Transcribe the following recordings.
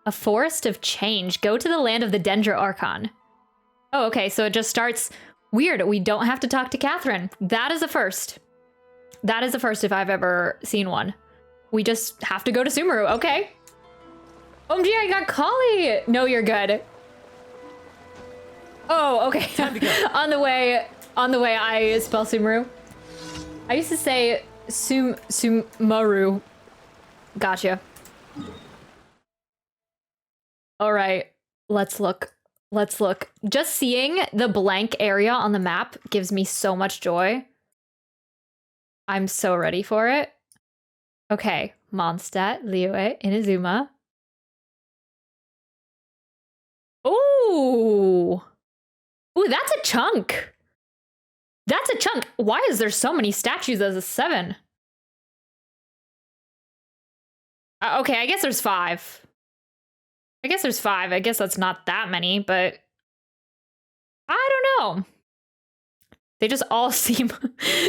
A forest of change. Go to the land of the Dendro Archon. Oh, okay, so it just starts... Weird, we don't have to talk to Catherine. That is a first. That is the first if I've ever seen one. We just have to go to Sumeru, okay. OMG, I got Collei! No, you're good. Oh, okay. Time to go. on the way, I spell Sumeru. I used to say Sumeru. Gotcha. All right, let's look. Let's look. Just seeing the blank area on the map gives me so much joy. I'm so ready for it. Okay, Mondstadt, Liyue, Inazuma. Ooh. Ooh, that's a chunk. That's a chunk. Why is there so many statues as a 7? Okay, I guess there's 5. I guess there's 5. I guess that's not that many, but I don't know. They just all seem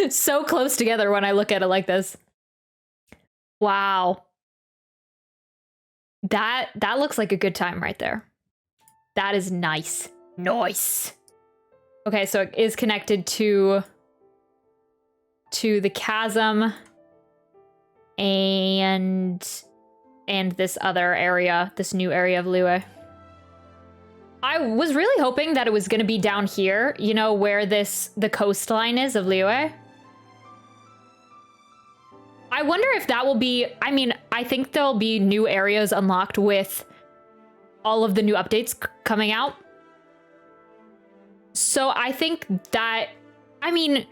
so close together when I look at it like this. Wow. That looks like a good time right there. That is nice. Nice. Okay, so it is connected to the chasm and this other area, this new area of Liyue. I was really hoping that it was going to be down here, you know, where the coastline is of Liyue. I wonder if that will be, I mean, I think there'll be new areas unlocked with all of the new updates coming out. So I think that, I mean,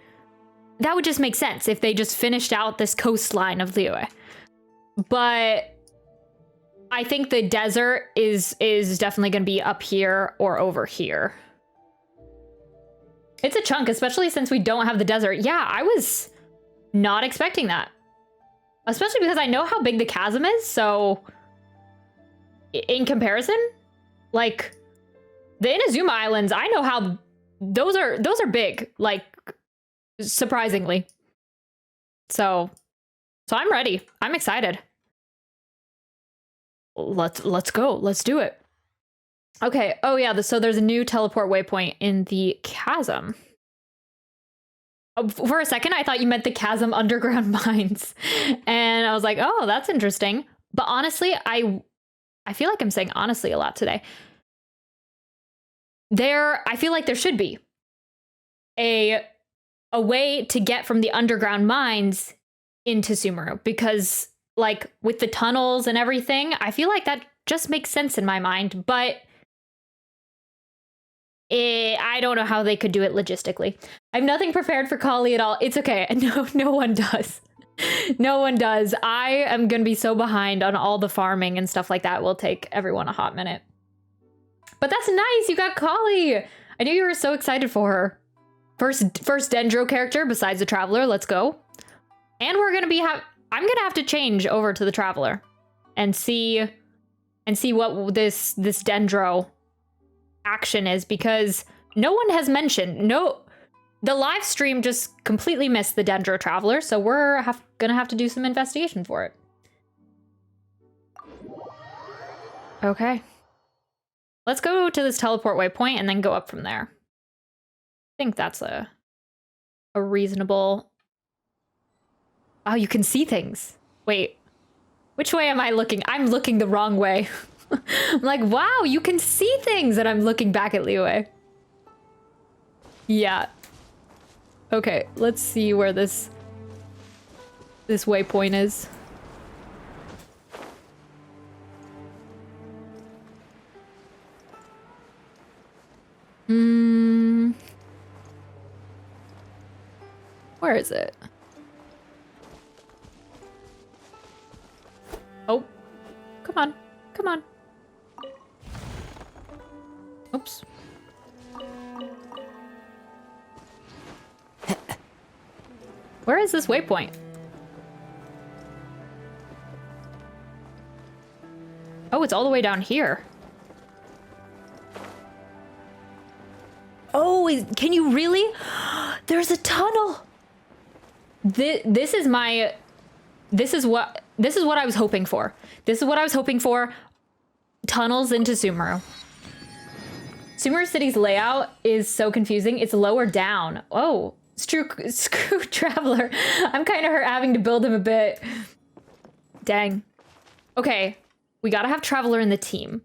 that would just make sense if they just finished out this coastline of Liyue. But I think the desert is definitely going to be up here or over here. It's a chunk, especially since we don't have the desert. Yeah, I was not expecting that. Especially because I know how big the chasm is, so in comparison, like the Inazuma Islands, I know how those are big, like surprisingly. So I'm ready. I'm excited. Let's go. Let's do it. Okay. Oh yeah. So there's a new teleport waypoint in the chasm. Oh, for a second, I thought you meant the chasm underground mines, and I was like, oh, that's interesting. But honestly, I feel like I'm saying honestly a lot today. I feel like there should be a way to get from the underground mines into Sumeru, because like with the tunnels and everything, I feel like that just makes sense in my mind, but I don't know how they could do it logistically. I have nothing prepared for Collei at all. It's okay. No one does. No one does. I am going to be so behind on all the farming and stuff like that. It will take everyone a hot minute. But that's nice. You got Collei. I knew you were so excited for her. First Dendro character besides the Traveler. Let's go. And we're going to be I'm going to have to change over to the Traveler and see what this Dendro action is, because no one has mentioned, the live stream just completely missed the Dendro Traveler, so we're gonna have to do some investigation for it. Okay. Let's go to this teleport waypoint and then go up from there. I think that's a reasonable... Oh, you can see things. Wait, which way am I looking? I'm looking the wrong way. I'm like, wow, you can see things, and I'm looking back at Liyue. Yeah. Okay, let's see where this waypoint is. Where is it? Oh, come on, come on. Oops. Where is this waypoint? Oh, it's all the way down here. Oh, can you really? There's a tunnel. This is what I was hoping for. This is what I was hoping for. tunnels into Sumeru. Sumeru City's layout is so confusing. It's lower down. Oh, screw Traveler. I'm kind of having to build him a bit. Dang. Okay, we gotta have Traveler in the team.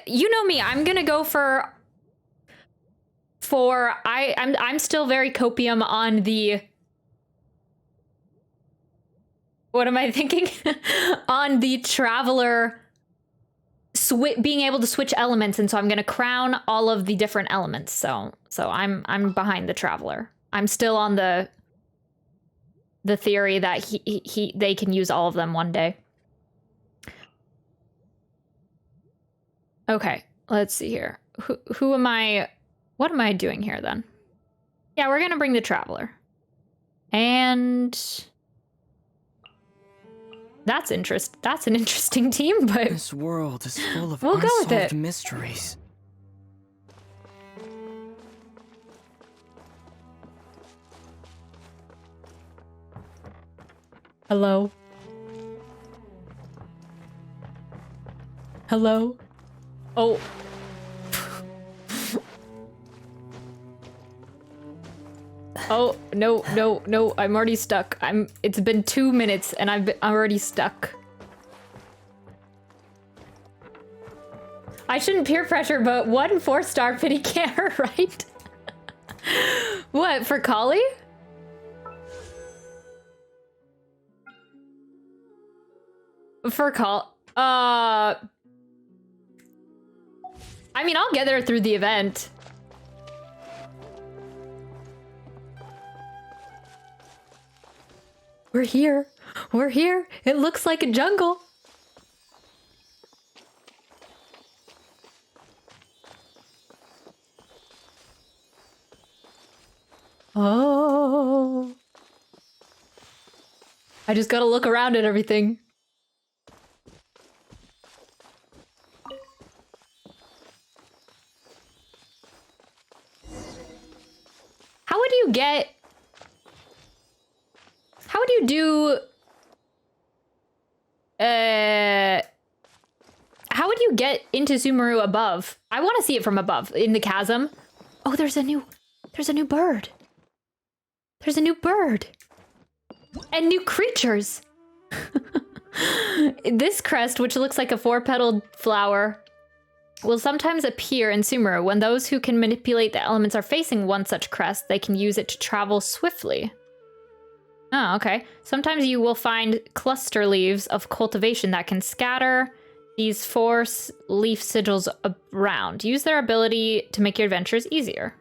You know me, I'm gonna go I'm still very copium on the, what am I thinking? On the Traveler being able to switch elements, and so I'm gonna crown all of the different elements. So I'm behind the Traveler. I'm still on the theory that they can use all of them one day. Okay, let's see here. Who am I? What am I doing here then? Yeah, we're gonna bring the Traveler. And that's an interesting team, but this world is full of we'll go with it. Mysteries. Hello. Hello. Oh. Oh, no, I'm already stuck. It's been 2 minutes and I'm already stuck. I shouldn't peer pressure, but 1 4-star pity care, right? What, for Collei? I mean, I'll get there through the event. We're here. We're here. It looks like a jungle. Oh. I just gotta look around at everything. How would you get... How would you do... How would you get into Sumeru above? I want to see it from above, in the chasm. Oh, there's a new bird. There's a new bird. And new creatures. This crest, which looks like a 4-petaled flower, will sometimes appear in Sumeru. When those who can manipulate the elements are facing one such crest, they can use it to travel swiftly. Oh, okay. Sometimes you will find cluster leaves of cultivation that can scatter these 4-leaf sigils around. Use their ability to make your adventures easier.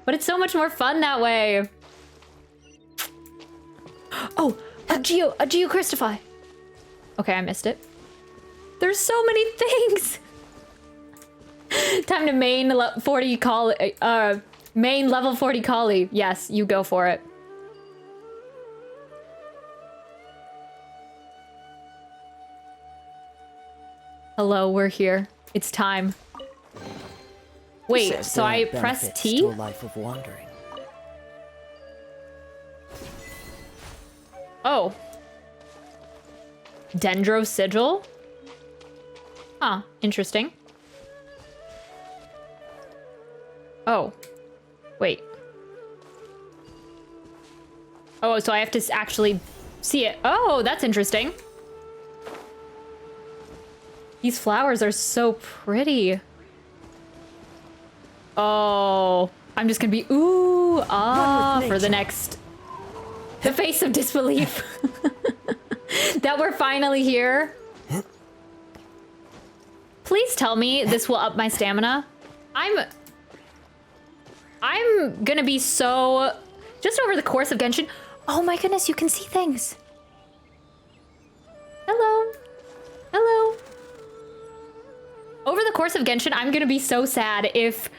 But it's so much more fun that way. Oh, a Geocristify. Okay, I missed it. There's so many things. Time to main level 40 Collei. Yes, you go for it. Hello, we're here. It's time. Wait, so I press T? To a life of wandering. Oh. Dendro Sigil? Huh, interesting. Oh. Wait. Oh, so I have to actually see it. Oh, that's interesting. These flowers are so pretty. Oh, I'm just gonna be ooh, ah, for the next... The face of disbelief. That we're finally here. Please tell me this will up my stamina. I'm gonna be so... Just over the course of Genshin... Oh my goodness, you can see things. Hello. Hello. Over the course of Genshin, I'm gonna be so sad if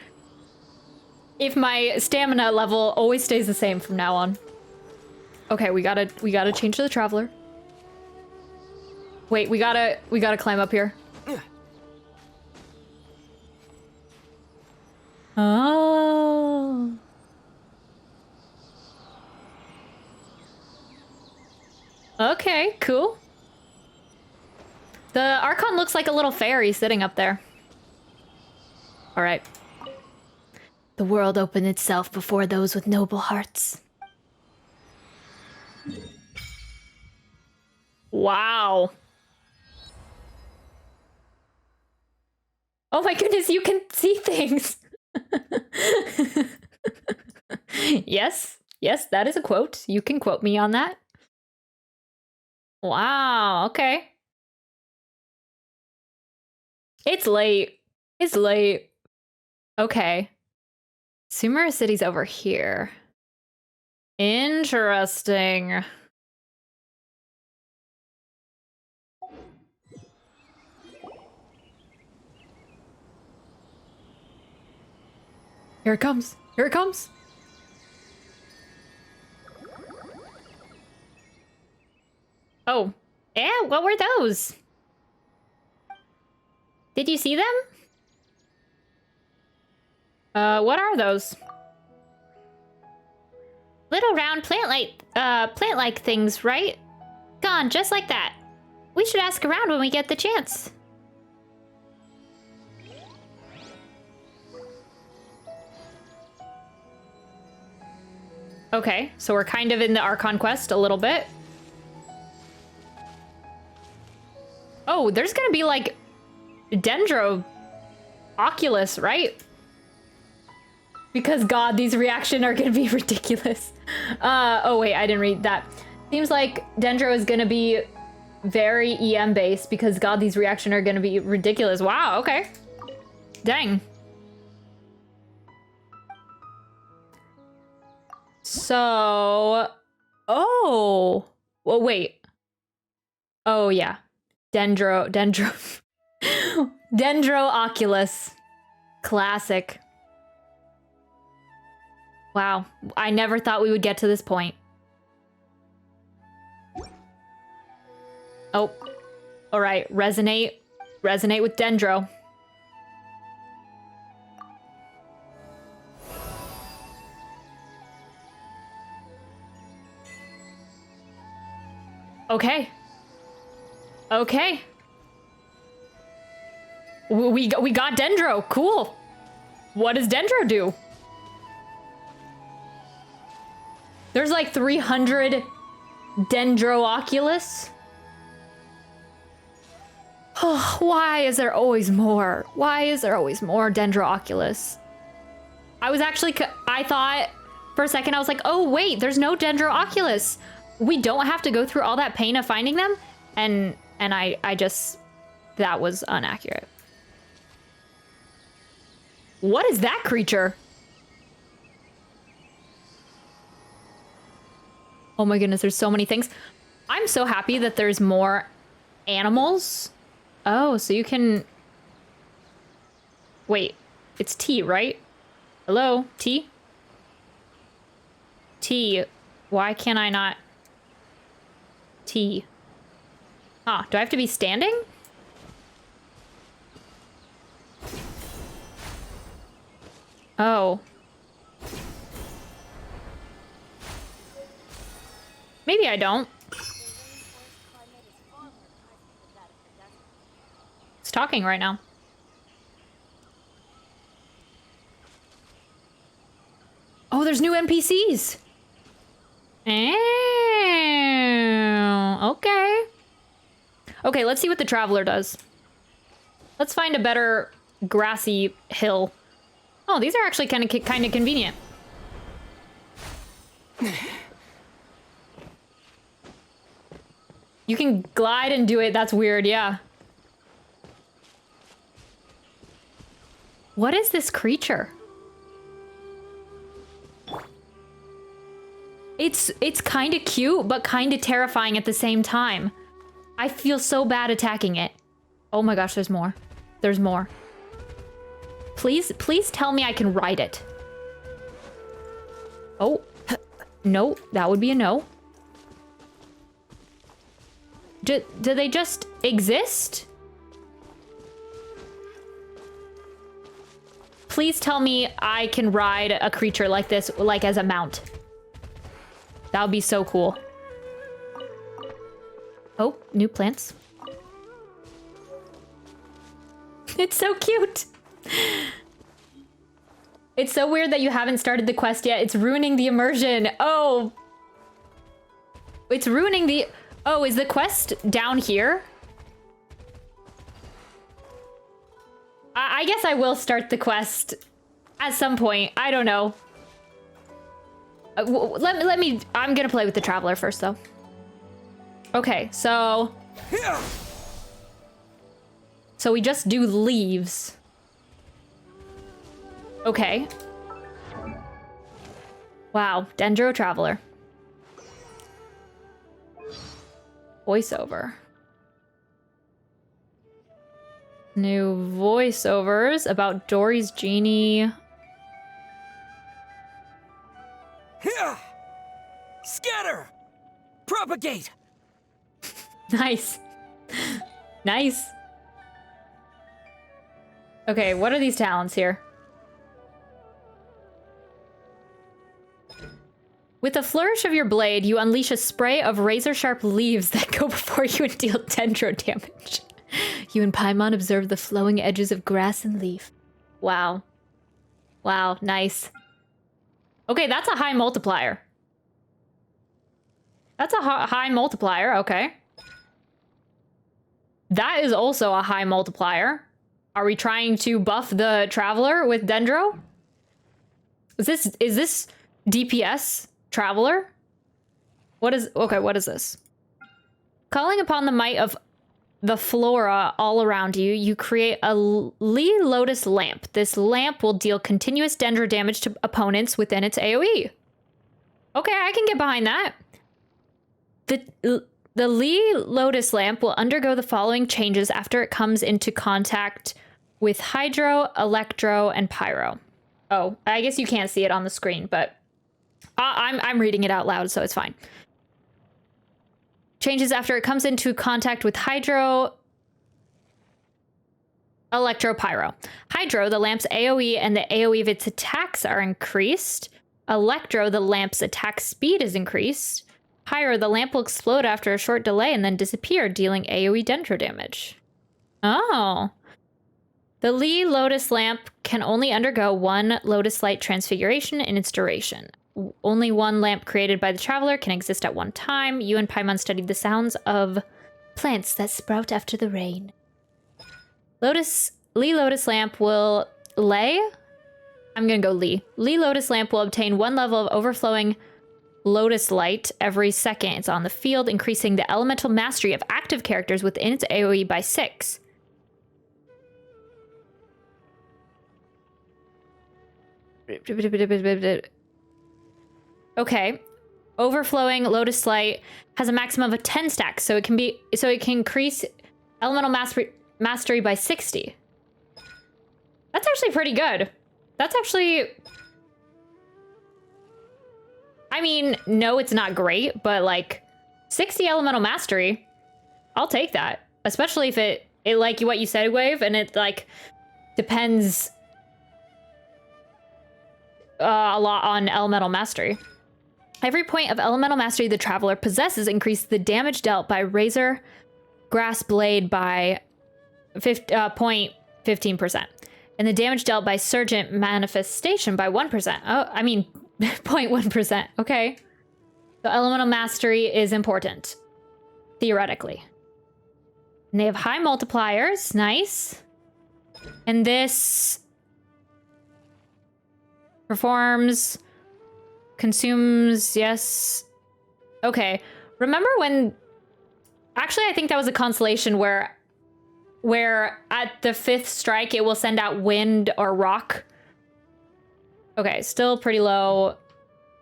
my stamina level always stays the same from now on. Okay, we gotta change to the Traveler. Wait, we gotta climb up here. Oh. Okay, cool. The Archon looks like a little fairy sitting up there. All right. The world opened itself before those with noble hearts. Wow. Oh my goodness, you can see things. Yes, yes, that is a quote. You can quote me on that. Wow, okay. It's late. It's late. Okay. Sumeru City's over here. Interesting. Here it comes. Here it comes. Oh, yeah, what were those? Did you see them? What are those? Little round plant-like things, right? Gone, just like that. We should ask around when we get the chance. Okay, so we're kind of in the Archon Quest a little bit. Oh, there's gonna be like Dendro Oculus, right? Because God, these reactions are gonna be ridiculous. Oh wait, I didn't read that. Seems like Dendro is gonna be very EM based because God, these reactions are gonna be ridiculous. Wow, okay. Dang. So, oh, well, wait. Oh yeah, Dendro Oculus, classic. Wow, I never thought we would get to this point. Oh, all right, resonate with Dendro. Okay. Okay. We got Dendro. Cool. What does Dendro do? There's like 300 Dendro Oculus. Oh, why is there always more? Why is there always more Dendro Oculus? I thought for a second, I was like, oh wait, there's no Dendro Oculus. We don't have to go through all that pain of finding them. And I just, that was inaccurate. What is that creature? Oh my goodness, there's so many things. I'm so happy that there's more animals. Oh, so you can... Wait, it's T, right? Hello, T? T, why can't I not... T. Ah, do I have to be standing? Oh. Maybe I don't. It's talking right now. Oh, there's new NPCs. Okay. Okay, let's see what the Traveler does. Let's find a better grassy hill. Oh, these are actually kind of convenient. You can glide and do it. That's weird, yeah. What is this creature? It's kind of cute, but kind of terrifying at the same time. I feel so bad attacking it. Oh my gosh, there's more. There's more. Please tell me I can ride it. Oh, no, that would be a no. Do they just exist? Please tell me I can ride a creature like this, like as a mount. That would be so cool. Oh, new plants. It's so cute. It's so weird that you haven't started the quest yet. It's ruining the immersion. Oh. It's ruining the... Oh, is the quest down here? I guess I will start the quest at some point. I don't know. Let me... I'm gonna play with the Traveler first, though. Okay, so... So we just do leaves. Okay. Wow, Dendro Traveler. Voiceover. New voiceovers about Dory's genie. Here! Scatter! Propagate! Nice. Nice. Okay, what are these talents here? With a flourish of your blade, you unleash a spray of razor-sharp leaves that go before you and deal Dendro damage. You and Paimon observe the flowing edges of grass and leaf. Wow. Wow, nice. Okay, that's a high multiplier. That's a high multiplier, okay. That is also a high multiplier. Are we trying to buff the Traveler with Dendro? Is this DPS Traveler? What is this? Calling upon the might of the flora all around you, you create a Lee Lotus lamp. This lamp will deal continuous Dendro damage to opponents within its AoE. Okay, I can get behind that. The Lee Lotus lamp will undergo the following changes after it comes into contact with Hydro, Electro, and Pyro. Oh, I guess you can't see it on the screen, but I'm reading it out loud, so it's fine. Changes after it comes into contact with Hydro, Electro, Pyro. Hydro, the lamp's AoE and the AoE of its attacks are increased. Electro, the lamp's attack speed is increased. Pyro, the lamp will explode after a short delay and then disappear, dealing AoE Dendro damage. Oh. The Lee Lotus lamp can only undergo one Lotus Light transfiguration in its duration. Only one lamp created by the Traveler can exist at one time. You and Paimon studied the sounds of plants that sprout after the rain. Lee Lotus lamp will lay. I'm gonna go Lee. Lee Lotus lamp will obtain one level of overflowing Lotus Light every second it's on the field, increasing the elemental mastery of active characters within its AoE by 6. Okay. Overflowing Lotus Light has a maximum of 10 stacks, so it can increase elemental mastery by 60. That's actually pretty good. That's actually... I mean, no, it's not great, but like 60 elemental mastery, I'll take that. Especially if it like what you said, Wave, and it like depends a lot on elemental mastery. Every point of elemental mastery the Traveler possesses increases the damage dealt by Razor Grass Blade by 0.15%. And the damage dealt by Surgent Manifestation by 1%. Oh, I mean, 0.1%. Okay. So elemental mastery is important. Theoretically. And they have high multipliers. Nice. And this performs, consumes, yes. Okay. Remember when... Actually, I think that was a constellation where at the 5th strike, it will send out wind or rock. Okay, still pretty low.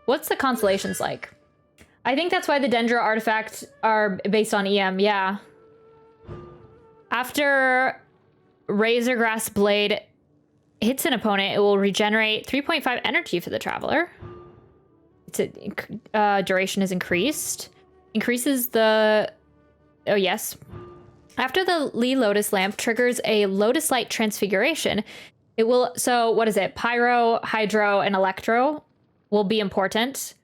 What's the constellations like? I think that's why the Dendro artifacts are based on EM, yeah. After Razor Grass Blade hits an opponent, it will regenerate 3.5 energy for the Traveler. Its duration is increased. Increases the... Oh, yes. After the Lee Lotus lamp triggers a Lotus Light transfiguration, it will... So, what is it? Pyro, Hydro, and Electro will be important.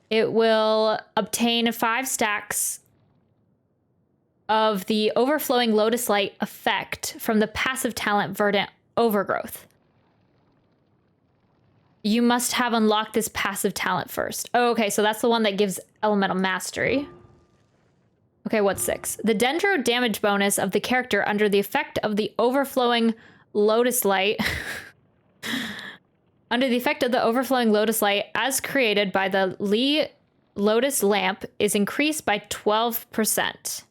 It will obtain 5 stacks of the overflowing Lotus Light effect from the passive talent Verdant Overgrowth. You must have unlocked this passive talent first. Oh, okay, so that's the one that gives Elemental Mastery. Okay, what's 6? The Dendro damage bonus of the character under the effect of the overflowing Lotus Light. Under the effect of the overflowing Lotus Light as created by the Lee Lotus lamp is increased by 12%.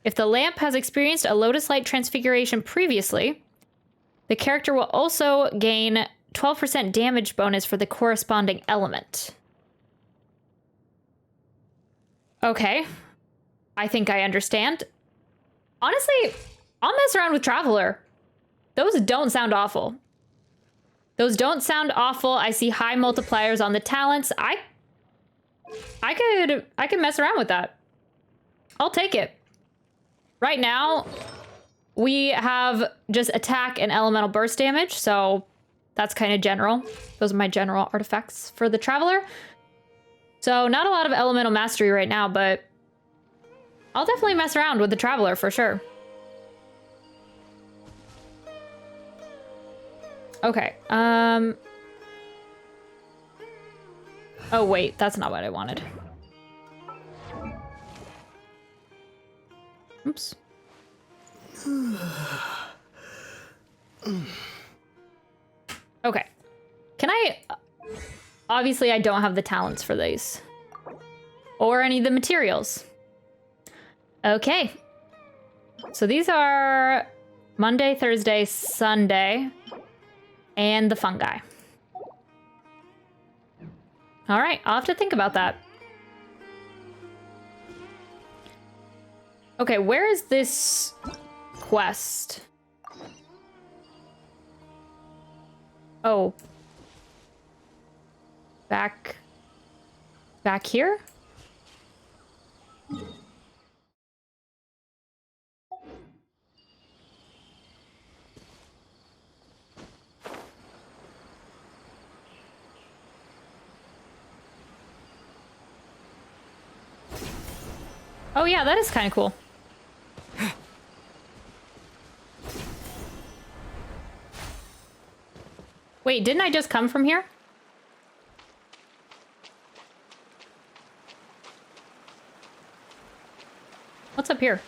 If the lamp has experienced a Lotus Light transfiguration previously, the character will also gain 12% damage bonus for the corresponding element. Okay. I think I understand. Honestly, I'll mess around with Traveler. Those don't sound awful. Those don't sound awful. I see high multipliers on the talents. I could mess around with that. I'll take it. Right now, we have just attack and elemental burst damage, so that's kind of general. Those are my general artifacts for the Traveler. So not a lot of elemental mastery right now, but I'll definitely mess around with the Traveler for sure. Okay, oh wait, that's not what I wanted. Oops. Okay. Can I... Obviously, I don't have the talents for these. Or any of the materials. Okay. So these are Monday, Thursday, Sunday, and the fungi. All right, I'll have to think about that. Okay, where is this quest? Oh. Back here? Oh yeah, that is kind of cool. Wait, didn't I just come from here? What's up here?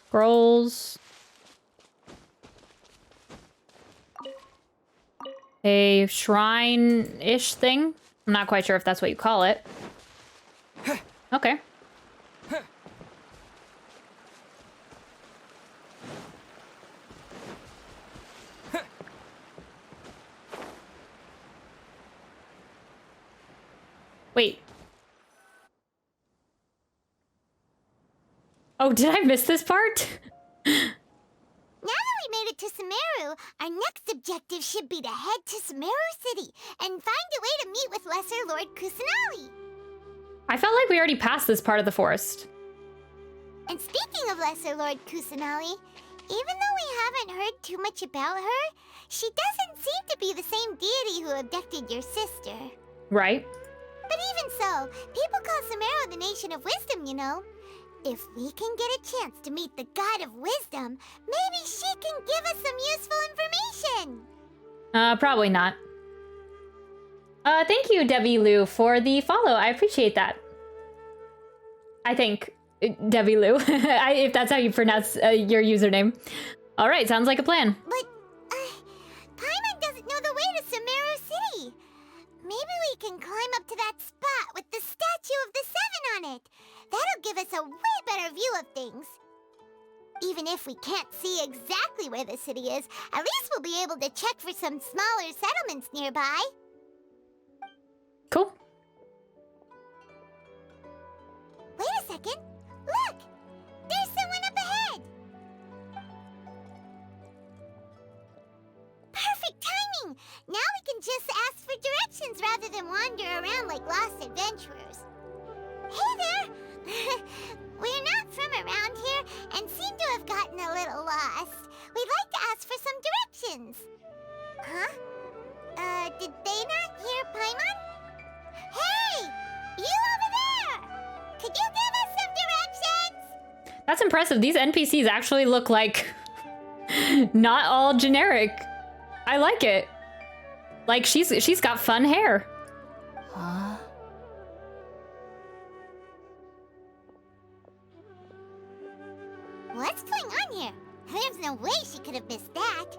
Scrolls. A shrine-ish thing? I'm not quite sure if that's what you call it. Okay. Wait. Oh, did I miss this part? Now that we made it to Sumeru, our next objective should be to head to Sumeru City and find a way to meet with Lesser Lord Kusanali. I felt like we already passed this part of the forest. And speaking of Lesser Lord Kusanali, even though we haven't heard too much about her, she doesn't seem to be the same deity who abducted your sister. Right. But even so, people call Sumeru the Nation of Wisdom, you know. If we can get a chance to meet the God of Wisdom, maybe she can give us some useful information. Probably not. Thank you, Debbie Lou, for the follow. I appreciate that. I think Debbie Lou, if that's how you pronounce your username. All right, sounds like a plan. But Paimon doesn't know the way to Sumeru City. Maybe we can climb up to that spot with the statue of the Seven on it. That'll give us a way better view of things. Even if we can't see exactly where the city is, at least we'll be able to check for some smaller settlements nearby. Cool. Wait a second. Look! There's someone up ahead! Perfect timing! Now we can just ask for directions rather than wander around like lost adventurers. Hey there! We're not from around here and seem to have gotten a little lost. We'd like to ask for some directions. Huh? Did they not hear Paimon? Hey! You over there! Could you give us some directions? That's impressive. These NPCs actually look like not all generic. I like it. Like she's got fun hair. Huh? What's going on here? There's no way she could have missed that.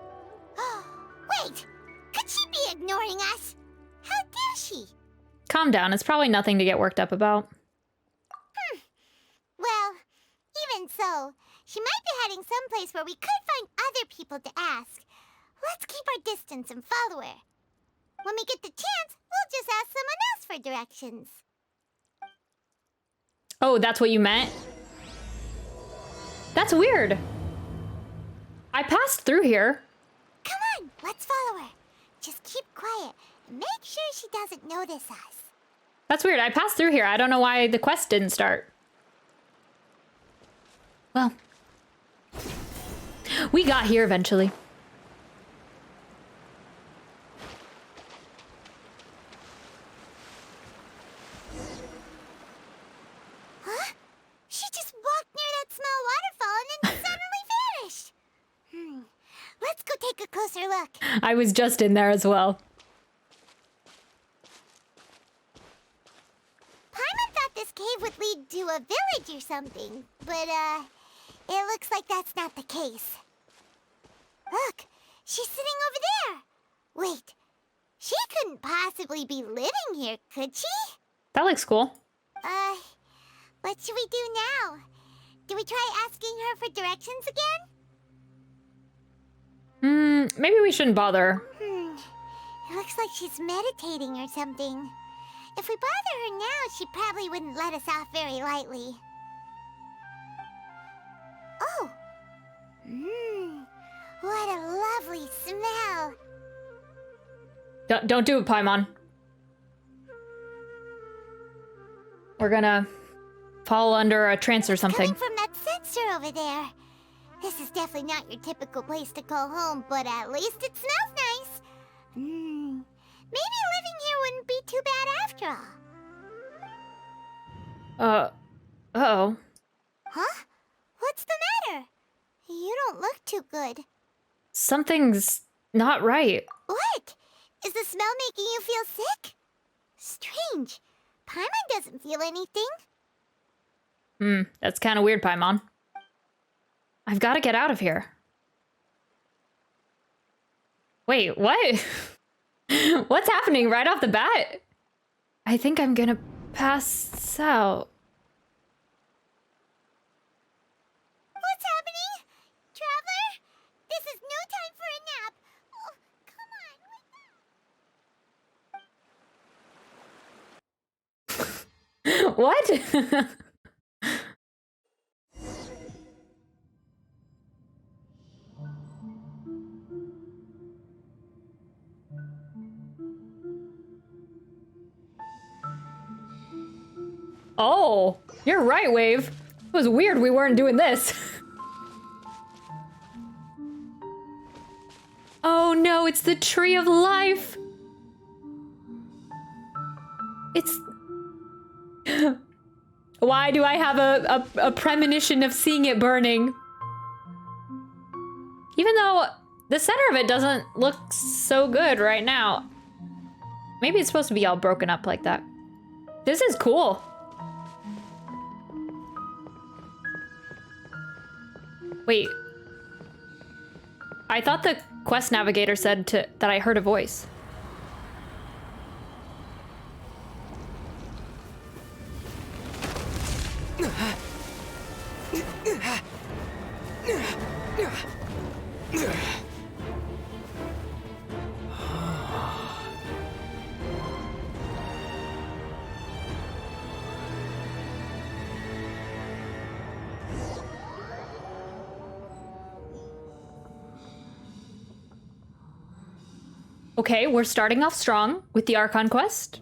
Wait! Could she be ignoring us? How dare she? Calm down. It's probably nothing to get worked up about. Well, even so, she might be heading someplace where we could find other people to ask. Let's keep our distance and follow her. When we get the chance, we'll just ask someone else for directions. Oh, that's what you meant? That's weird. I passed through here. Come on, let's follow her. Just keep quiet and make sure she doesn't notice us. That's weird. I passed through here. I don't know why the quest didn't start. Well, we got here eventually. Huh? She just walked near that small waterfall and then suddenly vanished. Let's go take a closer look. I was just in there as well. Paimon thought this cave would lead to a village or something, but it looks like that's not the case. Look, she's sitting over there. Wait, she couldn't possibly be living here, could she? That looks cool. What should we do now? Do we try asking her for directions again? Maybe we shouldn't bother. It looks like she's meditating or something. If we bother her now, she probably wouldn't let us off very lightly. Oh! What a lovely smell! Don't do it, Paimon. We're gonna fall under a trance or something. Coming from that sensor over there. This is definitely not your typical place to call home, but at least it smells nice. Maybe living here wouldn't be too bad after all. Uh-oh. Huh? What's the matter? You don't look too good. Something's not right. What? Is the smell making you feel sick? Strange. Paimon doesn't feel anything. That's kind of weird, Paimon. I've got to get out of here. Wait, what? What's happening right off the bat? I think I'm gonna pass out. What's happening? Traveler? This is no time for a nap. Oh, come on, wake up. What? Oh, you're right, Wave. It was weird we weren't doing this. Oh no, it's the Tree of Life. It's... Why do I have a premonition of seeing it burning? Even though the center of it doesn't look so good right now. Maybe it's supposed to be all broken up like that. This is cool. Wait. I thought the quest navigator said that I heard a voice. Okay, we're starting off strong with the Archon Quest.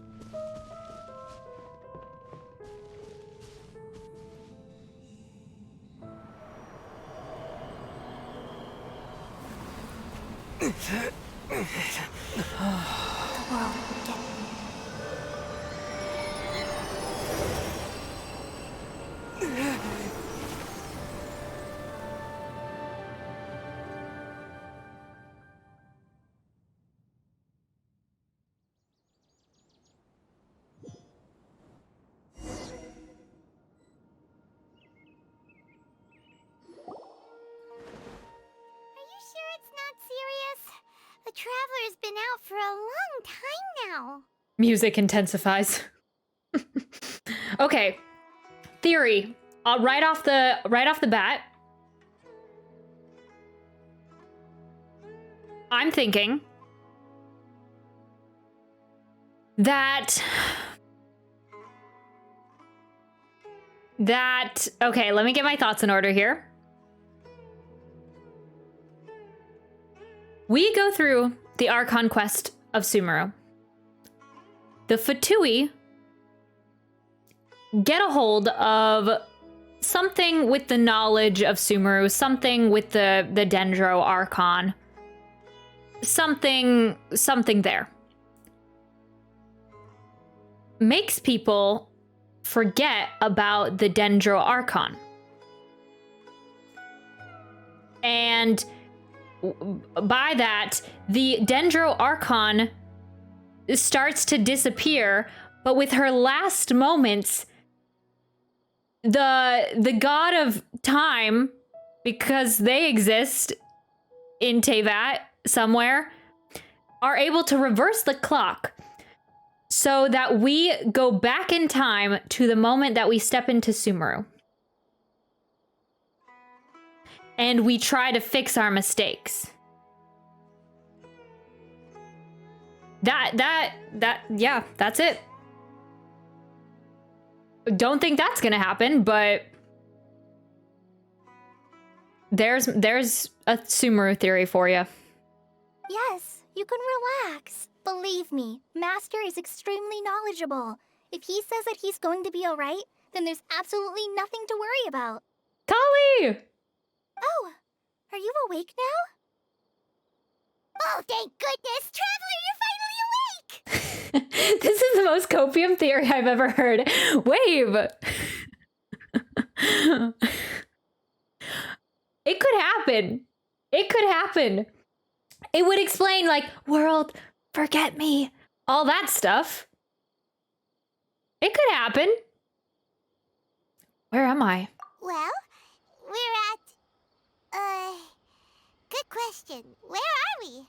The Traveler's been out for a long time now. Music intensifies. Okay. Theory. Right off the bat. I'm thinking that okay, let me get my thoughts in order here. We go through the Archon Quest of Sumeru. The Fatui get a hold of something with the knowledge of Sumeru, something with the Dendro Archon, something there. Makes people forget about the Dendro Archon. And by that, the Dendro Archon starts to disappear, but with her last moments, the god of time, because they exist in Teyvat somewhere, are able to reverse the clock so that we go back in time to the moment that we step into Sumeru. And we try to fix our mistakes. Yeah, that's it. Don't think that's gonna happen, but there's a Sumeru theory for you. Yes, you can relax. Believe me, Master is extremely knowledgeable. If he says that he's going to be alright, then there's absolutely nothing to worry about. Collei! Oh, are you awake now? Oh, thank goodness! Traveler, you're finally awake! This is the most copium theory I've ever heard. Wave! It could happen. It could happen. It would explain, like, world, forget me, all that stuff. It could happen. Where am I? Well, we're at... good question. Where are we?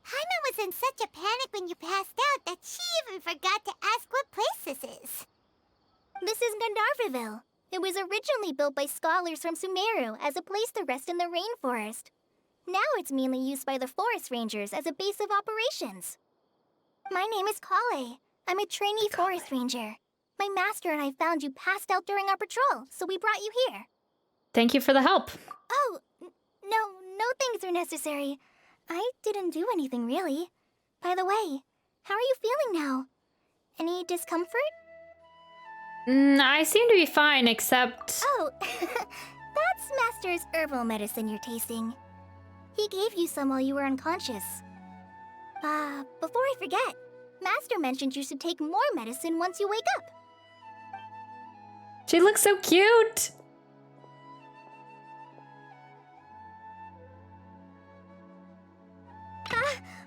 Paimon was in such a panic when you passed out that she even forgot to ask what place this is. This is Gandharvaville. It was originally built by scholars from Sumeru as a place to rest in the rainforest. Now it's mainly used by the forest rangers as a base of operations. My name is Collei. I'm a trainee forest ranger. My master and I found you passed out during our patrol, so we brought you here. Thank you for the help. Oh, no things are necessary. I didn't do anything, really. By the way, how are you feeling now? Any discomfort? I seem to be fine, except... Oh, that's Master's herbal medicine you're tasting. He gave you some while you were unconscious. Before I forget, Master mentioned you should take more medicine once you wake up. She looks so cute!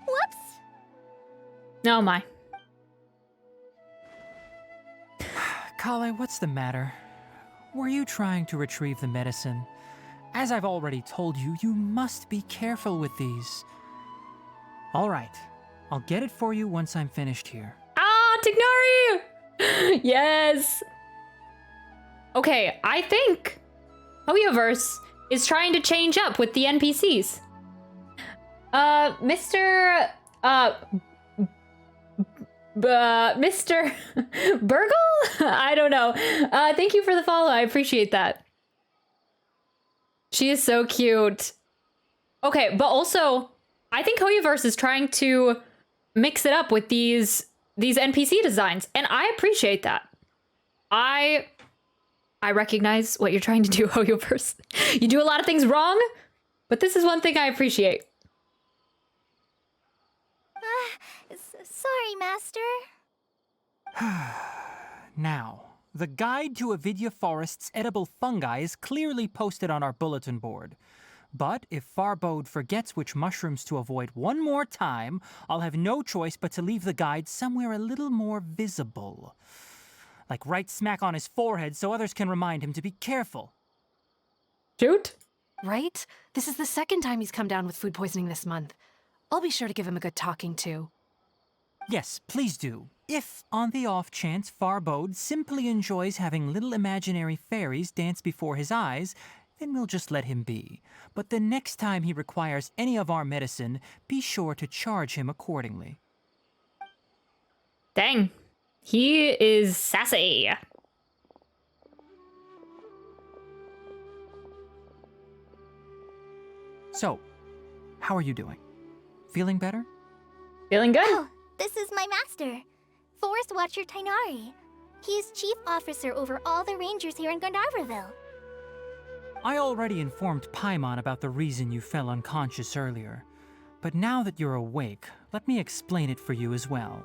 Whoops! Oh my. Collei, what's the matter? Were you trying to retrieve the medicine? As I've already told you, you must be careful with these. All right, I'll get it for you once I'm finished here. Ah, Tighnari! Yes! Okay, I think Hoyoverse is trying to change up with the NPCs. Mr. Burgle? I don't know. Thank you for the follow. I appreciate that. She is so cute. Okay, but also, I think Hoyoverse is trying to mix it up with these NPC designs, and I appreciate that. I recognize what you're trying to do, Hoyoverse. You do a lot of things wrong, but this is one thing I appreciate. Sorry, Master. Now, the guide to Avidya Forest's edible fungi is clearly posted on our bulletin board. But if Farbode forgets which mushrooms to avoid one more time, I'll have no choice but to leave the guide somewhere a little more visible. Like right smack on his forehead so others can remind him to be careful. Shoot. Right? This is the second time he's come down with food poisoning this month. I'll be sure to give him a good talking to. Yes, please do. If, on the off chance, Farbode simply enjoys having little imaginary fairies dance before his eyes, then we'll just let him be. But the next time he requires any of our medicine, be sure to charge him accordingly. Dang. He is sassy. So, how are you doing? Feeling better? Feeling good? Oh, this is my master, Forest Watcher Tighnari. He is chief officer over all the rangers here in Gandharvaville. I already informed Paimon about the reason you fell unconscious earlier. But now that you're awake, let me explain it for you as well.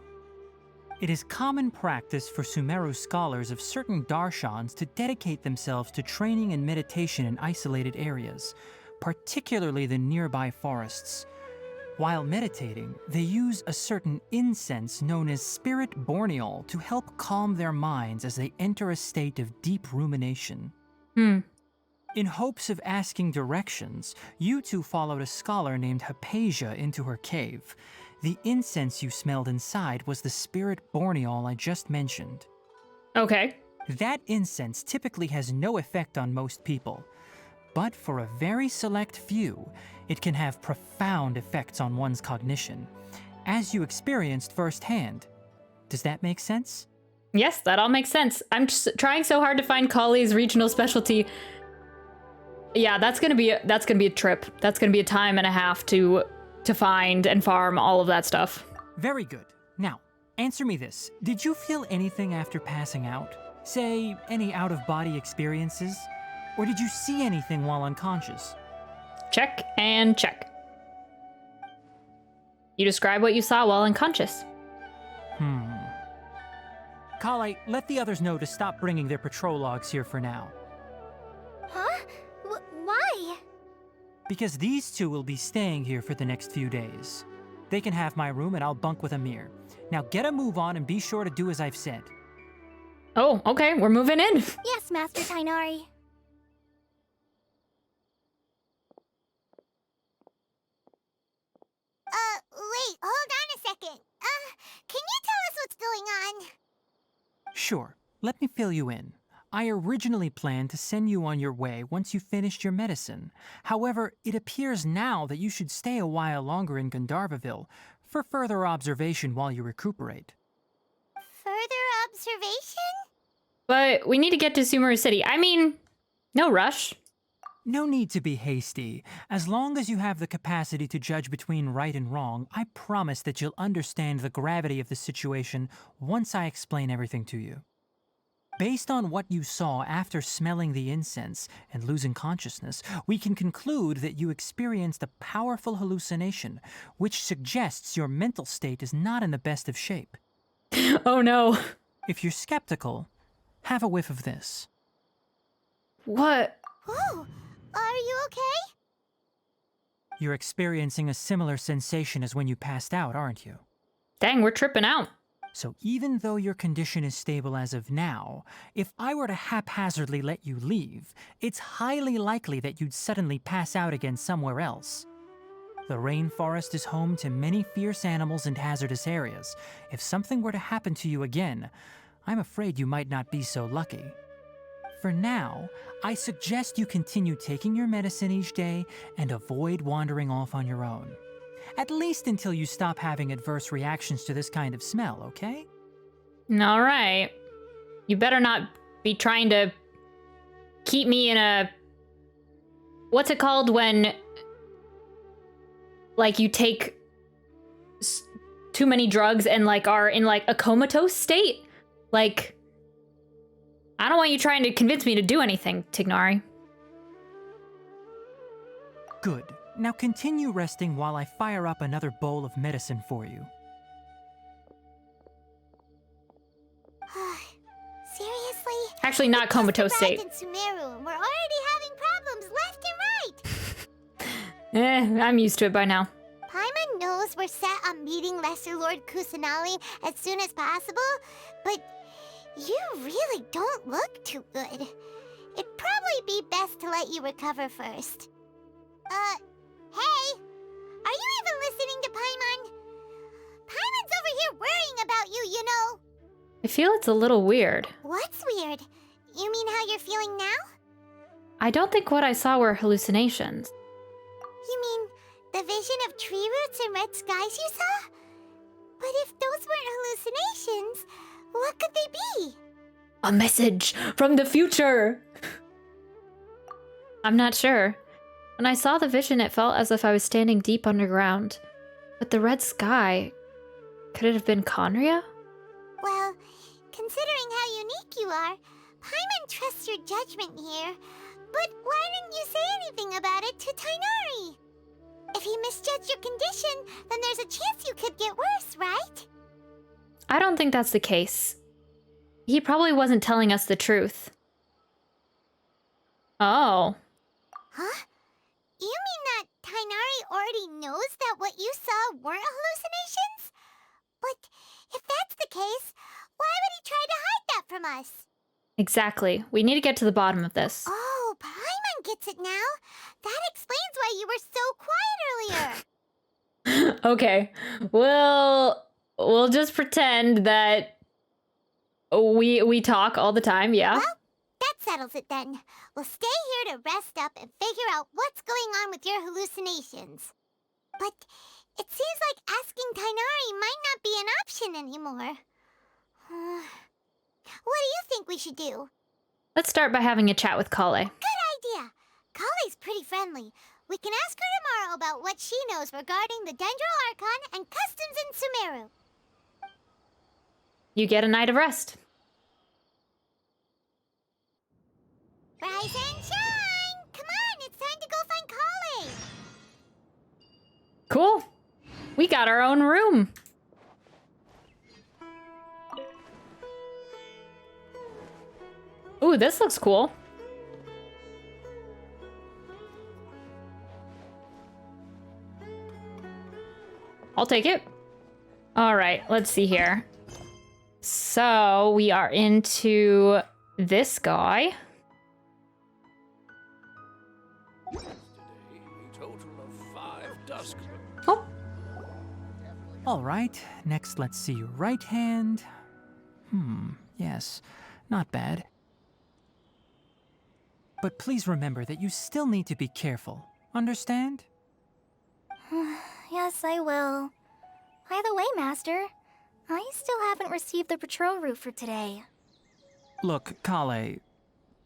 It is common practice for Sumeru scholars of certain darshans to dedicate themselves to training and meditation in isolated areas, particularly the nearby forests. While meditating, they use a certain incense known as Spirit Borneol to help calm their minds as they enter a state of deep rumination. In hopes of asking directions, you two followed a scholar named Hypatia into her cave. The incense you smelled inside was the Spirit Borneol I just mentioned. Okay. That incense typically has no effect on most people, but for a very select few, it can have profound effects on one's cognition, as you experienced firsthand. Does that make sense? Yes, that all makes sense. I'm just trying so hard to find Collei's regional specialty. Yeah, that's gonna be a trip. That's gonna be a time and a half to find and farm all of that stuff. Very good. Now, answer me this. Did you feel anything after passing out? Say, any out-of-body experiences? Or did you see anything while unconscious? Check and check. You describe what you saw while unconscious. Collei, let the others know to stop bringing their patrol logs here for now. Huh? Why? Because these two will be staying here for the next few days. They can have my room and I'll bunk with Amir. Now get a move on and be sure to do as I've said. Oh, okay, we're moving in. Yes, Master Tighnari. Wait, hold on a second. Can you tell us what's going on? Sure, let me fill you in. I originally planned to send you on your way once you finished your medicine. However, it appears now that you should stay a while longer in Gandharvaville for further observation while you recuperate. Further observation? But we need to get to Sumeru City. I mean, no rush. No need to be hasty. As long as you have the capacity to judge between right and wrong, I promise that you'll understand the gravity of the situation once I explain everything to you. Based on what you saw after smelling the incense and losing consciousness, we can conclude that you experienced a powerful hallucination, which suggests your mental state is not in the best of shape. Oh no. If you're skeptical, have a whiff of this. What? Whoa, are you okay? You're experiencing a similar sensation as when you passed out, aren't you? Dang, we're tripping out. So even though your condition is stable as of now, if I were to haphazardly let you leave, it's highly likely that you'd suddenly pass out again somewhere else. The rainforest is home to many fierce animals and hazardous areas. If something were to happen to you again, I'm afraid you might not be so lucky. For now, I suggest you continue taking your medicine each day and avoid wandering off on your own. At least until you stop having adverse reactions to this kind of smell, okay? All right. You better not be trying to keep me in a... What's it called when... like you take too many drugs and like are in like a comatose state? Like... I don't want you trying to convince me to do anything, Tighnari. Good. Now continue resting while I fire up another bowl of medicine for you. Actually, not We just comatose arrived state. in Sumeru, and we're already having problems left and right. I'm used to it by now. Paimon knows we're set on meeting Lesser Lord Kusanali as soon as possible, but you really don't look too good. It'd probably be best to let you recover first. Hey! Are you even listening to Paimon? Paimon's over here worrying about you, you know. I feel it's a little weird. What's weird? You mean how you're feeling now? I don't think what I saw were hallucinations. You mean the vision of tree roots and red skies you saw? But if those weren't hallucinations, what could they be? A message from the future! I'm not sure. When I saw the vision, it felt as if I was standing deep underground. But the red sky... could it have been Conria? Well, considering how unique you are, Paimon trusts your judgment here. But why didn't you say anything about it to Tighnari? If he misjudged your condition, then there's a chance you could get worse, right? I don't think that's the case. He probably wasn't telling us the truth. Oh. Huh? You mean that Tighnari already knows that what you saw weren't hallucinations? But if that's the case, why would he try to hide that from us? Exactly. We need to get to the bottom of this. Oh, Paimon gets it now. That explains why you were so quiet earlier. Okay. We'll just pretend that we talk all the time, yeah? Well, that settles it then. We'll stay here to rest up and figure out what's going on with your hallucinations. But it seems like asking Tighnari might not be an option anymore. What do you think we should do? Let's start by having a chat with Collei. Good idea. Collei's pretty friendly. We can ask her tomorrow about what she knows regarding the Dendro Archon and customs in Sumeru. You get a night of rest. Rise and shine! Come on, it's time to go find Collei! Cool. We got our own room. Ooh, this looks cool. I'll take it. All right, let's see here. So we are into this guy. Oh, All right, next let's see your right hand. Yes, not bad. But please remember that you still need to be careful. Understand? Yes, I will. By the way, Master, I still haven't received the patrol route for today. Look, Collei,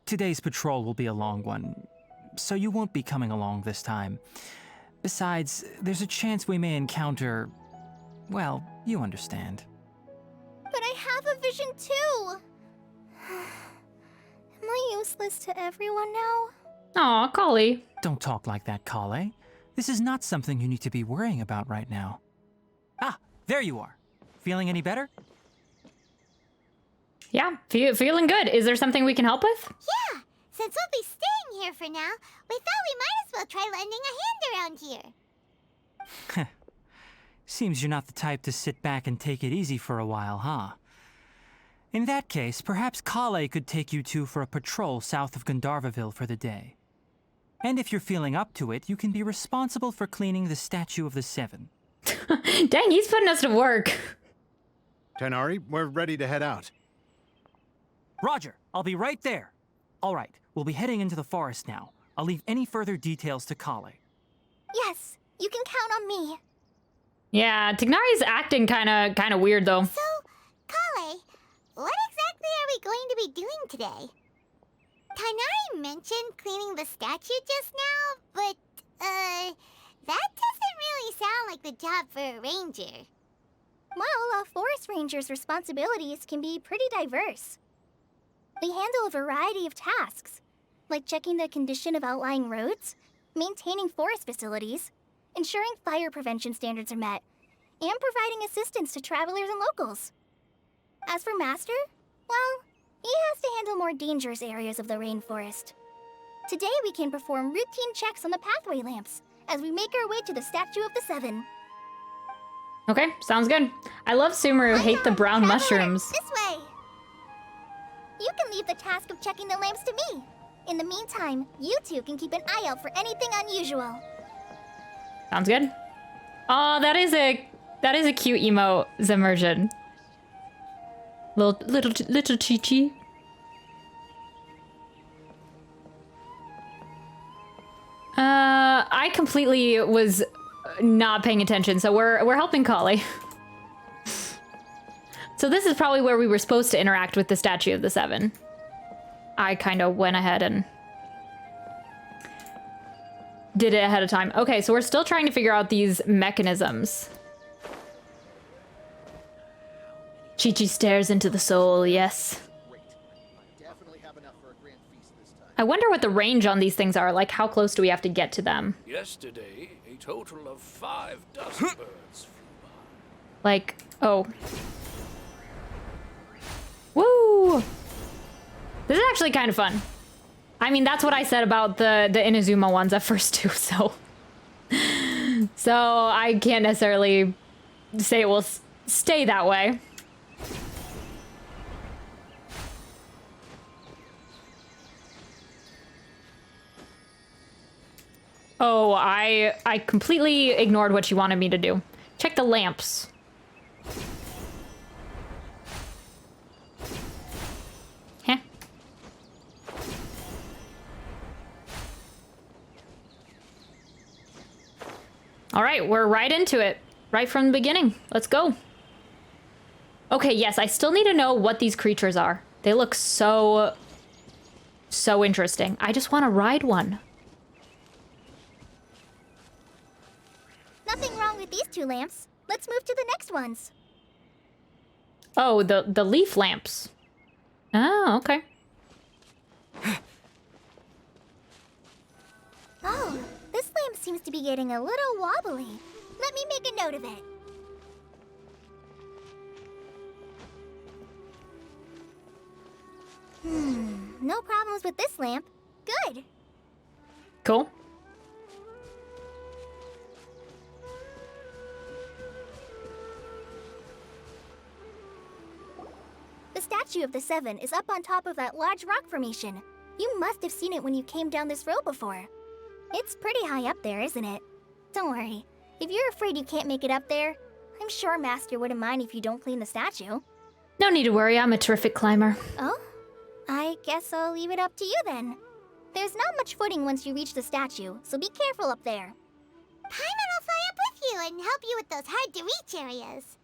today's patrol will be a long one, so you won't be coming along this time. Besides, there's a chance we may encounter... well, you understand. But I have a vision too! Am I useless to everyone now? aw, Collei. Don't talk like that, Collei. This is not something you need to be worrying about right now. Ah, there you are. Feeling any better? Yeah, feeling good. Is there something we can help with? Yeah, since we'll be staying here for now, we thought we might as well try lending a hand around here. Seems you're not the type to sit back and take it easy for a while, huh? In that case, perhaps Collei could take you two for a patrol south of Gandharvaville for the day. And if you're feeling up to it, you can be responsible for cleaning the Statue of the Seven. Dang, he's putting us to work. Tighnari, we're ready to head out. Roger, I'll be right there. All right, we'll be heading into the forest now. I'll leave any further details to Collei. Yes, you can count on me. Yeah, Tighnari's acting kind of weird though. So, Collei, what exactly are we going to be doing today? Tighnari mentioned cleaning the statue just now, but, that doesn't really sound like the job for a ranger. Well, a forest ranger's responsibilities can be pretty diverse. They handle a variety of tasks, like checking the condition of outlying roads, maintaining forest facilities, ensuring fire prevention standards are met, and providing assistance to travelers and locals. As for Master, well, He has to handle more dangerous areas of the rainforest. Today we can perform routine checks on the pathway lamps as we make our way to the Statue of the Seven. Okay, sounds good. I love Sumeru hate the brown Traveler, mushrooms. This way. You can leave the task of checking the lamps to me. In the meantime, you two can keep an eye out for anything unusual. Sounds good. Oh, that is a cute emo Zimmersion. Little Chi-Chi. I completely was not paying attention, so we're helping Collei. So this is probably where we were supposed to interact with the Statue of the Seven. I kind of went ahead and did it ahead of time. Okay, so we're still trying to figure out these mechanisms. Chi-Chi stares into the soul, yes. I wonder what the range on these things are. Like, how close do we have to get to them? Yesterday, a total of 5 dust birds flew by. Like, oh. Woo! This is actually kind of fun. I mean, that's what I said about the Inazuma ones at first too, so. So I can't necessarily say it will stay that way. Oh, I completely ignored what she wanted me to do. Check the lamps. Huh. All right, we're right into it. Right from the beginning. Let's go. Okay, yes, I still need to know what these creatures are. They look so interesting. I just want to ride one. Nothing wrong with these 2 lamps. Let's move to the next ones. Oh, the leaf lamps. Oh, okay. Oh, this lamp seems to be getting a little wobbly. Let me make a note of it. No problems with this lamp. Good. Cool. The Statue of the Seven is up on top of that large rock formation. You must have seen it when you came down this road before. It's pretty high up there, isn't it? Don't worry. If you're afraid you can't make it up there, I'm sure Master wouldn't mind if you don't clean the statue. No need to worry, I'm a terrific climber. Oh? I guess I'll leave it up to you then. There's not much footing once you reach the statue, so be careful up there. Paimon will fly up with you and help you with those hard-to-reach areas.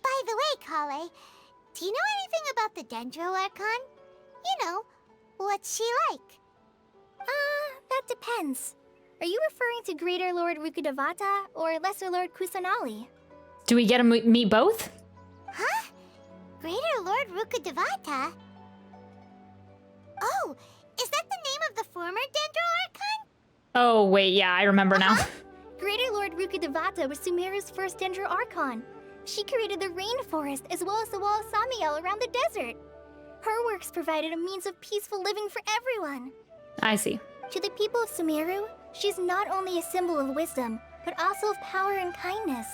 By the way, Collei, do you know anything about the Dendro Archon? You know, what's she like? That depends. Are you referring to Greater Lord Rukkhadevata or Lesser Lord Kusanali? Do we get to meet both? Huh? Greater Lord Rukkhadevata? Oh, is that the name of the former Dendro Archon? Oh, wait, yeah, I remember now. Greater Lord Rukkhadevata was Sumeru's first Dendro Archon. She created the rainforest as well as the wall of Samiel around the desert. Her works provided a means of peaceful living for everyone. I see. To the people of Sumeru, she's not only a symbol of wisdom, but also of power and kindness.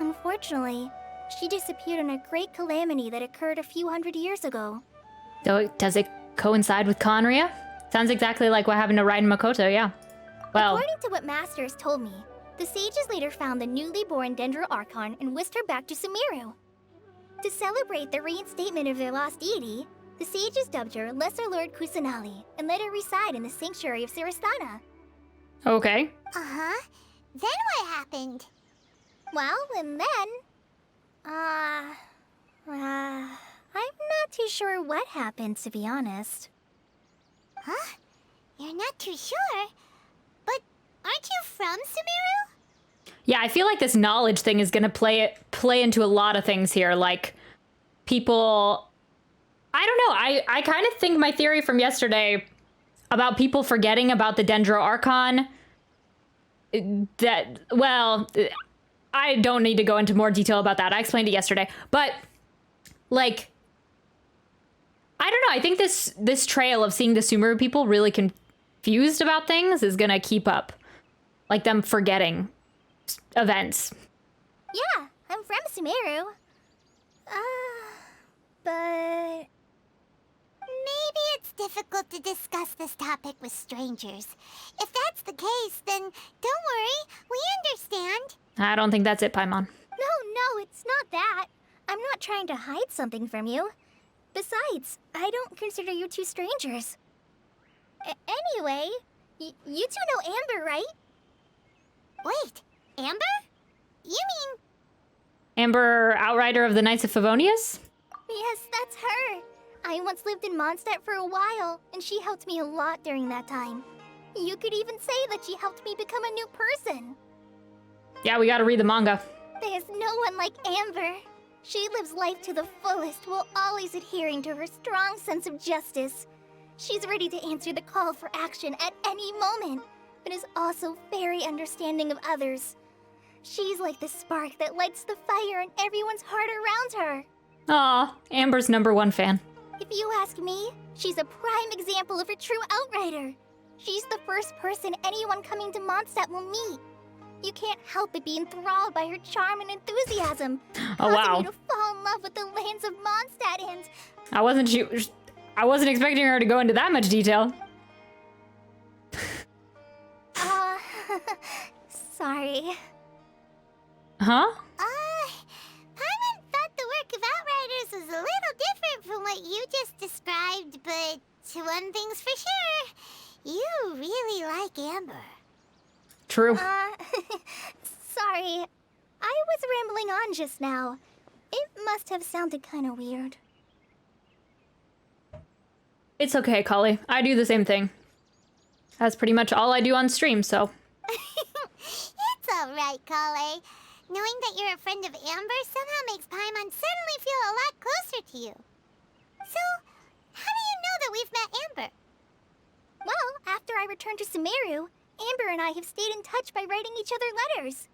Unfortunately, she disappeared in a great calamity that occurred a few hundred years ago. Does it coincide with Conria? Sounds exactly like what happened to Raiden Makoto, yeah. Well, According to what Master has told me, the sages later found the newly born Dendro Archon and whisked her back to Sumeru. To celebrate the reinstatement of their lost deity, the sages dubbed her Lesser Lord Kusanali and let her reside in the sanctuary of Sarasthana. okay. Uh-huh. Then what happened? Well, and then... I'm not too sure what happened, to be honest. Huh? You're not too sure? But aren't you from Sumeru? Yeah, I feel like this knowledge thing is gonna play into a lot of things here. Like, people... I don't know. I kind of think my theory from yesterday about people forgetting about the Dendro Archon... That, well... I don't need to go into more detail about that. I explained it yesterday. But, like... I don't know. I think this trail of seeing the Sumeru people really confused about things is gonna keep up. Like them forgetting events. Yeah, I'm from Sumeru. But... Maybe it's difficult to discuss this topic with strangers. If that's the case, then don't worry, we understand. I don't think that's it, Paimon. No, it's not that. I'm not trying to hide something from you. Besides, I don't consider you two strangers. Anyway, you two know Amber, right? Wait, Amber? You mean... Amber, Outrider of the Knights of Favonius? Yes, that's her. I once lived in Mondstadt for a while, and she helped me a lot during that time. You could even say that she helped me become a new person. Yeah, we gotta read the manga. There's no one like Amber. She lives life to the fullest while always adhering to her strong sense of justice. She's ready to answer the call for action at any moment, but is also very understanding of others. She's like the spark that lights the fire in everyone's heart around her. Aw, Amber's #1 fan. If you ask me, she's a prime example of a true outrider. She's the first person anyone coming to Mondstadt will meet. You can't help but be enthralled by her charm and enthusiasm, Oh, causing wow. you to fall in love with the lands of Mondstadt and... I wasn't expecting her to go into that much detail. Sorry. Huh? Paimon thought the work of Outriders was a little different from what you just described, but one thing's for sure, you really like Amber. True. Sorry. I was rambling on just now. It must have sounded kind of weird. It's okay, Collei. I do the same thing. That's pretty much all I do on stream, so... It's alright, Collei. Knowing that you're a friend of Amber somehow makes Paimon suddenly feel a lot closer to you. So, how do you know that we've met Amber? Well, after I returned to Sumeru, Amber and I have stayed in touch by writing each other letters.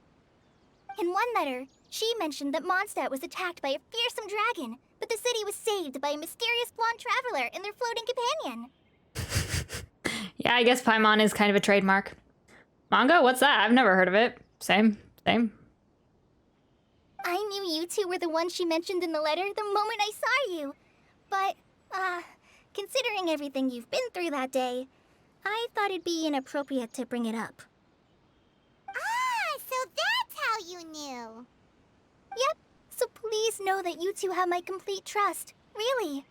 In one letter, she mentioned that Mondstadt was attacked by a fearsome dragon, but the city was saved by a mysterious blonde traveler and their floating companion. Yeah, I guess Paimon is kind of a trademark. Manga? What's that? I've never heard of it. Same. I knew you two were the ones she mentioned in the letter the moment I saw you. But, considering everything you've been through that day, I thought it'd be inappropriate to bring it up. Ah, so that's how you knew. Yep, so please know that you two have my complete trust, really.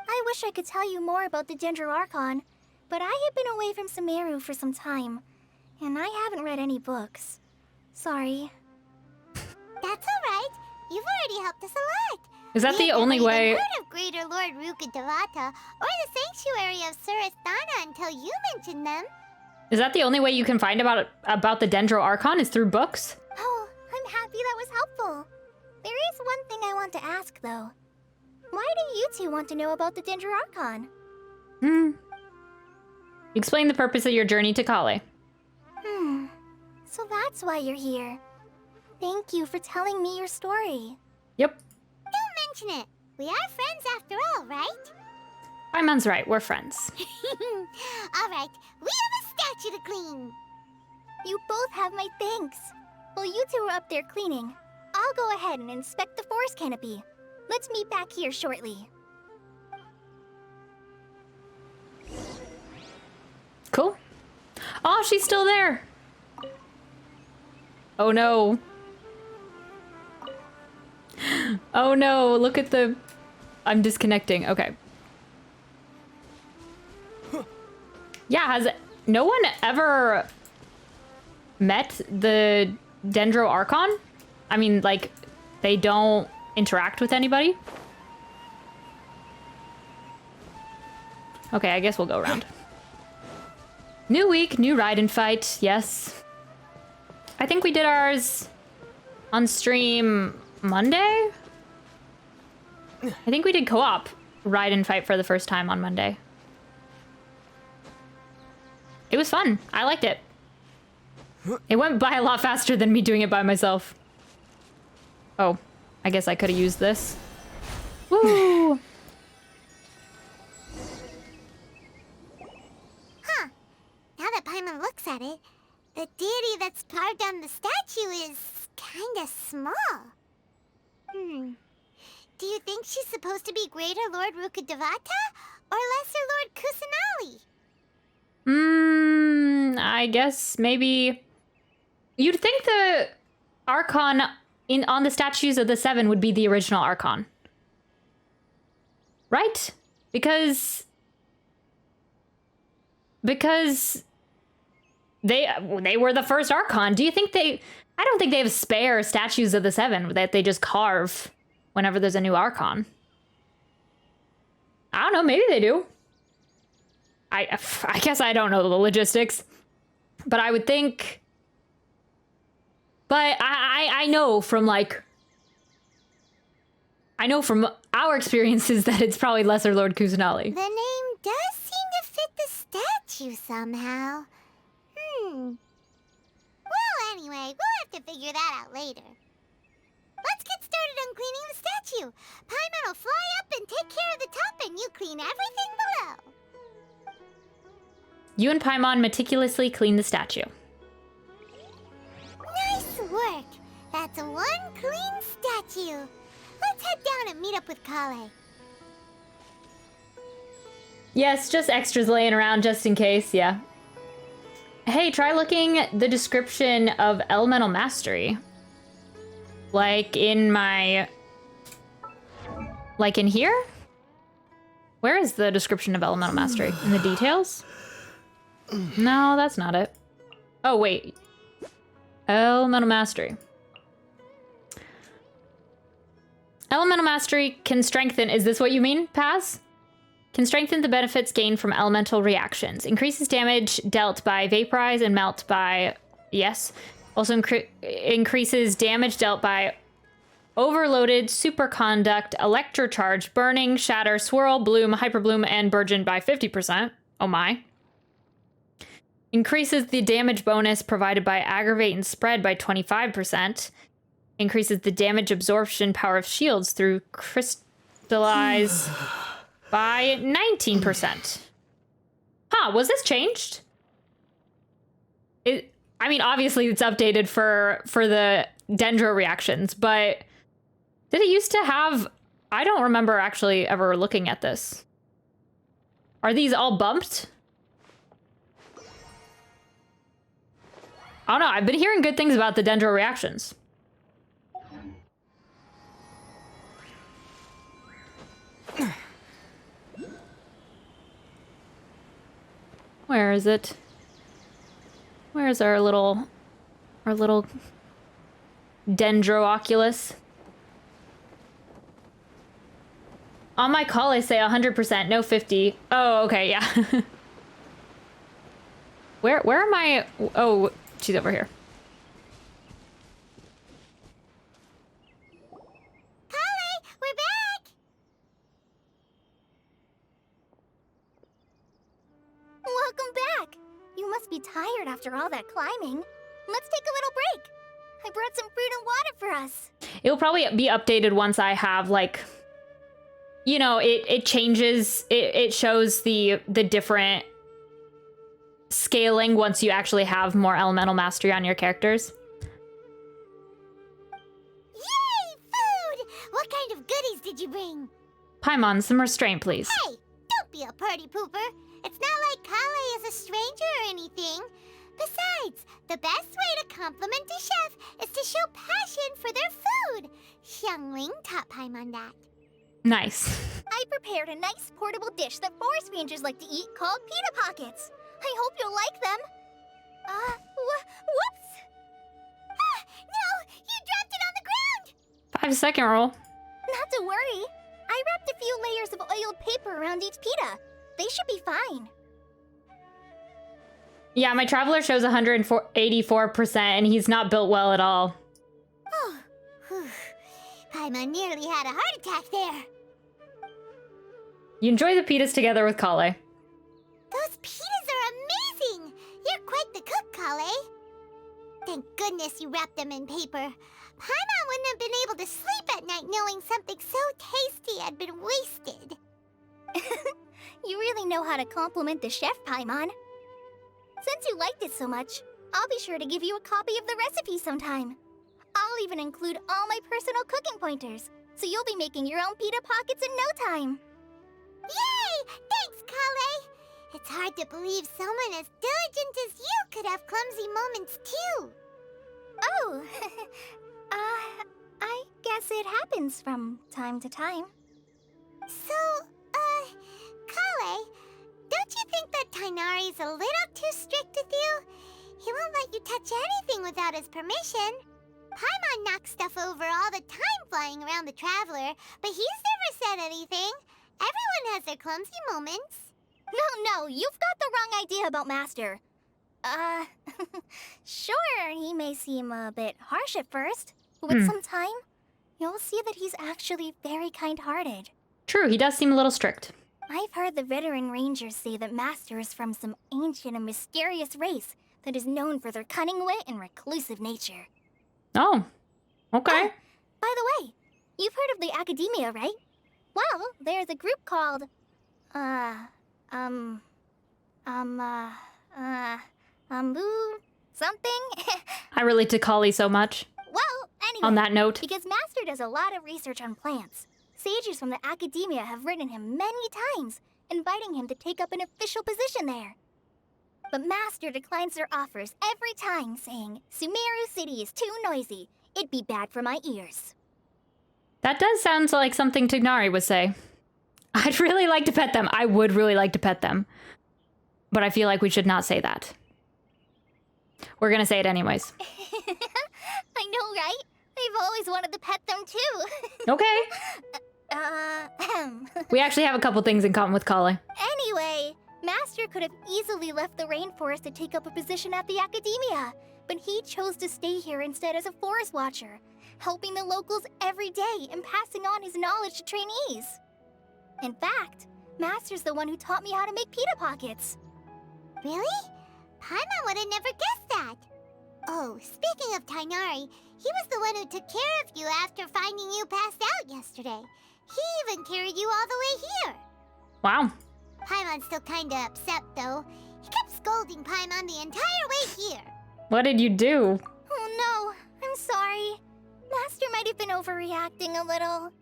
I wish I could tell you more about the Sumeru Archon, but I have been away from Sumeru for some time, and I haven't read any books. Sorry. That's alright. You've already helped us a lot. Is that We the had only never way... even heard of Greater Lord Rukkhadevata or the Sanctuary of Surasthana until you mentioned them. Is that the only way you can find about the Sumeru Archon is through books? Oh, I'm happy that was helpful. There is one thing I want to ask, though. Why do you two want to know about the Sumeru Archon? Explain the purpose of your journey to Collei. So that's why you're here. Thank you for telling me your story. Yep. Don't mention it. We are friends after all, right? Paimon's right, we're friends. Alright, we have a statue to clean. You both have my thanks. While you two are up there cleaning, I'll go ahead and inspect the forest canopy. Let's meet back here shortly. Cool. Oh, she's still there. Oh no. Oh no, look at the... I'm disconnecting, okay. Yeah, has no one ever met the Sumeru Archon? I mean, like, they don't interact with anybody? Okay, I guess we'll go around. New week, new ride and fight, yes. I think we did ours on stream Monday? I think we did co-op ride and fight for the first time on Monday. It was fun. I liked it. It went by a lot faster than me doing it by myself. Oh, I guess I could have used this. Woo! Paimon looks at it, the deity that's carved on the statue is kinda small. Do you think she's supposed to be Greater Lord Rukkhadevata or Lesser Lord Kusanali? I guess maybe... You'd think the Archon on the statues of the 7 would be the original Archon. Right? Because they were the first Archon. Do you think I don't think they have spare statues of the 7 that they just carve whenever there's a new Archon. I don't know, maybe they do. I guess I don't know the logistics. But I would think... But I know from, like... I know from our experiences that it's probably Lesser Lord Kusanali. The name does seem to fit the statue somehow. Well, anyway, we'll have to figure that out later. Let's get started on cleaning the statue. Paimon will fly up and take care of the top, and you clean everything below. You and Paimon meticulously clean the statue. Nice work. That's one clean statue. Let's head down and meet up with Collei. Yes, just extras laying around just in case, yeah. Hey, try looking at the description of Elemental Mastery. Like in my... Like in here? Where is the description of Elemental Mastery? In the details? No, that's not it. Oh, wait. Elemental Mastery. Elemental Mastery can strengthen... Is this what you mean, Paz? Can strengthen the benefits gained from elemental reactions. Increases damage dealt by vaporize and melt by... Yes. Also increases damage dealt by overloaded, superconduct, electrocharge, burning, shatter, swirl, bloom, hyperbloom, and burgeon by 50%. Oh my. Increases the damage bonus provided by aggravate and spread by 25%. Increases the damage absorption power of shields through crystallize by 19%. Huh, was this changed? I mean, obviously it's updated for the dendro reactions, but did it used to have... I don't remember actually ever looking at this. Are these all bumped? I don't know, I've been hearing good things about the dendro reactions. Where is it? Where's our little Dendrooculus? On my call, I say 100%, no 50. Oh, okay, yeah. Where am I? Oh, she's over here. Collei, we're back! Welcome back! You must be tired after all that climbing. Let's take a little break. I brought some fruit and water for us. It'll probably be updated once I have, like, you know, it changes, it shows the different scaling once you actually have more elemental mastery on your characters. Yay, food! What kind of goodies did you bring? Paimon, some restraint, please. Hey, don't be a party pooper. It's not like Collei is a stranger or anything. Besides, the best way to compliment a chef is to show passion for their food. Xiangling taught Paimon that. Nice. I prepared a nice portable dish that forest rangers like to eat called pita pockets. I hope you'll like them. Whoops! Ah, no! You dropped it on the ground! 5-second rule. Not to worry. I wrapped a few layers of oiled paper around each pita. They should be fine. Yeah, my traveler shows 184%, and he's not built well at all. Oh, whew. Paimon nearly had a heart attack there. You enjoy the pitas together with Collei. Those pitas are amazing! You're quite the cook, Collei. Thank goodness you wrapped them in paper. Paimon wouldn't have been able to sleep at night knowing something so tasty had been wasted. You really know how to compliment the chef, Paimon. Since you liked it so much, I'll be sure to give you a copy of the recipe sometime. I'll even include all my personal cooking pointers, so you'll be making your own pita pockets in no time. Yay! Thanks, Collei! It's hard to believe someone as diligent as you could have clumsy moments too. Oh, I guess it happens from time to time. So, Collei, don't you think that Tighnari's a little too strict with you? He won't let you touch anything without his permission. Paimon knocks stuff over all the time flying around the Traveler, but he's never said anything. Everyone has their clumsy moments. No, you've got the wrong idea about Master. Sure, he may seem a bit harsh at first, but with some time, you'll see that he's actually very kind-hearted. True, he does seem a little strict. I've heard the veteran rangers say that Master is from some ancient and mysterious race that is known for their cunning wit and reclusive nature. Oh, okay. Oh, by the way, you've heard of the Academia, right? Well, there's a group called, something? I relate to Collei so much. Well, anyway. On that note. Because Master does a lot of research on plants. Sages from the Academia have written him many times, inviting him to take up an official position there. But Master declines their offers every time, saying, Sumeru City is too noisy. It'd be bad for my ears. That does sound like something Tighnari would say. I'd really like to pet them. I would really like to pet them. But I feel like we should not say that. We're gonna say it anyways. I know, right? I've always wanted to pet them too. Okay. We actually have a couple things in common with Collei. Anyway, Master could have easily left the rainforest to take up a position at the Academia, but he chose to stay here instead as a forest watcher, helping the locals every day and passing on his knowledge to trainees. In fact, Master's the one who taught me how to make pita pockets. Really? Paimon would have never guessed that. Oh, speaking of Tighnari, he was the one who took care of you after finding you passed out yesterday. He even carried you all the way here. Wow. Paimon's still kinda upset, though. He kept scolding Paimon the entire way here. What did you do? Oh no, I'm sorry. Master might have been overreacting a little.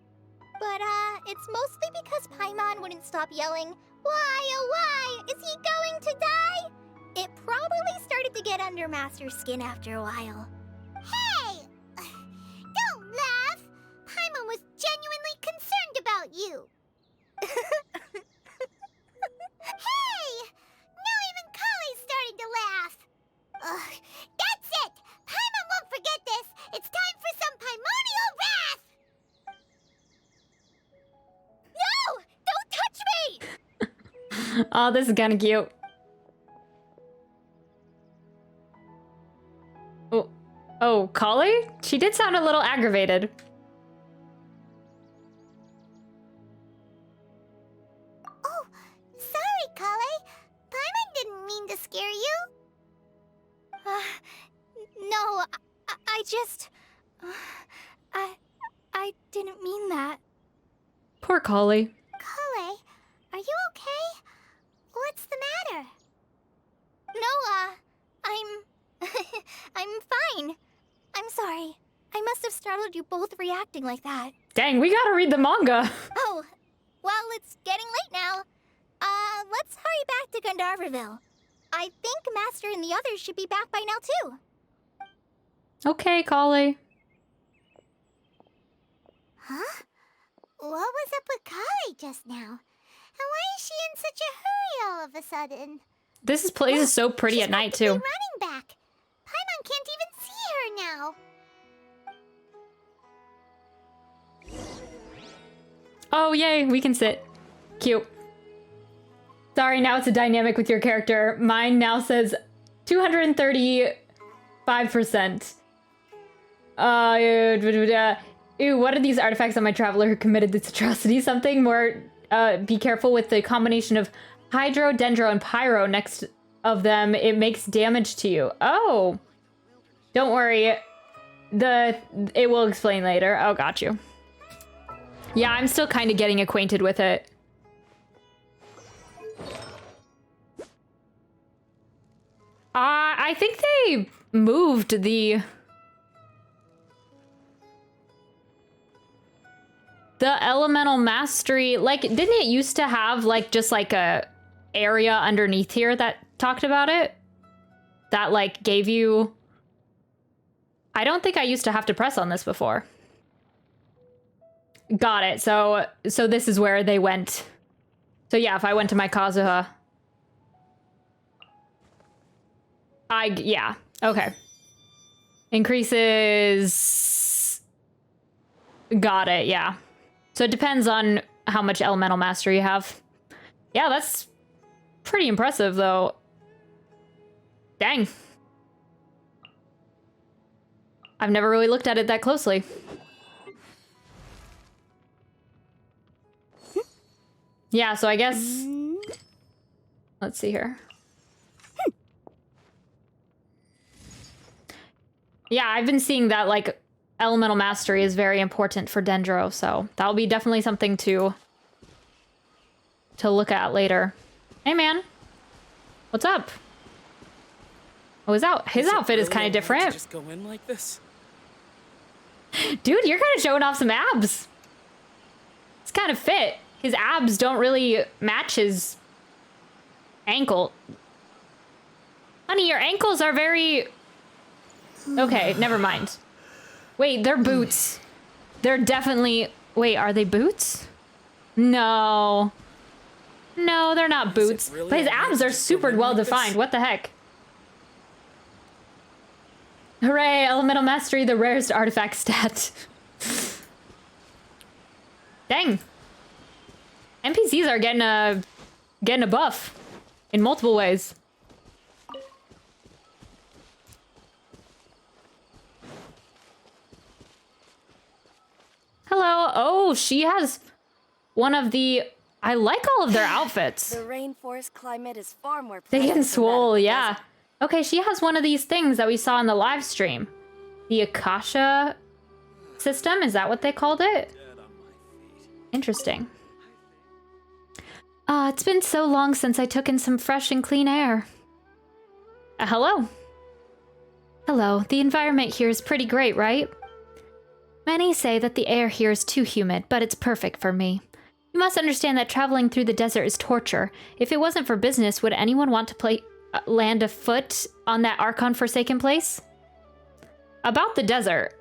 But, it's mostly because Paimon wouldn't stop yelling, "Why, oh why, is he going to die?" It probably started to get under Master's skin after a while. Hey! Don't laugh! Paimon was genuinely concerned about you. Hey! Now even Collei's starting to laugh. Ugh, that's it! Paimon won't forget this! It's time for some primordial wrath! No! Don't touch me! Oh, this is kind of cute. Oh, Collei? She did sound a little aggravated. Oh, sorry, Collei. Paimon didn't mean to scare you. No, I just... I didn't mean that. Poor Collei. Collei, are you okay? What's the matter? No, I'm fine. I'm sorry. I must have startled you both reacting like that. Dang, we gotta read the manga. Oh, well, it's getting late now. Let's hurry back to Gandharville. I think Master and the others should be back by now, too. Okay, Collei. Huh? What was up with Collei just now? And why is she in such a hurry all of a sudden? This place is so pretty at night, too. She's running back. Paimon can't even see her now. Oh, yay, we can sit. Cute. Sorry, now it's a dynamic with your character. Mine now says 235%. Ew, what are these artifacts on my traveler who committed this atrocity? Something more, be careful with the combination of hydro, dendro, and pyro next of them. It makes damage to you. Oh. Don't worry. It will explain later. Oh, got you. Yeah, I'm still kind of getting acquainted with it. I think they moved the elemental mastery. Like, didn't it used to have like just like a area underneath here that talked about it? That like gave you... I don't think I used to have to press on this before. Got it. So this is where they went. So yeah, if I went to my Kazuha... yeah. Okay. Increases... Got it, yeah. So it depends on how much elemental mastery you have. Yeah, that's pretty impressive, though. Dang. I've never really looked at it that closely. Yeah, so I guess... Let's see here. Yeah, I've been seeing that, like, elemental mastery is very important for Dendro, so that'll be definitely something to look at later. Hey, man. What's up? Oh, his outfit is kind of different. Just go in like this? Dude, you're kind of showing off some abs. It's kind of fit. His abs don't really match his ankle. Honey, your ankles are very... Okay, never mind. Wait, they're boots. They're definitely... Wait, are they boots? No. No, they're not boots. Really but his abs are super well defined. What the heck? Hooray, elemental mastery, the rarest artifact stat. Dang. NPCs are getting a buff in multiple ways. Hello. Oh, she has one of the... I like all of their outfits. The rainforest climate is far more They pleasant can than that of swole, the yeah. desert. Okay, she has one of these things that we saw in the live stream. The Akasha system, is that what they called it? Interesting. It's been so long since I took in some fresh and clean air. Hello. Hello, the environment here is pretty great, right? Many say that the air here is too humid, but it's perfect for me. You must understand that traveling through the desert is torture. If it wasn't for business, would anyone want to land afoot on that Archon Forsaken place? About the desert.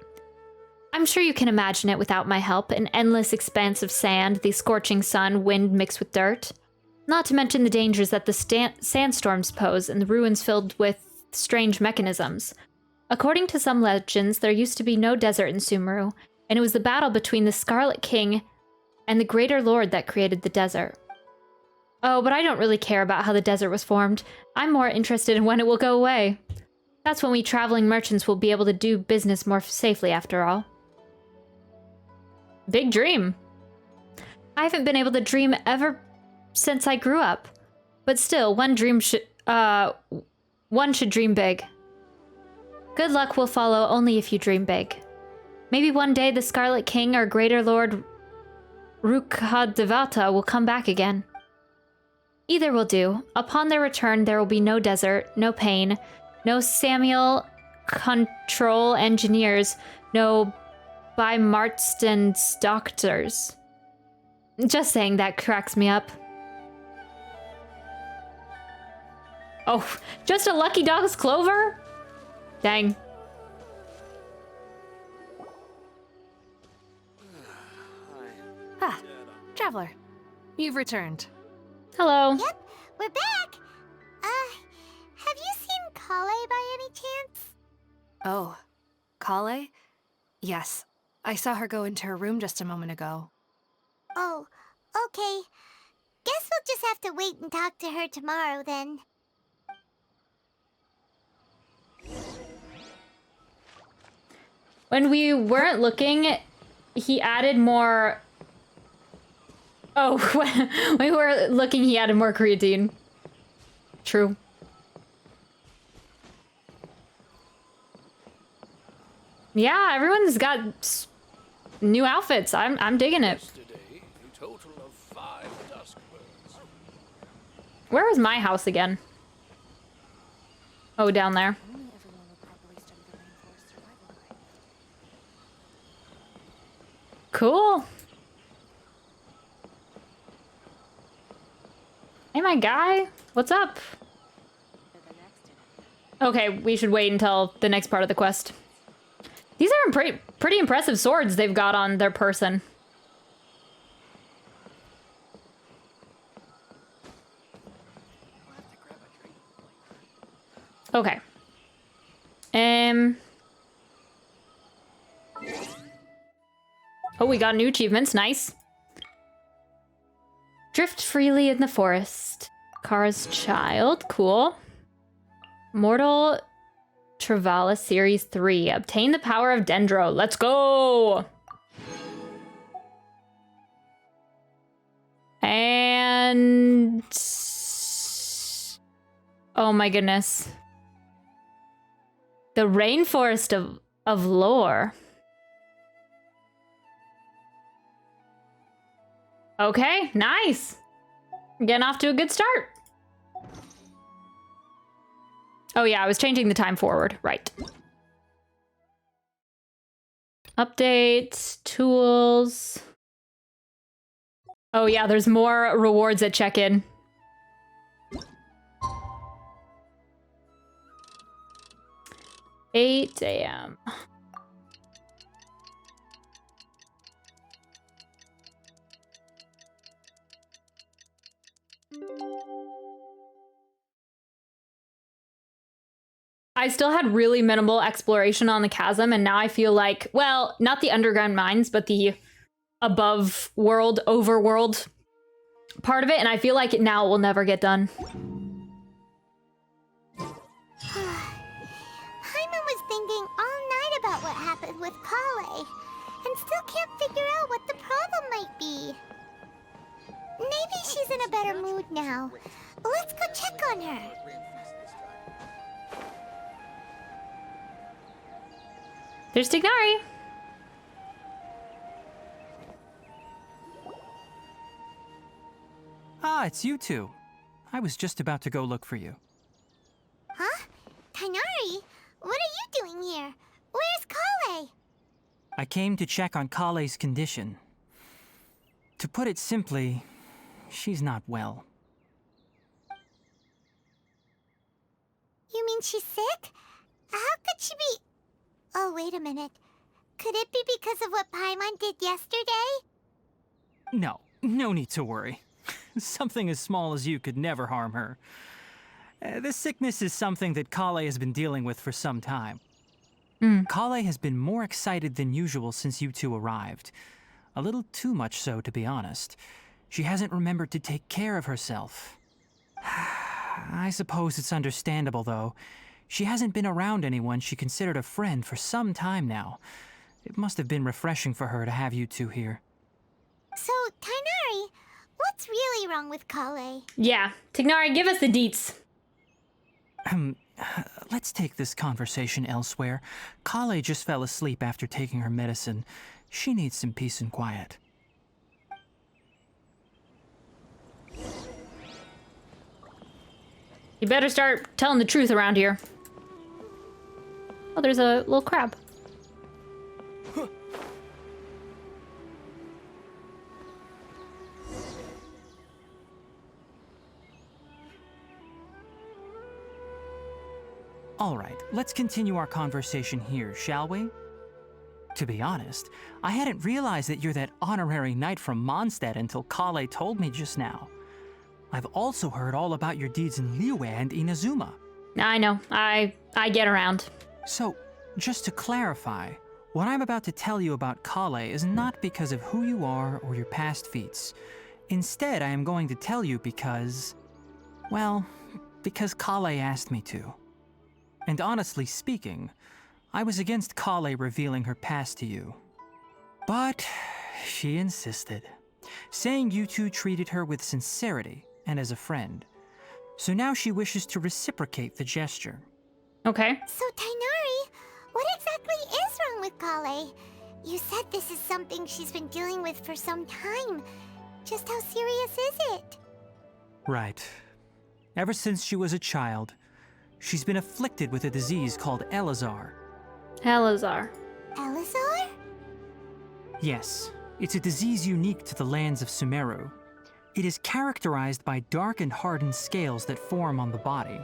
I'm sure you can imagine it without my help. An endless expanse of sand, the scorching sun, wind mixed with dirt. Not to mention the dangers that the sandstorms pose and the ruins filled with strange mechanisms. According to some legends, there used to be no desert in Sumeru, and it was the battle between the Scarlet King and the Greater Lord that created the desert. Oh, but I don't really care about how the desert was formed. I'm more interested in when it will go away. That's when we traveling merchants will be able to do business more safely, after all. Big dream. I haven't been able to dream ever since I grew up. But still, one should dream big. Good luck will follow only if you dream big. Maybe one day the Scarlet King or Greater Lord Rukhadevata will come back again. Either will do. Upon their return, there will be no desert, no pain, no Samuel control engineers, no by Marston's doctors. Just saying that cracks me up. Oh, just a Lucky Dog's clover? Dang. Ah, Traveler. You've returned. Hello. Yep, we're back. Have you seen Collei by any chance? Oh, Collei? Yes, I saw her go into her room just a moment ago. Oh, okay. Guess we'll just have to wait and talk to her tomorrow then. When we weren't looking, he added more... Oh, when we were looking, he added more creatine. True. Yeah, everyone's got new outfits. I'm digging it. Yesterday, a total of 5 dusk birds. Where was my house again? Oh, down there. Only everyone will properly study the rainforest survival guide. Cool. Hey, my guy. What's up? Okay, we should wait until the next part of the quest. These are pretty impressive swords they've got on their person. Okay. Oh, we got new achievements. Nice. Drift freely in the forest. Kara's child. Cool. Mortal Travala Series 3. Obtain the power of Dendro. Let's go! And... oh my goodness. The Rainforest of Lore. Okay, nice. Getting off to a good start. Oh yeah, I was changing the time forward. Right. Updates, tools. Oh yeah, there's more rewards at check-in. $8 a.m. I still had really minimal exploration on the chasm, and now I feel like, well, not the underground mines, but the above world, overworld part of it, and I feel like now it will never get done. Paimon was thinking all night about what happened with Collei, and still can't figure out what the problem might be. Maybe she's in a better mood now. Let's go check on her. There's Tighnari. Ah, it's you two. I was just about to go look for you. Huh? Tighnari? What are you doing here? Where's Collei? I came to check on Collei's condition. To put it simply, she's not well. You mean she's sick? How could she be... oh, wait a minute. Could it be because of what Paimon did yesterday? No, no need to worry. Something as small as you could never harm her. This sickness is something that Collei has been dealing with for some time. Collei has been more excited than usual since you two arrived. A little too much so, to be honest. She hasn't remembered to take care of herself. I suppose it's understandable, though. She hasn't been around anyone she considered a friend for some time now. It must have been refreshing for her to have you two here. So, Tighnari, what's really wrong with Collei? Yeah, Tighnari, give us the deets. Let's take this conversation elsewhere. Collei just fell asleep after taking her medicine. She needs some peace and quiet. You better start telling the truth around here. Oh, there's a little crab. All right, let's continue our conversation here, shall we? To be honest, I hadn't realized that you're that honorary knight from Mondstadt until Collei told me just now. I've also heard all about your deeds in Liyue and Inazuma. I know. I get around. So, just to clarify, what I'm about to tell you about Collei is not because of who you are or your past feats. Instead, I am going to tell you because... well, because Collei asked me to. And honestly speaking, I was against Collei revealing her past to you. But she insisted, saying you two treated her with sincerity and as a friend. So now she wishes to reciprocate the gesture. Okay. So, Tighnari, what exactly is wrong with Collei? You said this is something she's been dealing with for some time. Just how serious is it? Right. Ever since she was a child, She's been afflicted with a disease called Elazar. Elazar. Elazar? Yes, it's a disease unique to the lands of Sumeru. It is characterized by dark and hardened scales that form on the body.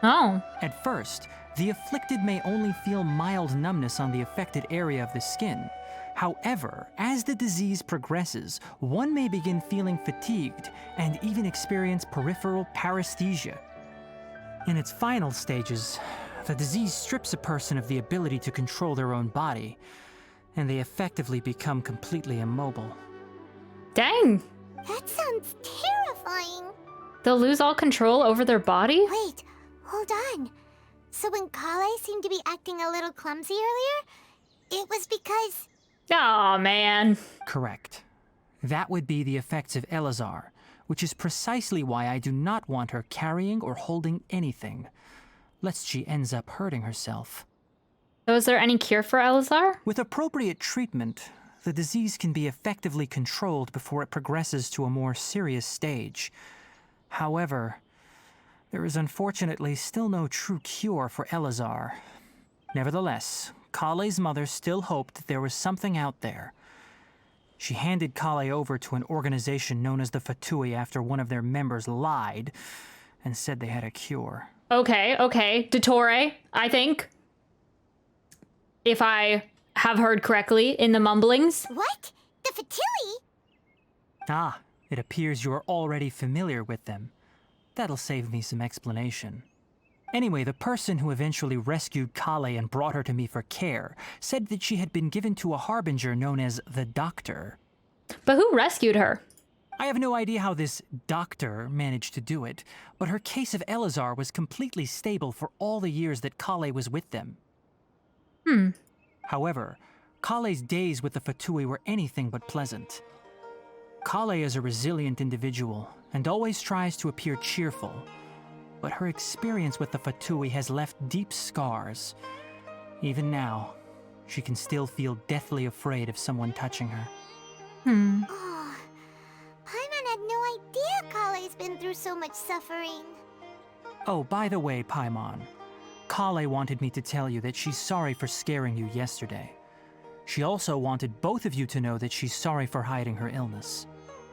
Oh. At first, the afflicted may only feel mild numbness on the affected area of the skin. However, as the disease progresses, one may begin feeling fatigued and even experience peripheral paresthesia. In its final stages, the disease strips a person of the ability to control their own body, and they effectively become completely immobile. Dang. That sounds terrifying. They'll lose all control over their body? Wait, hold on. So when Collei seemed to be acting a little clumsy earlier, it was because... Oh man. Correct. That would be the effects of Elazar, which is precisely why I do not want her carrying or holding anything, lest she ends up hurting herself. So is there any cure for Elazar? With appropriate treatment, the disease can be effectively controlled before it progresses to a more serious stage. However, there is unfortunately still no true cure for Elazar. Nevertheless, Collei's mother still hoped that there was something out there. She handed Collei over to an organization known as the Fatui after one of their members lied and said they had a cure. Okay. Dottore, I think. If I have heard correctly in the mumblings. What? The Fatui? Ah, it appears you are already familiar with them. That'll save me some explanation. Anyway, the person who eventually rescued Collei and brought her to me for care said that she had been given to a harbinger known as the Doctor. But who rescued her? I have no idea how this doctor managed to do it, but her case of Elazar was completely stable for all the years that Collei was with them. However, Collei's days with the Fatui were anything but pleasant. Collei is a resilient individual and always tries to appear cheerful, but her experience with the Fatui has left deep scars. Even now, she can still feel deathly afraid of someone touching her. Oh, Paimon had no idea Collei's been through so much suffering. Oh, by the way, Paimon, Collei wanted me to tell you that she's sorry for scaring you yesterday. She also wanted both of you to know that she's sorry for hiding her illness.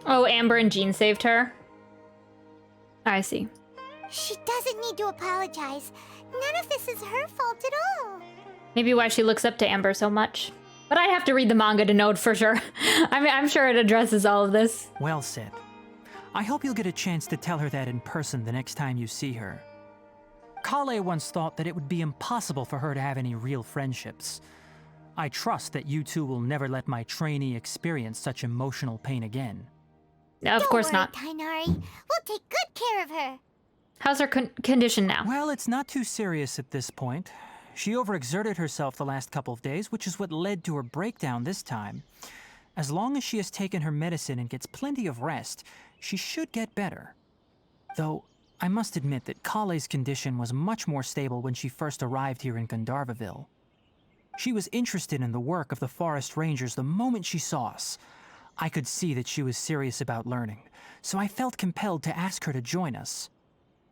Oh, Amber and Jean saved her. I see. She doesn't need to apologize. None of this is her fault at all. Maybe why she looks up to Amber so much. But I have to read the manga to know it for sure. I'm sure it addresses all of this. Well said. I hope you'll get a chance to tell her that in person the next time you see her. Collei once thought that it would be impossible for her to have any real friendships. I trust that you two will never let my trainee experience such emotional pain again. Of course not. Don't worry, Tighnari. We'll take good care of her. How's her condition now? Well, it's not too serious at this point. She overexerted herself the last couple of days, which is what led to her breakdown this time. As long as she has taken her medicine and gets plenty of rest, she should get better. Though, I must admit that Collei's condition was much more stable when she first arrived here in Gandharvaville. She was interested in the work of the forest rangers the moment she saw us. I could see that she was serious about learning, so I felt compelled to ask her to join us.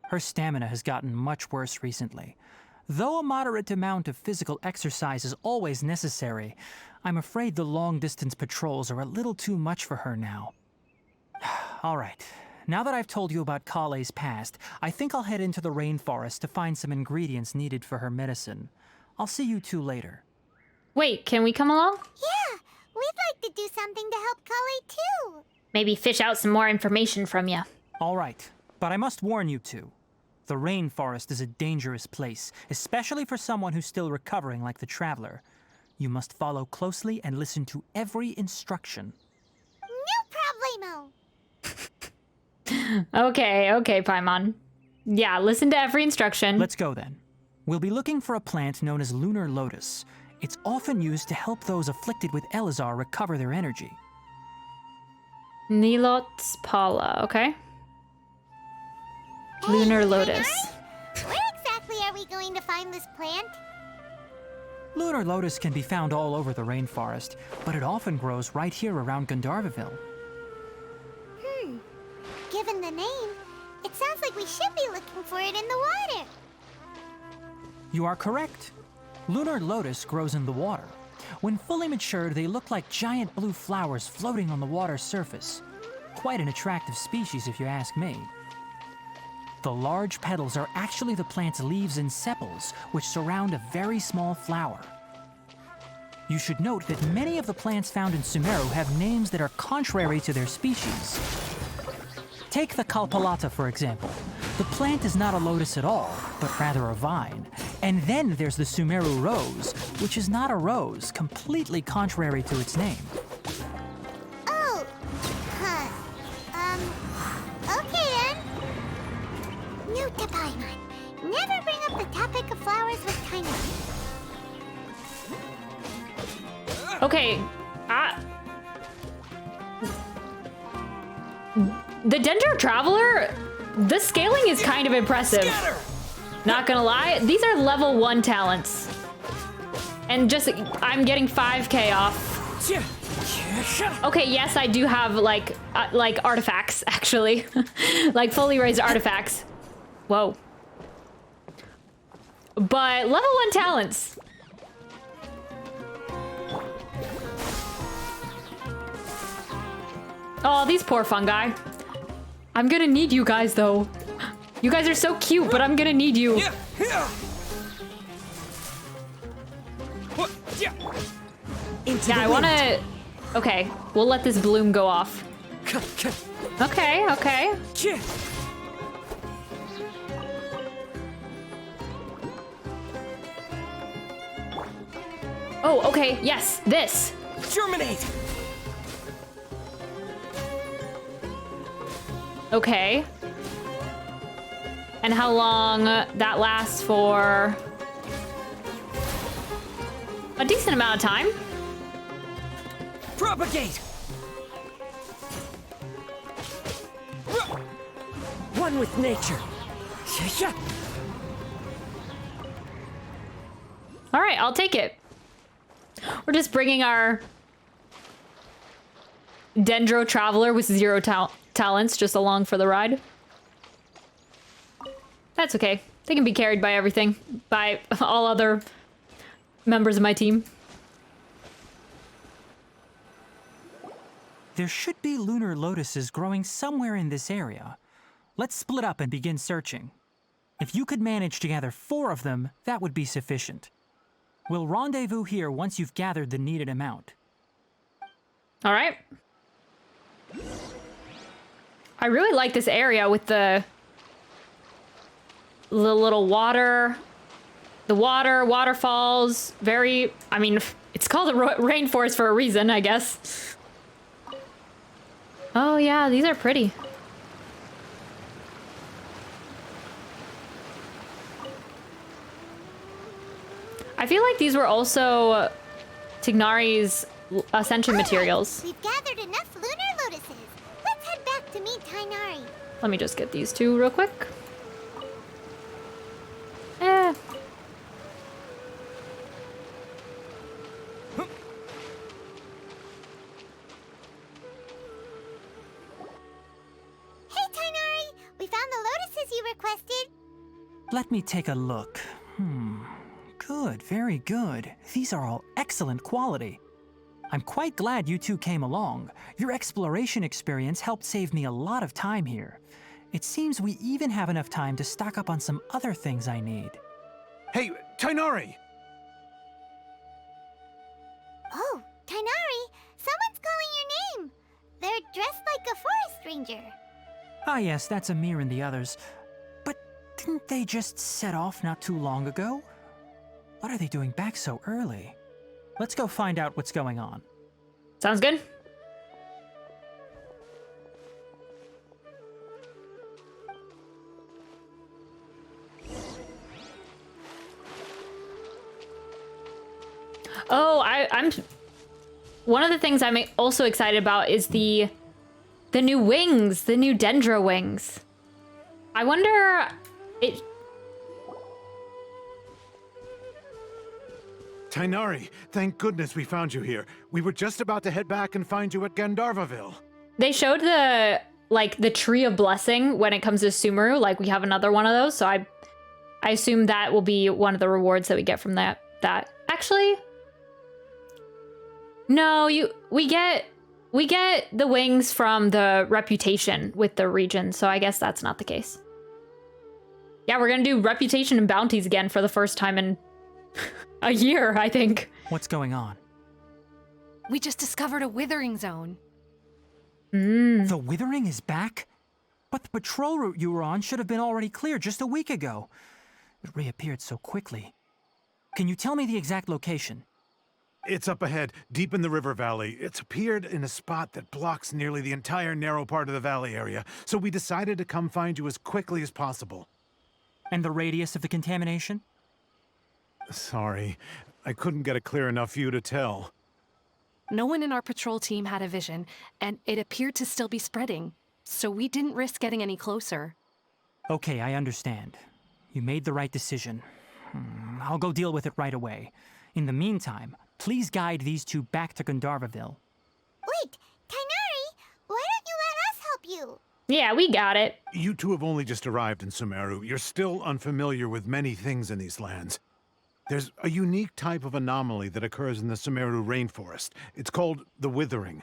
Her stamina has gotten much worse recently. Though a moderate amount of physical exercise is always necessary, I'm afraid the long-distance patrols are a little too much for her now. All right, now that I've told you about Collei's past, I think I'll head into the rainforest to find some ingredients needed for her medicine. I'll see you two later. Wait, can we come along? Yeah, we'd like to do something to help Collei too. Maybe fish out some more information from you. All right, but I must warn you two. The rainforest is a dangerous place, especially for someone who's still recovering like the Traveler. You must follow closely and listen to every instruction. No problemo. Okay, Paimon. Yeah, listen to every instruction. Let's go then. We'll be looking for a plant known as Lunar Lotus. It's often used to help those afflicted with Elazar recover their energy. Nilots Pala, okay? Lunar Lotus. Tighnari, where exactly are we going to find this plant? Lunar Lotus can be found all over the rainforest, but it often grows right here around Gandharvaville. Given the name, it sounds like we should be looking for it in the water. You are correct. Lunar lotus grows in the water. When fully matured, they look like giant blue flowers floating on the water's surface. Quite an attractive species, if you ask me. The large petals are actually the plant's leaves and sepals, which surround a very small flower. You should note that many of the plants found in Sumeru have names that are contrary to their species. Take the Kalpalata, for example. The plant is not a lotus at all, but rather a vine. And then there's the Sumeru rose, which is not a rose, completely contrary to its name. Oh, huh. Okay then. Note to Paimon. Never bring up the topic of flowers with Tighnari. Okay. The Dendro Traveler, the scaling is kind of impressive. Not gonna lie, these are level 1 talents. And just, I'm getting 5k off. Okay, yes, I do have like artifacts, actually. Like fully raised artifacts. Whoa. But level 1 talents. Oh, these poor fungi. I'm gonna need you guys, though. You guys are so cute, but I'm gonna need you. Yeah, I wanna... Okay, we'll let this bloom go off. Okay, okay. Oh, okay, yes, this. Germinate! Okay. And how long that lasts for? A decent amount of time. Propagate! One with nature. All right, I'll take it. We're just bringing our Dendro Traveler with 0 talents just along for the ride. That's okay. They can be carried by everything, by all other members of my team. There should be lunar lotuses growing somewhere in this area. Let's split up and begin searching. If you could manage to gather 4 of them, that would be sufficient. We'll rendezvous here once you've gathered the needed amount. All right. I really like this area with the little water, waterfalls. Very, I mean, it's called a rainforest for a reason, I guess. Oh yeah, these are pretty. I feel like these were also Tighnari's ascension materials. We've gathered enough lunar lotuses. Let's head back to meet Tighnari. Let me just get these 2 real quick. Eh. Hey Tighnari, we found the lotuses you requested. Let me take a look. Good, very good. These are all excellent quality. I'm quite glad you two came along. Your exploration experience helped save me a lot of time here. It seems we even have enough time to stock up on some other things I need. Hey, Tighnari! Oh, Tighnari, someone's calling your name. They're dressed like a forest ranger. Ah yes, that's Amir and the others. But didn't they just set off not too long ago? What are they doing back so early? Let's go find out what's going on. Sounds good. Oh, I'm one of the things I'm also excited about is the new wings, the new Dendro wings. I wonder it. Tighnari, thank goodness we found you here. We were just about to head back and find you at Gandharvaville. They showed the tree of blessing when it comes to Sumeru. Like we have another one of those, so I assume that will be one of the rewards that we get from that. Actually, no, we get the wings from the reputation with the region, so I guess that's not the case. Yeah, we're gonna do reputation and bounties again for the first time in a year, I think. What's going on? We just discovered a withering zone. The withering is back? But the patrol route you were on should have been already cleared just a week ago. It reappeared so quickly. Can you tell me the exact location? It's up ahead, deep in the river valley. It's appeared in a spot that blocks nearly the entire narrow part of the valley area, so we decided to come find you as quickly as possible. And the radius of the contamination? Sorry, I couldn't get a clear enough view to tell. No one in our patrol team had a vision, and it appeared to still be spreading, so we didn't risk getting any closer. Okay, I understand. You made the right decision. I'll go deal with it right away. In the meantime, please guide these two back to Gandharvaville. Wait, Tighnari, why don't you let us help you? Yeah, we got it. You two have only just arrived in Sumeru. You're still unfamiliar with many things in these lands. There's a unique type of anomaly that occurs in the Sumeru rainforest. It's called the withering.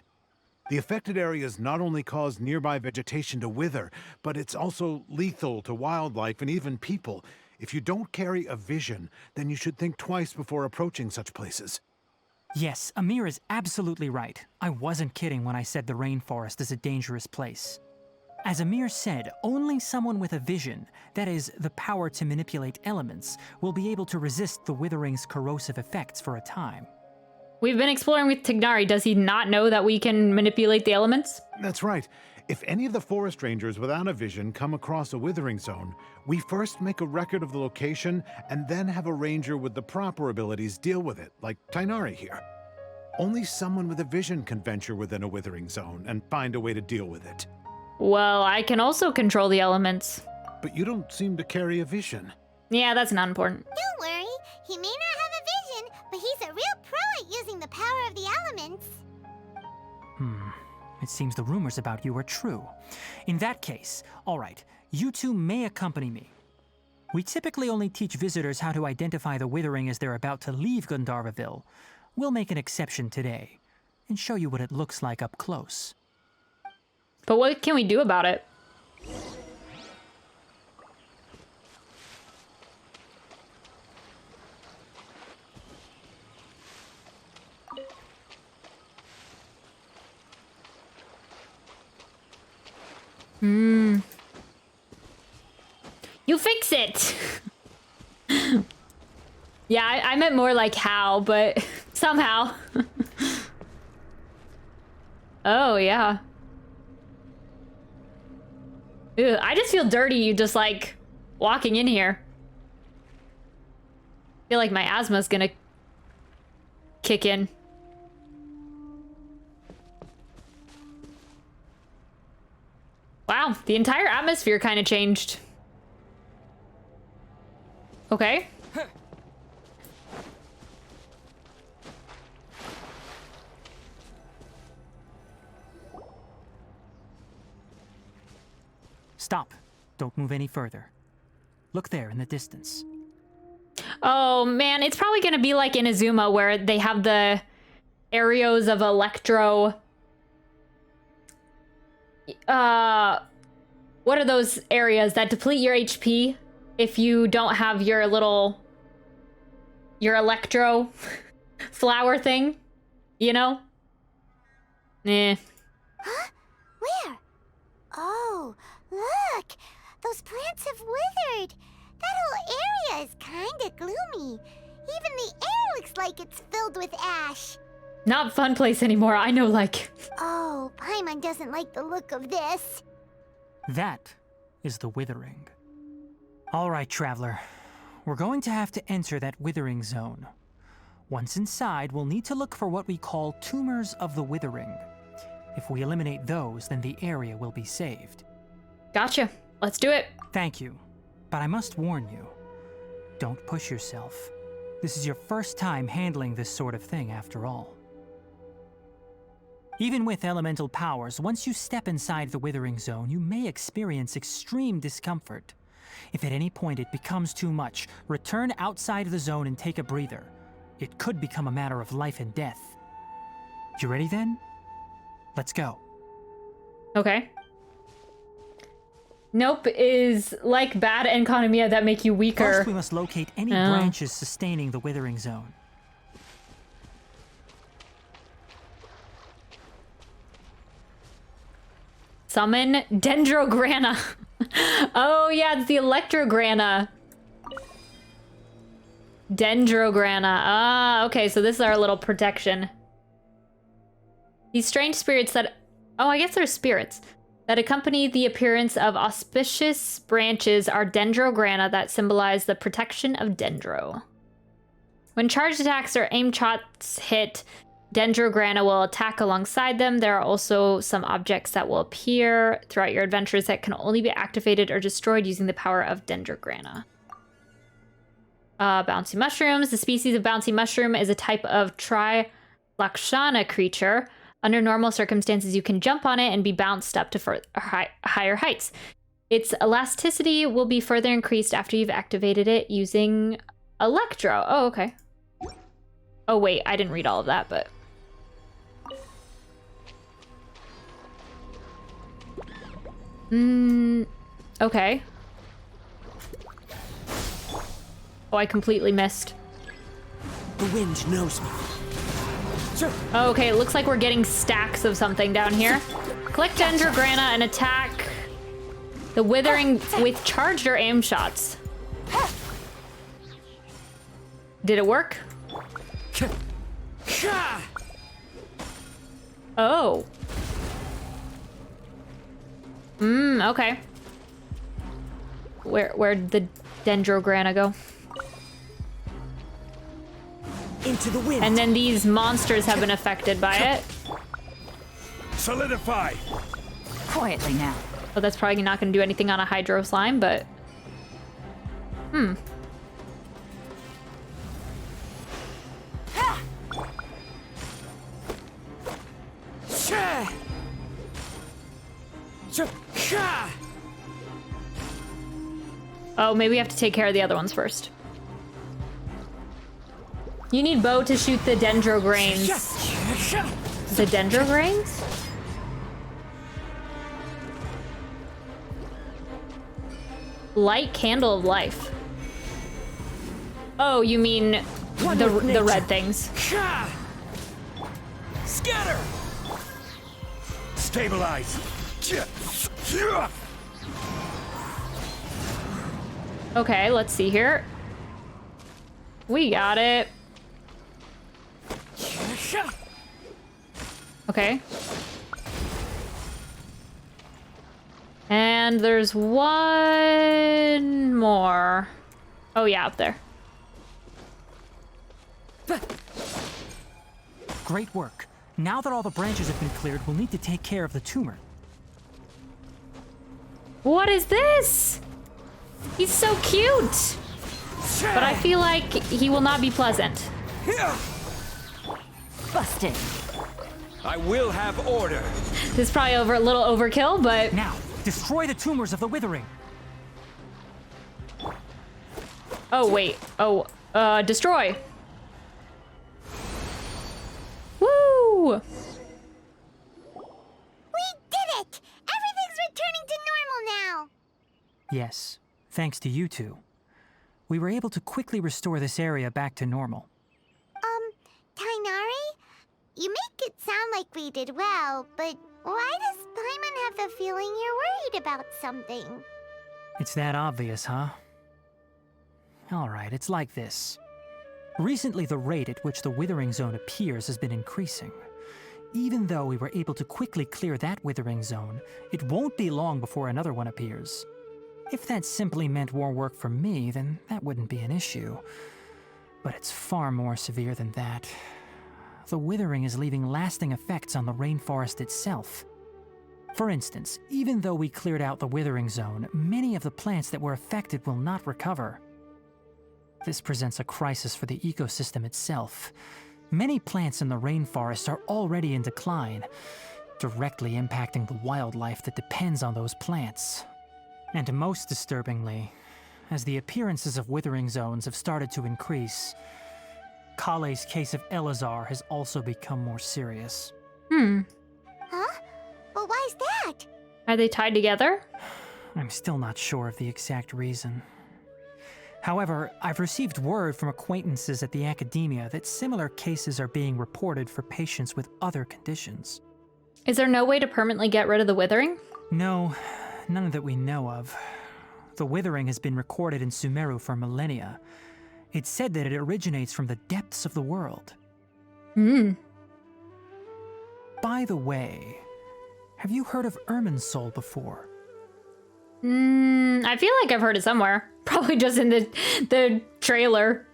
The affected areas not only cause nearby vegetation to wither, but it's also lethal to wildlife and even people. If you don't carry a vision, then you should think twice before approaching such places. Yes, Amir is absolutely right. I wasn't kidding when I said the rainforest is a dangerous place. As Amir said, only someone with a vision, that is, the power to manipulate elements, will be able to resist the withering's corrosive effects for a time. We've been exploring with Tighnari. Does he not know that we can manipulate the elements? That's right. If any of the forest rangers without a vision come across a withering zone, we first make a record of the location and then have a ranger with the proper abilities deal with it, like Tighnari here. Only someone with a vision can venture within a withering zone and find a way to deal with it. Well, I can also control the elements. But you don't seem to carry a vision. Yeah, that's not important. Don't worry, he may not have a vision, but he's a real pro at using the power of the elements. It seems the rumors about you are true. In that case, all right, you two may accompany me. We typically only teach visitors how to identify the withering as they're about to leave Gandharvaville. We'll make an exception today and show you what it looks like up close. But what can we do about it? You fix it! Yeah, I meant more like how, but somehow. Oh, yeah. Ew, I just feel dirty just like walking in here. I feel like my asthma's gonna kick in. Wow, the entire atmosphere kind of changed. Okay. Stop. Don't move any further. Look there in the distance. Oh man, it's probably gonna be like in Azuma where they have the areas of electro. What are those areas that deplete your HP if you don't have your electro flower thing? You know? Eh. Huh? Where? Oh, look! Those plants have withered! That whole area is kinda gloomy. Even the air looks like it's filled with ash. Not fun place anymore, I know, like. Oh, Paimon doesn't like the look of this. That is the withering. All right, traveler. We're going to have to enter that withering zone. Once inside, we'll need to look for what we call tumors of the withering. If we eliminate those, then the area will be saved. Gotcha. Let's do it. Thank you. But I must warn you, don't push yourself. This is your first time handling this sort of thing, after all. Even with elemental powers, once you step inside the withering zone, you may experience extreme discomfort. If at any point it becomes too much, return outside the zone and take a breather. It could become a matter of life and death. You ready then? Let's go. Okay. Nope is like bad enconomia that make you weaker. First, we must locate any branches sustaining the withering zone. Summon Dendrograna. Oh yeah, it's the Electrograna. Dendrograna. Ah, okay, so this is our little protection. These strange spirits that... Oh, I guess they're spirits. That accompany the appearance of auspicious branches are Dendrograna that symbolize the protection of Dendro. When charged attacks or aim shots hit, Dendrograna will attack alongside them. There are also some objects that will appear throughout your adventures that can only be activated or destroyed using the power of Dendrograna. Bouncy mushrooms. The species of bouncy mushroom is a type of Trilakshana creature. Under normal circumstances, you can jump on it and be bounced up to higher heights. Its elasticity will be further increased after you've activated it using Electro. Oh, okay. Oh, wait, I didn't read all of that, but... Okay. Oh, I completely missed. The wind knows me. Oh, okay, it looks like we're getting stacks of something down here. Click Dendrograna and attack the Withering with charged or aim shots. Did it work? Oh. Okay. Where'd the Dendrograna go? Into the wind. And then these monsters have been affected by it. Solidify. Quietly now. Oh, that's probably not going to do anything on a Hydro Slime, but... Oh, maybe we have to take care of the other ones first. You need bow to shoot the Dendrograins. The Dendrograins? Light Candle of Life. Oh, you mean the red things. Scatter. Stabilize. Okay, let's see here. We got it. Okay. And there's one more. Oh yeah, up there. Great work. Now that all the branches have been cleared, we'll need to take care of the tumor. What is this? He's so cute. But I feel like he will not be pleasant. Busted. I will have order. This is probably a little overkill, but... Now, destroy the tumors of the withering. Oh, wait. Oh, destroy. Woo! We did it! Everything's returning to normal now! Yes, thanks to you two. We were able to quickly restore this area back to normal. Tighnari? You make it sound like we did well, but why does Paimon have the feeling you're worried about something? It's that obvious, huh? Alright, it's like this. Recently, the rate at which the Withering Zone appears has been increasing. Even though we were able to quickly clear that Withering Zone, it won't be long before another one appears. If that simply meant more work for me, then that wouldn't be an issue. But it's far more severe than that. The Withering is leaving lasting effects on the rainforest itself. For instance, even though we cleared out the Withering Zone, many of the plants that were affected will not recover. This presents a crisis for the ecosystem itself. Many plants in the rainforest are already in decline, directly impacting the wildlife that depends on those plants. And most disturbingly, as the appearances of withering zones have started to increase, Collei's case of Elazar has also become more serious. Hmm. Huh? But why's that? Are they tied together? I'm still not sure of the exact reason. However, I've received word from acquaintances at the academia that similar cases are being reported for patients with other conditions. Is there no way to permanently get rid of the withering? No, none that we know of. The withering has been recorded in Sumeru for millennia. It's said that it originates from the depths of the world. Hmm. By the way, have you heard of Irminsul before? I feel like I've heard it somewhere. Probably just in the trailer,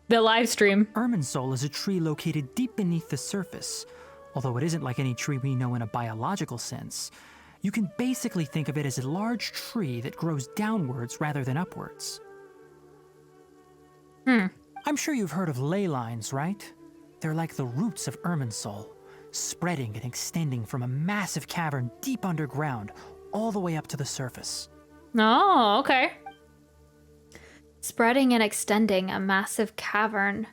the live stream. Irminsul is a tree located deep beneath the surface. Although it isn't like any tree we know in a biological sense. You can basically think of it as a large tree that grows downwards rather than upwards. I'm sure you've heard of ley lines, right? They're like the roots of Irminsul, spreading and extending from a massive cavern deep underground all the way up to the surface. Oh, okay. Spreading and extending a massive cavern.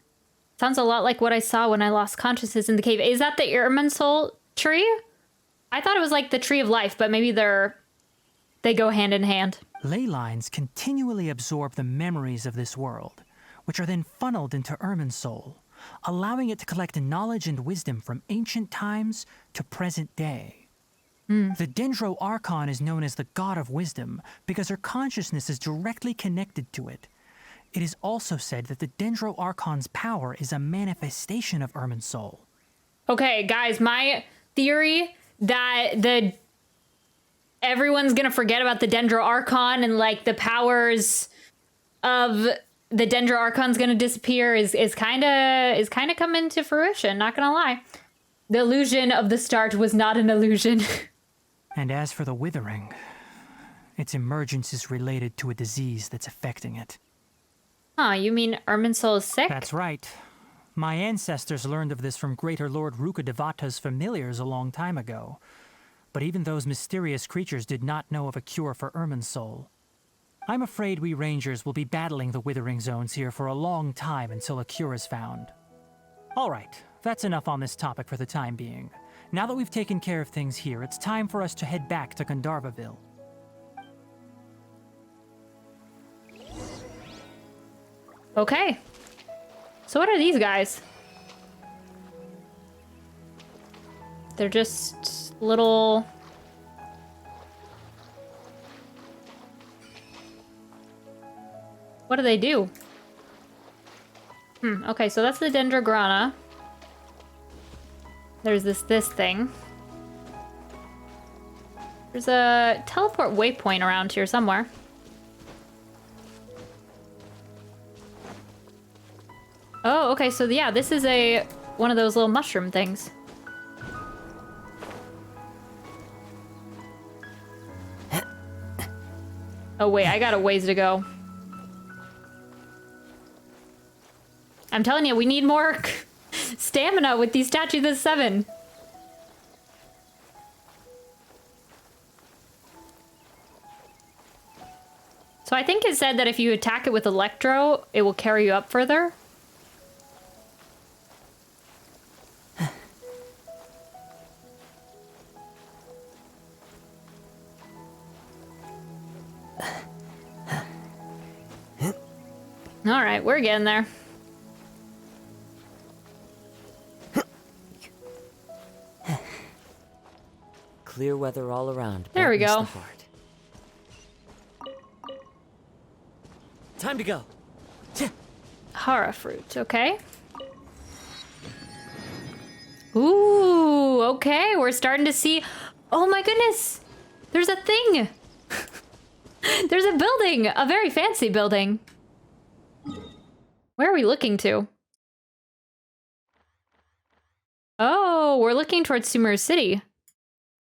Sounds a lot like what I saw when I lost consciousness in the cave. Is that the Irminsul tree? I thought it was like the tree of life, but maybe they go hand in hand. Ley lines continually absorb the memories of this world, which are then funneled into Irminsul, allowing it to collect knowledge and wisdom from ancient times to present day. The Dendro Archon is known as the God of Wisdom because her consciousness is directly connected to it. It is also said that the Dendro Archon's power is a manifestation of Irminsul. Okay, guys, my theory that everyone's gonna forget about the Dendro Archon and like the powers of the Dendro Archon's gonna disappear is kind of coming to fruition. Not gonna lie, the illusion of the start was not an illusion. And as for the withering, its emergence is related to a disease that's affecting it. Huh, you mean Irminsul is sick? That's right. My ancestors learned of this from Greater Lord Rukkhadevata's familiars a long time ago. But even those mysterious creatures did not know of a cure for Irminsul. I'm afraid we rangers will be battling the withering zones here for a long time until a cure is found. Alright, that's enough on this topic for the time being. Now that we've taken care of things here, it's time for us to head back to Gandharvaville. Okay. So what are these guys? They're just little... What do they do? Okay, so that's the Dendrograna. There's this thing. There's a teleport waypoint around here somewhere. Oh, okay, so yeah, this is one of those little mushroom things. Oh wait, I got a ways to go. I'm telling you, we need more stamina with these statues of 7. So I think it said that if you attack it with Electro, it will carry you up further. All right, we're getting there. Clear weather all around. There we go. Time to go. Hara fruit, okay. Ooh, okay, we're starting to see... Oh my goodness! There's a thing! There's a building! A very fancy building. Where are we looking to? Oh, we're looking towards Sumeru City.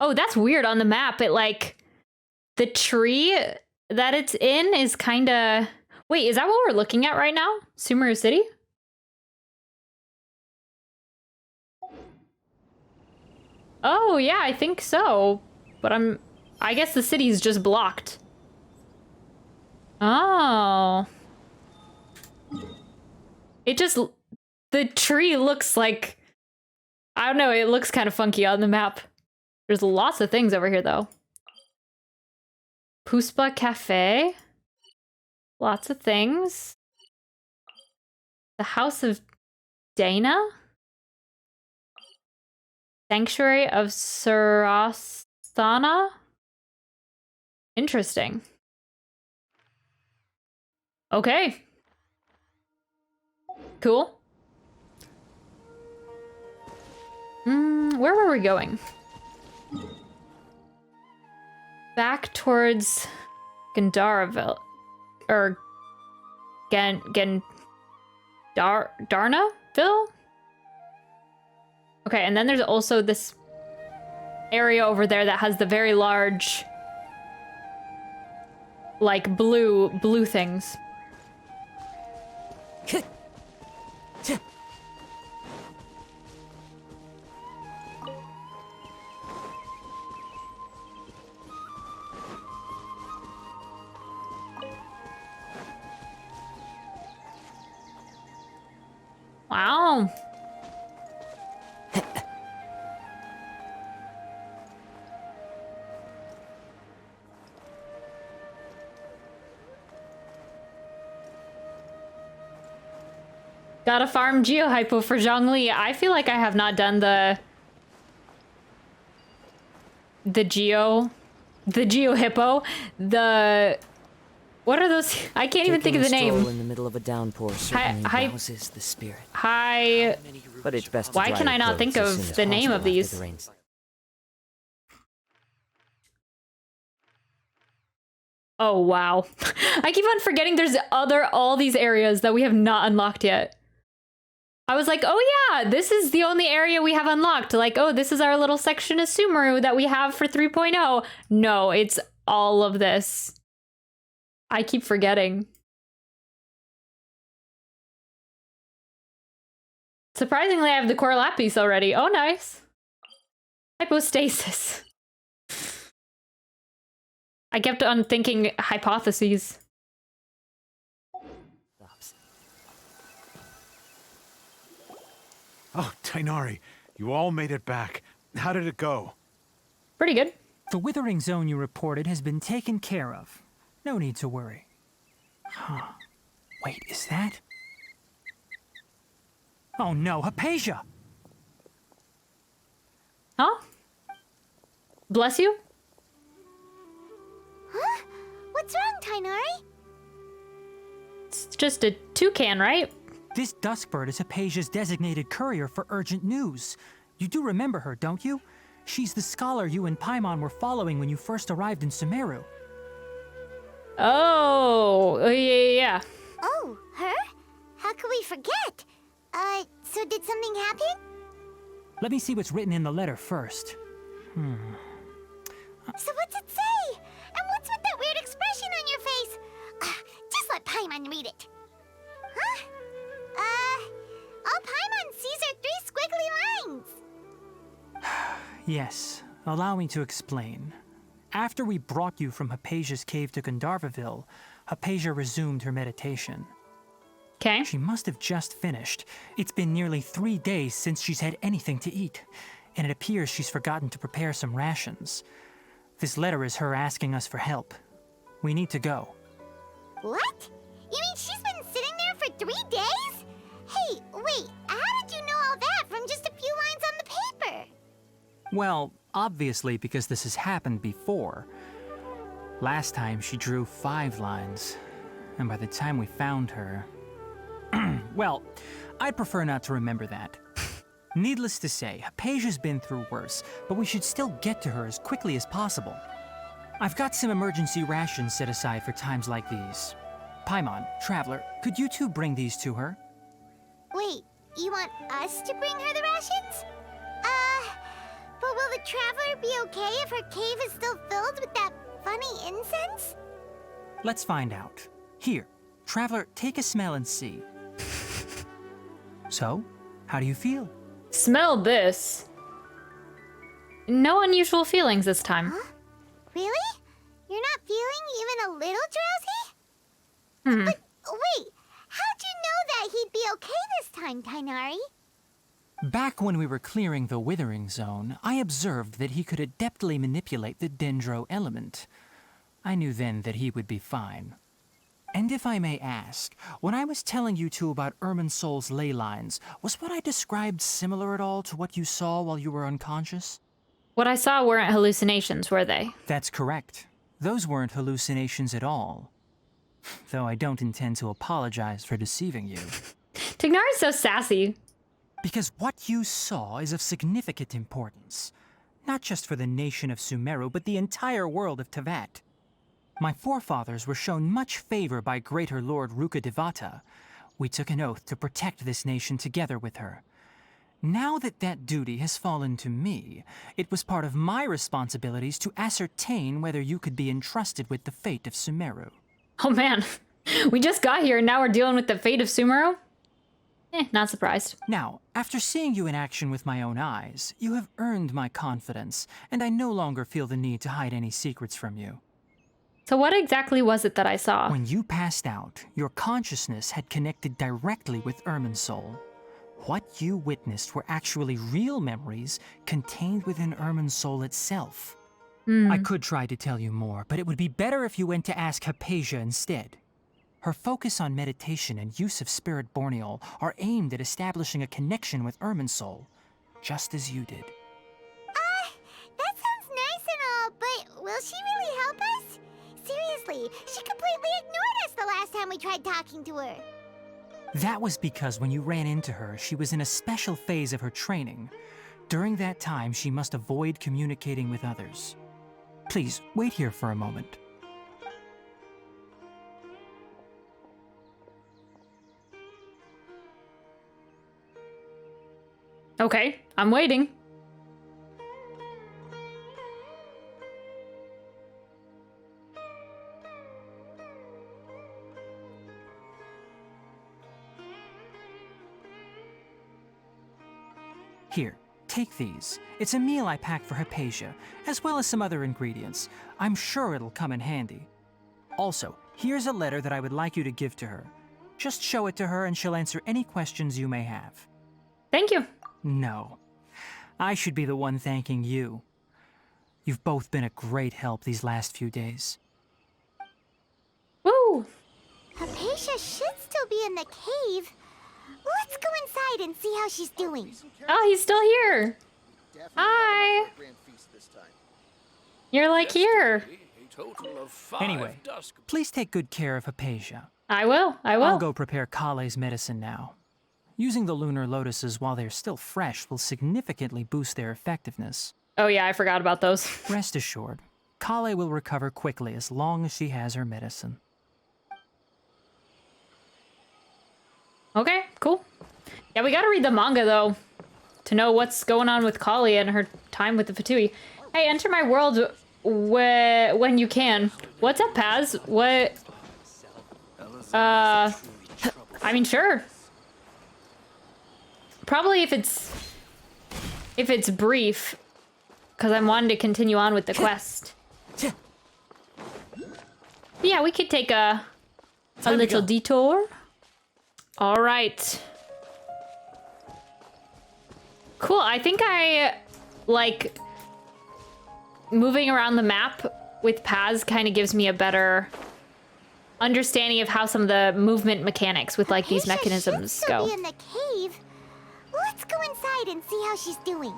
Oh, that's weird on the map. It like... The tree that it's in is kind of... Wait, is that what we're looking at right now? Sumeru City? Oh, yeah, I think so. But I guess the city's just blocked. Oh. The tree looks like, I don't know, it looks kind of funky on the map. There's lots of things over here, though. Puspa Cafe. Lots of things. The House of Dana. Sanctuary of Sarasthana. Interesting. Okay. Cool. Where were we going? Back towards Gandaraville. Or Darnaville? Okay, and then there's also this area over there that has the very large, like, blue things. Wow. Gotta farm Geohypo for Zhongli. I feel like I have not done the Geohippo. What are those? I can't even think of the name. In the middle of a downpour certainly rouses the spirit. But it's best. Why can I not think of the name of these? Oh wow. I keep on forgetting there's all these areas that we have not unlocked yet. I was like, oh yeah, this is the only area we have unlocked. Like, oh, this is our little section of Sumeru that we have for 3.0. No, it's all of this. I keep forgetting. Surprisingly, I have the core lapis already. Oh, nice. Hypostasis. I kept on thinking hypotheses. Oh, Tighnari, you all made it back. How did it go? Pretty good. The withering zone you reported has been taken care of. No need to worry. Huh. Wait, is that? Oh no, Hypatia! Huh? Bless you? Huh? What's wrong, Tighnari? It's just a toucan, right? This duskbird is Hypatia's designated courier for urgent news. You do remember her, don't you? She's the scholar you and Paimon were following when you first arrived in Sumeru. Oh, yeah. Oh, her? How could we forget? So did something happen? Let me see what's written in the letter first. So what's it say? And what's with that weird expression on your face? Just let Paimon read it. Huh? All Paimon sees are 3 squiggly lines. Yes, allow me to explain. After we brought you from Hypatia's cave to Gandarvaville, Hypatia resumed her meditation. Okay. She must have just finished. It's been nearly 3 days since she's had anything to eat, and it appears she's forgotten to prepare some rations. This letter is her asking us for help. We need to go. What? You mean she's been sitting there for 3 days? Hey, wait, how did you know all that from just a few lines on the paper? Well, obviously because this has happened before. Last time she drew 5 lines, and by the time we found her... Well, I'd prefer not to remember that. Needless to say, Hypatia's been through worse, but we should still get to her as quickly as possible. I've got some emergency rations set aside for times like these. Paimon, Traveler, could you two bring these to her? Wait, you want us to bring her the rations? But will the Traveler be okay if her cave is still filled with that funny incense? Let's find out. Here, Traveler, take a smell and see. So, how do you feel? Smell this. No unusual feelings this time. Huh? Really? You're not feeling even a little drowsy? But wait, how'd you know that he'd be okay this time, Tighnari? Back when we were clearing the Withering Zone, I observed that he could adeptly manipulate the Dendro element. I knew then that he would be fine. And if I may ask, when I was telling you two about Irminsul's ley lines, was what I described similar at all to what you saw while you were unconscious? What I saw weren't hallucinations, were they? That's correct. Those weren't hallucinations at all. Though I don't intend to apologize for deceiving you. Tighnari's so sassy. Because what you saw is of significant importance. Not just for the nation of Sumeru, but the entire world of Teyvat. My forefathers were shown much favor by Greater Lord Rukkhadevata. We took an oath to protect this nation together with her. Now that that duty has fallen to me, it was part of my responsibilities to ascertain whether you could be entrusted with the fate of Sumeru. Oh man, we just got here and now we're dealing with the fate of Sumeru? Not surprised. Now, after seeing you in action with my own eyes, you have earned my confidence, and I no longer feel the need to hide any secrets from you. So what exactly was it that I saw? When you passed out, your consciousness had connected directly with Irminsul. What you witnessed were actually real memories contained within Irminsul itself. I could try to tell you more, but it would be better if you went to ask Hypatia instead. Her focus on meditation and use of Spirit Borneol are aimed at establishing a connection with Irminsul, just as you did. That sounds nice and all, but will she really help us? Seriously, she completely ignored us the last time we tried talking to her. That was because when you ran into her, she was in a special phase of her training. During that time, she must avoid communicating with others. Please, wait here for a moment. Okay, I'm waiting. Here, take these. It's a meal I packed for Hypatia, as well as some other ingredients. I'm sure it'll come in handy. Also, here's a letter that I would like you to give to her. Just show it to her and she'll answer any questions you may have. Thank you. No. I should be the one thanking you. You've both been a great help these last few days. Woo! Hypatia should still be in the cave. Let's go inside and see how she's doing. Oh, he's still here. Hi. You're like here. Anyway, please take good care of Hypatia. I will. I'll go prepare Collei's medicine now. Using the lunar lotuses while they're still fresh will significantly boost their effectiveness. Oh yeah, I forgot about those. Rest assured, Collei will recover quickly as long as she has her medicine. Okay, cool. Yeah, we gotta read the manga though, to know what's going on with Collei and her time with the Fatui. Hey, enter my world when you can. What's up, Paz? What? I mean, sure. Probably if it's brief, because I'm wanting to continue on with the quest. But yeah, we could take a little detour. All right. Cool. I think I like moving around the map with Paz kind of gives me a better understanding of how some of the movement mechanics with like these mechanisms go. Be in the cave. Let's go inside and see how she's doing.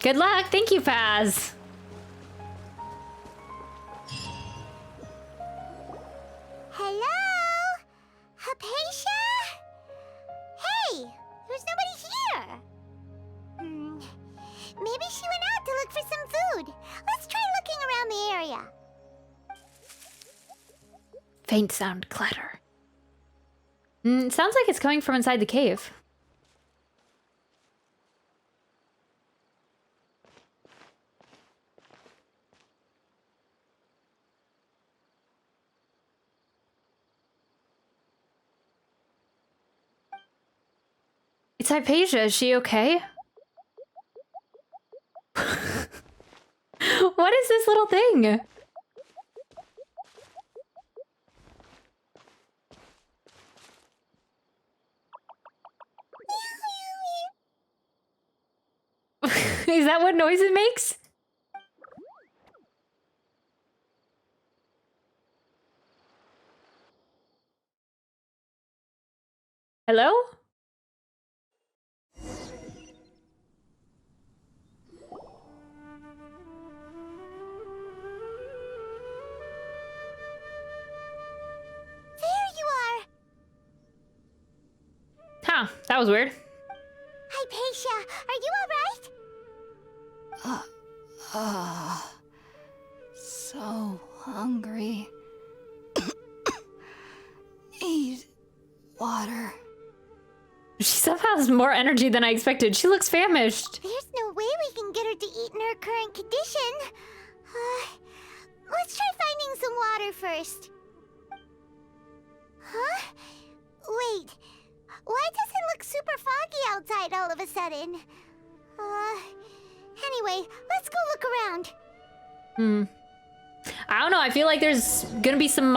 Good luck. Thank you, Paz. Hello? Hypatia? Hey, there's nobody here. Maybe she went out to look for some food. Let's try looking around the area. Faint sound clatter. Sounds like it's coming from inside the cave. It's Hypatia. Is she okay? What is this little thing? Is that what noise it makes? Hello? Huh, that was weird. Hypatia, are you alright? So hungry. Need water. She somehow has more energy than I expected. She looks famished. There's no way we can get her to eat in her current condition. Let's try finding some water first. Huh? Wait. Why does it look super foggy outside all of a sudden? Anyway, let's go look around. I don't know, I feel like there's gonna be some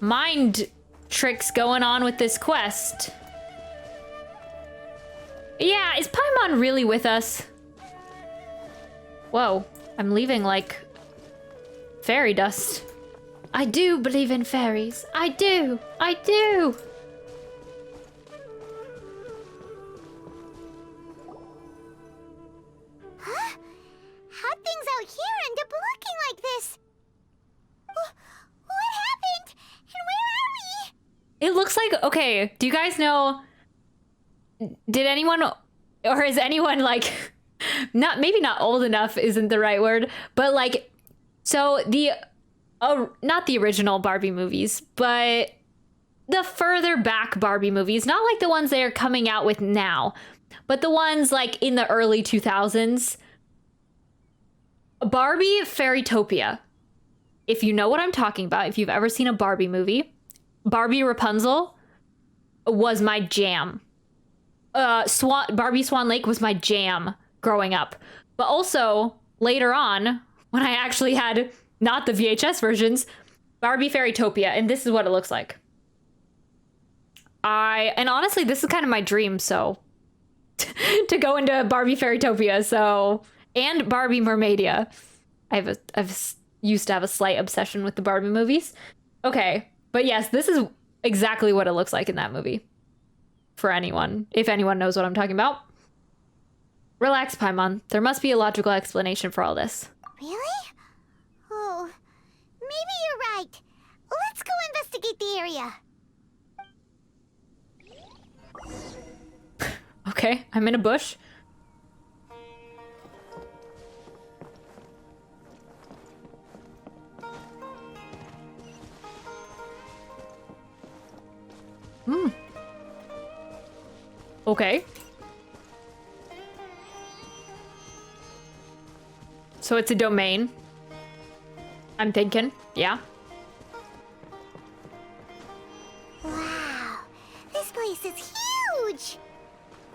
mind tricks going on with this quest. Yeah, is Paimon really with us? Whoa, I'm leaving like fairy dust. I do believe in fairies. I do. I do. Huh? How'd things out here end up looking like this? What happened? And where are we? It looks like, okay, do you guys know, did anyone, or is anyone like, maybe not old enough isn't the right word, but like, so not the original Barbie movies, but the further back Barbie movies, not like the ones they are coming out with now, but the ones like in the early 2000s. Barbie Fairytopia. If you know what I'm talking about, if you've ever seen a Barbie movie, Barbie Rapunzel was my jam. Barbie Swan Lake was my jam growing up. But also, later on, when I actually had not the VHS versions, Barbie Fairytopia, and this is what it looks like. And honestly, this is kind of my dream, so to go into Barbie Fairytopia, so, and Barbie Mermaidia. I've used to have a slight obsession with the Barbie movies. Okay, but yes, this is exactly what it looks like in that movie. For anyone, if anyone knows what I'm talking about. Relax, Paimon. There must be a logical explanation for all this. Really? Oh, maybe you're right. Let's go investigate the area. Okay, I'm in a bush. Okay. So it's a domain. I'm thinking, yeah. Wow, this place is huge.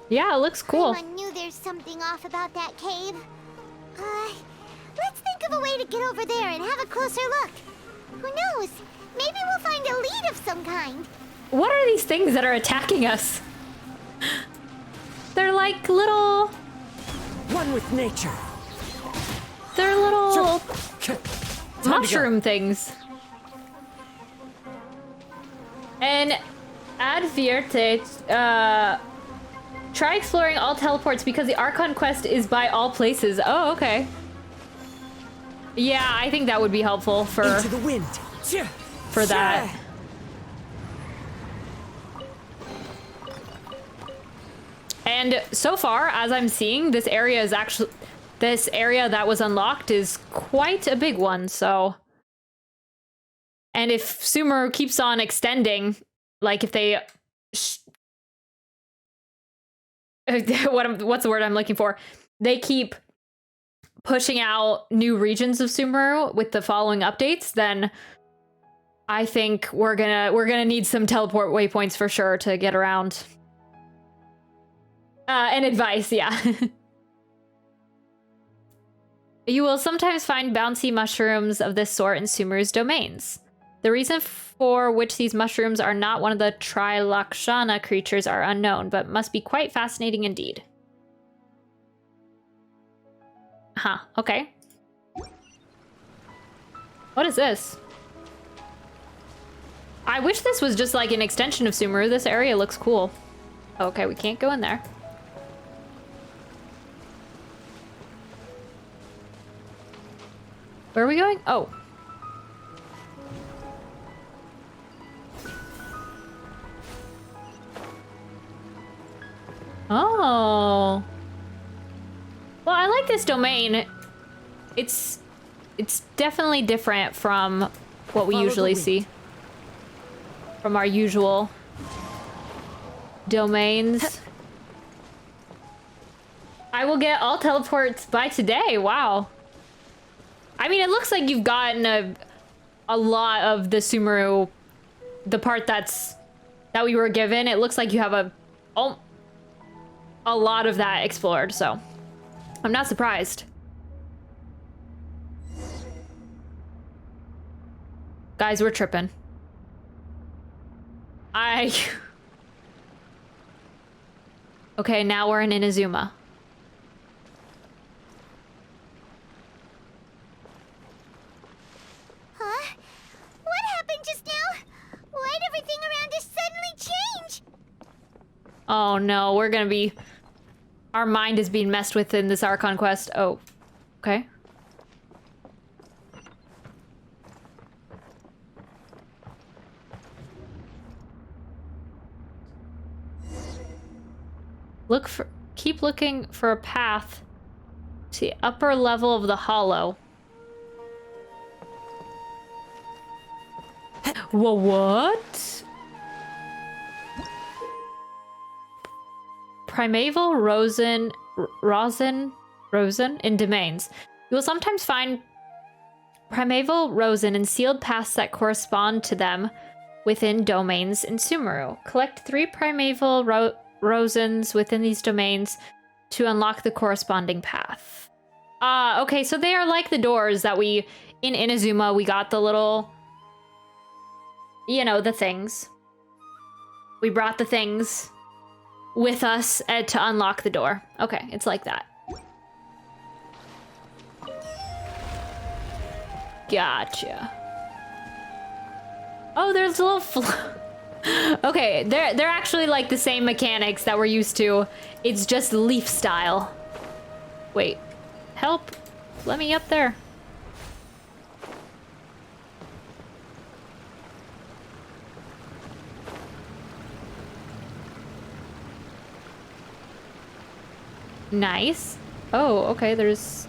Yeah, it looks cool. I knew there's something off about that cave. Let's think of a way to get over there and have a closer look. Who knows? Maybe we'll find a lead of some kind. What are these things that are attacking us? They're like little... One with nature. They're little mushroom things. And Advierte, try exploring all teleports because the Archon Quest is by all places. Oh, okay. Yeah, I think that would be helpful for Into the wind. For that. And so far, as I'm seeing, this area that was unlocked is quite a big one, so. And if Sumeru keeps on extending, like if they, what's the word I'm looking for? They keep pushing out new regions of Sumeru with the following updates, then I think we're gonna need some teleport waypoints for sure to get around. And advice, yeah. You will sometimes find bouncy mushrooms of this sort in Sumeru's domains. The reason for which these mushrooms are not one of the Trilakshana creatures are unknown, but must be quite fascinating indeed. Huh, okay. What is this? I wish this was just like an extension of Sumeru. This area looks cool. Okay, we can't go in there. Where are we going? Oh. Oh. Well, I like this domain. It's definitely different from what we usually see. From our usual domains. I will get all teleports by today. Wow. I mean, it looks like you've gotten a lot of the Sumeru, the part that we were given. It looks like you have a lot of that explored, so I'm not surprised. Guys, we're tripping. Okay, now we're in Inazuma. Huh? What happened just now? Why'd everything around us suddenly change? Oh no, we're gonna be... Our mind is being messed with in this Archon Quest. Oh, okay. Keep looking for a path to the upper level of the hollow. Whoa, what? Primeval rosin in domains. You will sometimes find primeval rosin in sealed paths that correspond to them within domains in Sumeru. Collect 3 primeval rosins within these domains to unlock the corresponding path. Okay, so they are like the doors that in Inazuma, we got the little, you know, the things. We brought the things with us to unlock the door. Okay, it's like that. Gotcha. Oh, there's a little okay, they're actually like the same mechanics that we're used to. It's just leaf style. Wait, help. Let me up there. Nice. Oh, okay, there's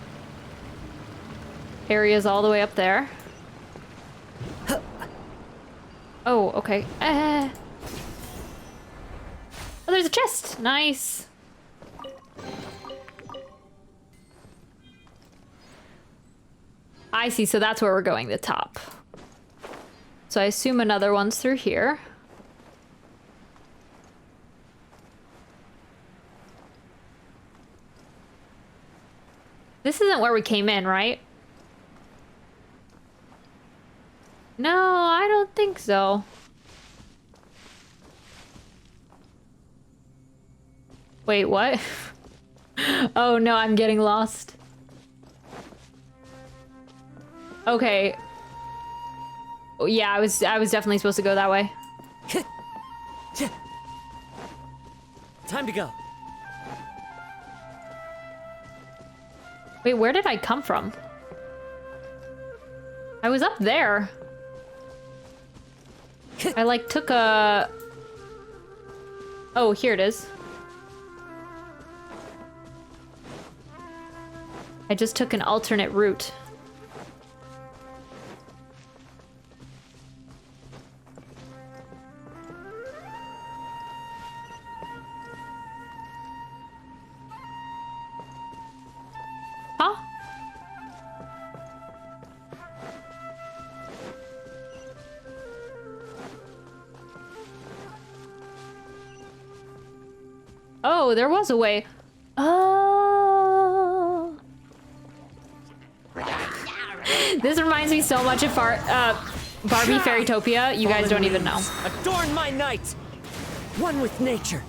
areas all the way up there. Oh, okay. Oh, there's a chest. Nice. I see, so that's where we're going, the top. So I assume another one's through here. This isn't where we came in, right? No, I don't think so. Wait, what? Oh no, I'm getting lost. Okay. Oh, yeah, I was definitely supposed to go that way. Time to go. Wait, where did I come from? I was up there. I like took a... Oh, here it is. I just took an alternate route. Huh? Oh, there was a way. Oh. This reminds me so much of Barbie Fairytopia. You guys don't even know. Adorn my night. One with nature.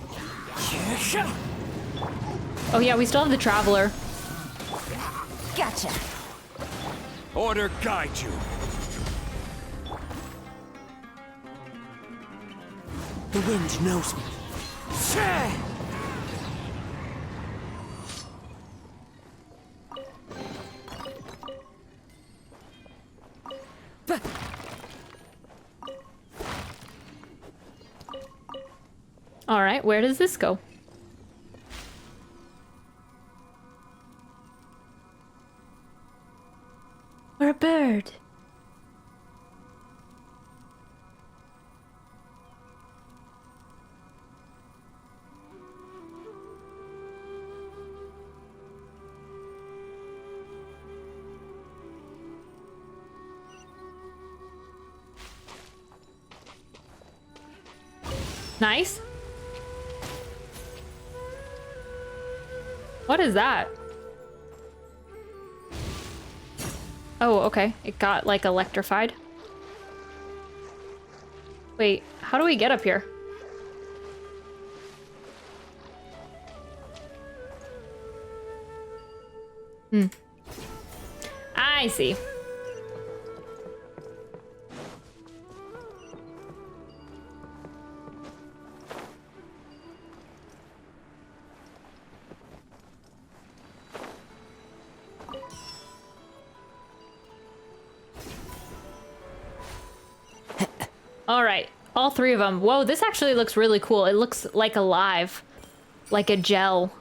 Oh yeah, we still have the Traveler. Gotcha. Order guide you. The wind knows me. All right, where does this go? We're a bird. Nice. What is that? Oh, okay. It got, like, electrified. Wait, how do we get up here? I see. All right, all three of them. Whoa, this actually looks really cool. It looks like alive, like a gel.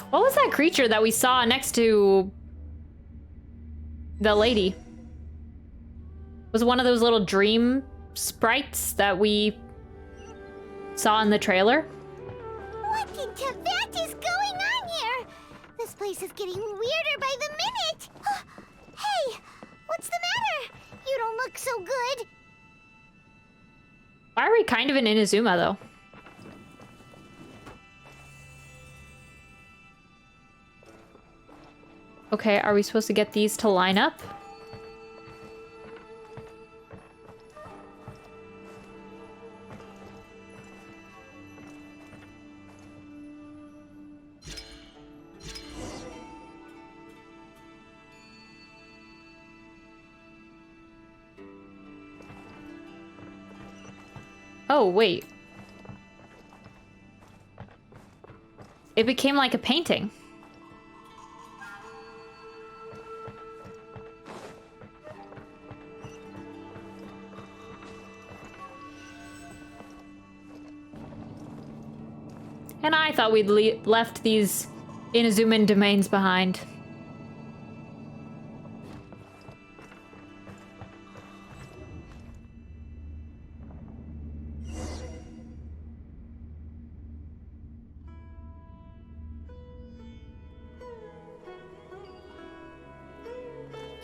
What was that creature that we saw next to the lady? Was it one of those little dream sprites that we saw in the trailer? What in Tibet is going on here? This place is getting weirder by the minute. Hey, what's the matter? You don't look so good. Why are we kind of in Inazuma, though? Okay, are we supposed to get these to line up? Oh, wait. It became like a painting. And I thought we'd left these Inazuman domains behind.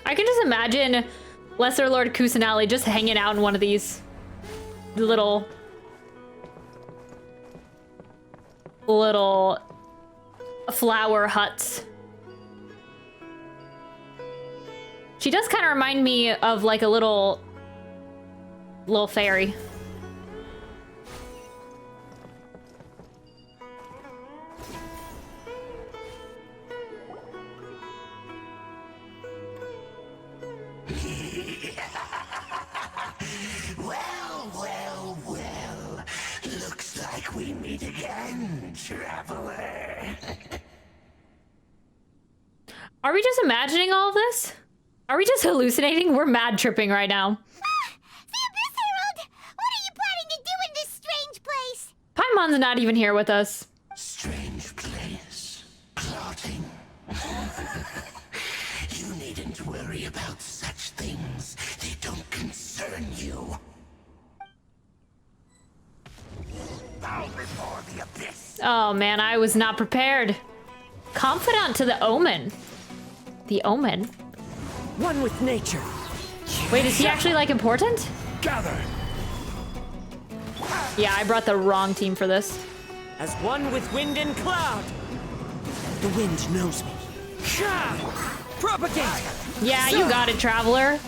I can just imagine Lesser Lord Kusanali just hanging out in one of these little flower huts. She does kind of remind me of like a little fairy. Well. Looks like we meet again, traveler. Are we just imagining all of this? Are we just hallucinating? We're mad tripping right now. The Abyss Herald! What are you planning to do in this strange place? Paimon's not even here with us. Strange place. Plotting. You needn't worry about such things. They don't concern you. Bow before the abyss. Oh man, I was not prepared. Confidant to the Omen. The Omen? One with nature. Wait, is he actually like important? Gather. Yeah, I brought the wrong team for this. as one with wind and cloud. The wind knows me. Propagate! Yeah, you got it, Traveler.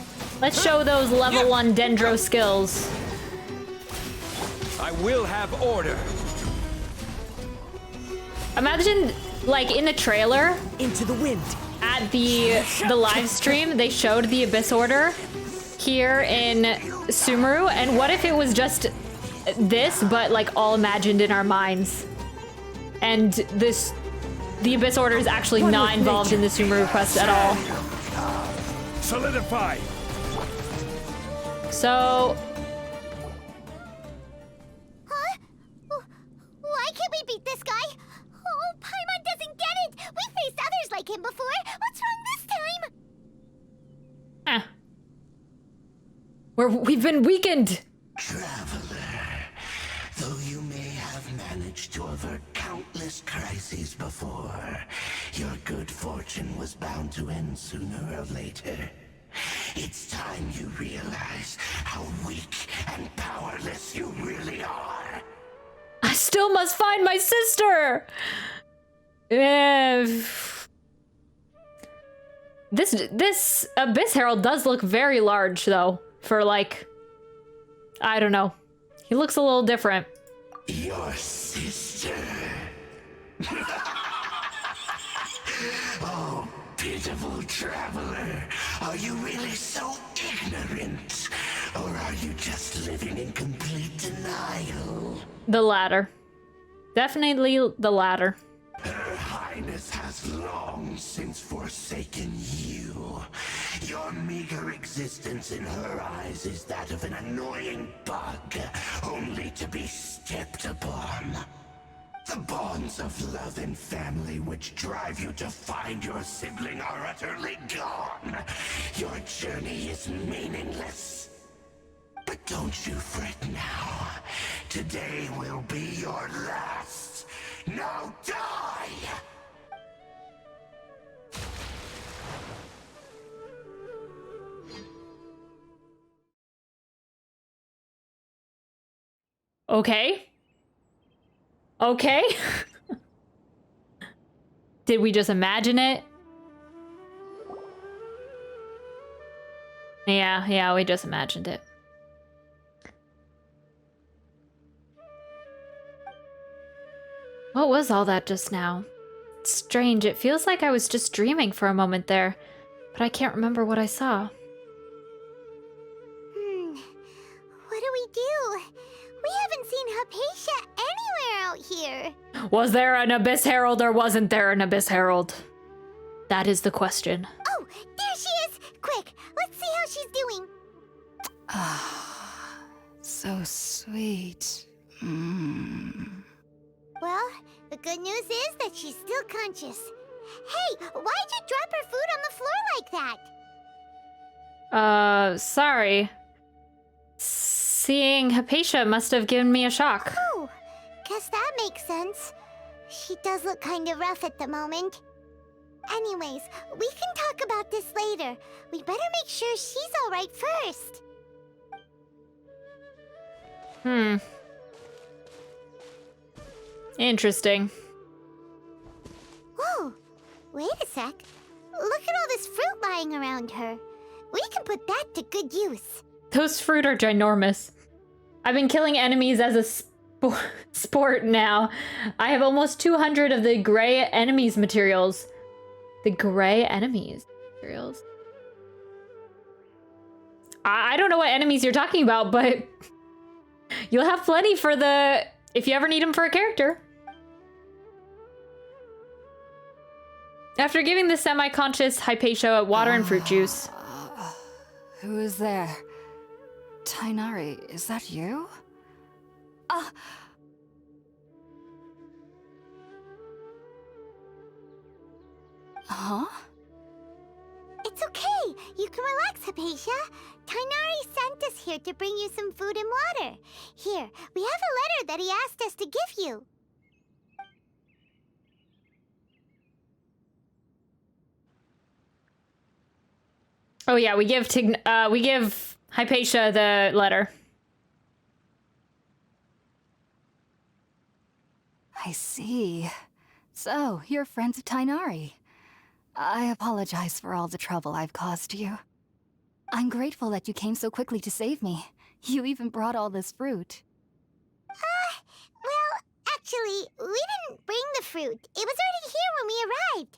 Let's show those level 1 Dendro skills. I will have order. Imagine, like, in the trailer, into the wind. At the live stream, they showed the Abyss Order here in Sumeru, and what if it was just this, but like all imagined in our minds? And the Abyss Order is actually not involved in the Sumeru quest at all. Solidify. So. Huh? Why can't we beat this guy? Oh, Paimon doesn't get it! We faced others like him before! What's wrong this time? We've been weakened! Traveler, though you may have managed to avert countless crises before, your good fortune was bound to end sooner or later. It's time you realize how weak and powerless you really are. I still must find my sister! This Abyss Herald does look very large, though, for like, I don't know. He looks a little different. Your sister. Oh, pitiful traveler. Are you really so ignorant? Or are you just living in complete denial? The latter. Definitely the latter. Her Highness has long since forsaken you. Your meager existence in her eyes is that of an annoying bug, only to be stepped upon. The bonds of love and family which drive you to find your sibling are utterly gone. Your journey is meaningless. But don't you fret now. Today will be your last. Now die! Okay. Okay. Did we just imagine it? Yeah, we just imagined it. What was all that just now? It's strange, it feels like I was just dreaming for a moment there, but I can't remember what I saw. What do we do? We haven't seen Hypatia anywhere out here. Was there an Abyss Herald or wasn't there an Abyss Herald? That is the question. Oh, there she is! Quick, let's see how she's doing. Ah, so sweet. Well, the good news is that she's still conscious. Hey, why'd you drop her food on the floor like that? Sorry. Seeing Hypatia must have given me a shock. Oh, guess that makes sense. She does look kinda rough at the moment. Anyways, we can talk about this later. We better make sure she's alright first. Interesting. Whoa, wait a sec. Look at all this fruit lying around her. We can put that to good use. Those fruit are ginormous. I've been killing enemies as a sport now. I have almost 200 of the gray enemies materials. The gray enemies materials. I don't know what enemies you're talking about, but you'll have plenty for if you ever need them for a character. After giving the semi-conscious Hypatia water and fruit juice. Who is there? Tighnari, is that you? Huh? It's okay. You can relax, Hypatia. Tighnari sent us here to bring you some food and water. Here, we have a letter that he asked us to give you. Oh yeah, we give Hypatia the letter. I see. So, you're friends of Tighnari. I apologize for all the trouble I've caused you. I'm grateful that you came so quickly to save me. You even brought all this fruit. Well, actually, we didn't bring the fruit. It was already here when we arrived.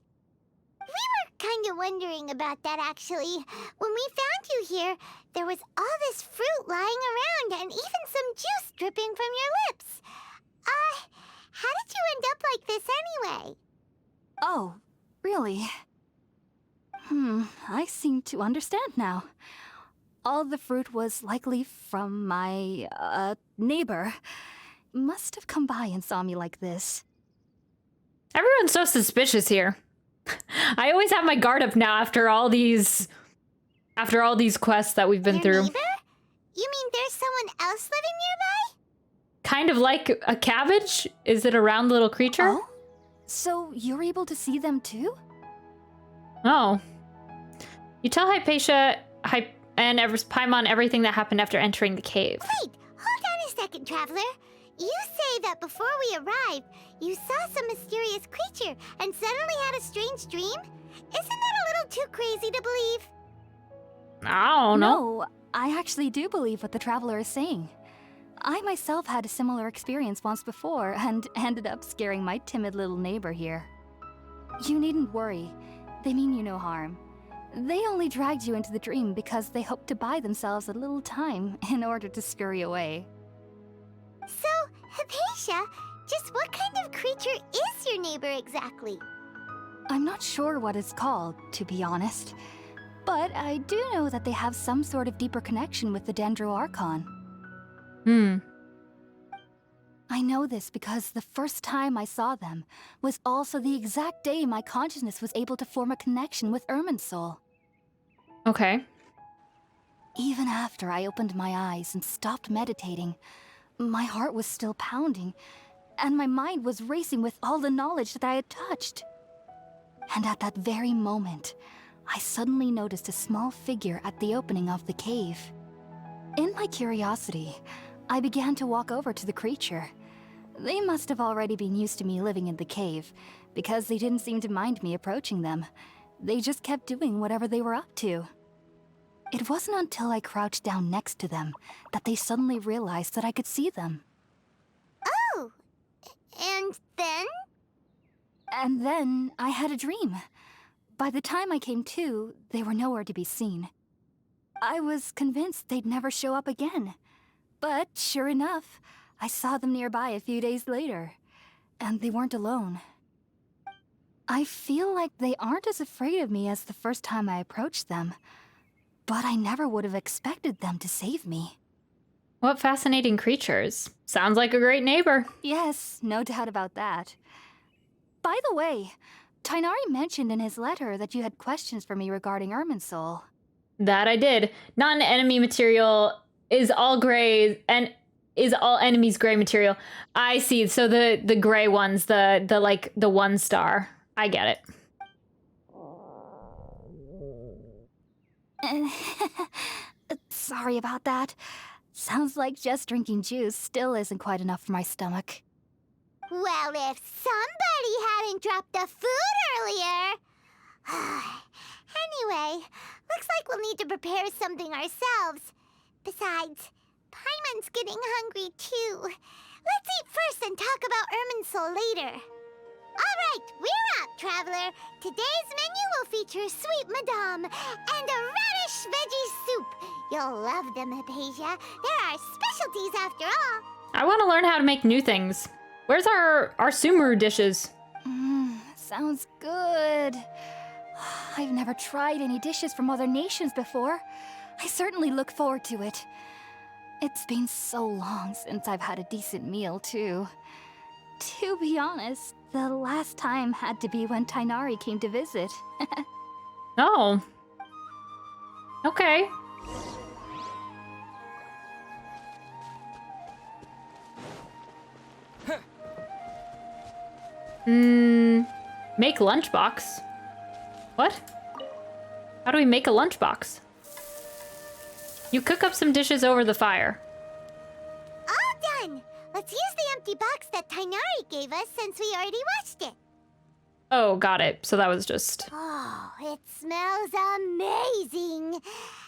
We were kind of wondering about that, actually. When we found you here, there was all this fruit lying around and even some juice dripping from your lips. How did you end up like this anyway? Oh, really? I seem to understand now. All the fruit was likely from my, neighbor. Must have come by and saw me like this. Everyone's so suspicious here. I always have my guard up now after all these quests that we've been Your through. Neighbor? You mean there's someone else living nearby? Kind of like a cabbage? Is it a round little creature? Oh? So you're able to see them too? Oh. You tell Hypatia and Paimon everything that happened after entering the cave. Wait, hold on a second, Traveler. You say that before we arrived, you saw some mysterious creature and suddenly had a strange dream? Isn't that a little too crazy to believe? I don't know. No, I actually do believe what the Traveler is saying. I myself had a similar experience once before and ended up scaring my timid little neighbor here. You needn't worry. They mean you no harm. They only dragged you into the dream because they hoped to buy themselves a little time in order to scurry away. So, Hypatia, just what kind of creature is your neighbor exactly? I'm not sure what it's called, to be honest. But I do know that they have some sort of deeper connection with the Dendro Archon. I know this because the first time I saw them was also the exact day my consciousness was able to form a connection with Irminsul. Okay. Even after I opened my eyes and stopped meditating, my heart was still pounding, and my mind was racing with all the knowledge that I had touched. And at that very moment, I suddenly noticed a small figure at the opening of the cave. In my curiosity, I began to walk over to the creature. They must have already been used to me living in the cave, because they didn't seem to mind me approaching them. They just kept doing whatever they were up to. It wasn't until I crouched down next to them that they suddenly realized that I could see them. Oh! And then? And then I had a dream. By the time I came to, they were nowhere to be seen. I was convinced they'd never show up again. But sure enough, I saw them nearby a few days later. And they weren't alone. I feel like they aren't as afraid of me as the first time I approached them. But I never would have expected them to save me. What fascinating creatures. Sounds like a great neighbor. Yes, no doubt about that. By the way, Tighnari mentioned in his letter that you had questions for me regarding Irminsul. That I did. Non-enemy material is all gray and is all enemies gray material. I see. So the gray ones, the 1 star. I get it. Sorry about that. Sounds like just drinking juice still isn't quite enough for my stomach. Well, if somebody hadn't dropped the food earlier... Anyway, looks like we'll need to prepare something ourselves. Besides, Paimon's getting hungry too. Let's eat first and talk about Irminsul later. Alright, we're up, Traveler. Today's menu will feature Sweet Madame and a radish veggie soup. You'll love them, Hypatia. They're our specialties after all. I want to learn how to make new things. Where's our Sumeru dishes? Sounds good. I've never tried any dishes from other nations before. I certainly look forward to it. It's been so long since I've had a decent meal, too. To be honest, the last time had to be when Tighnari came to visit. Oh. Okay. Make lunchbox. What? How do we make a lunchbox? You cook up some dishes over the fire. All done! Let's use the empty box that Tighnari gave us since we already watched it. Oh, got it. So that was just... Oh, it smells amazing.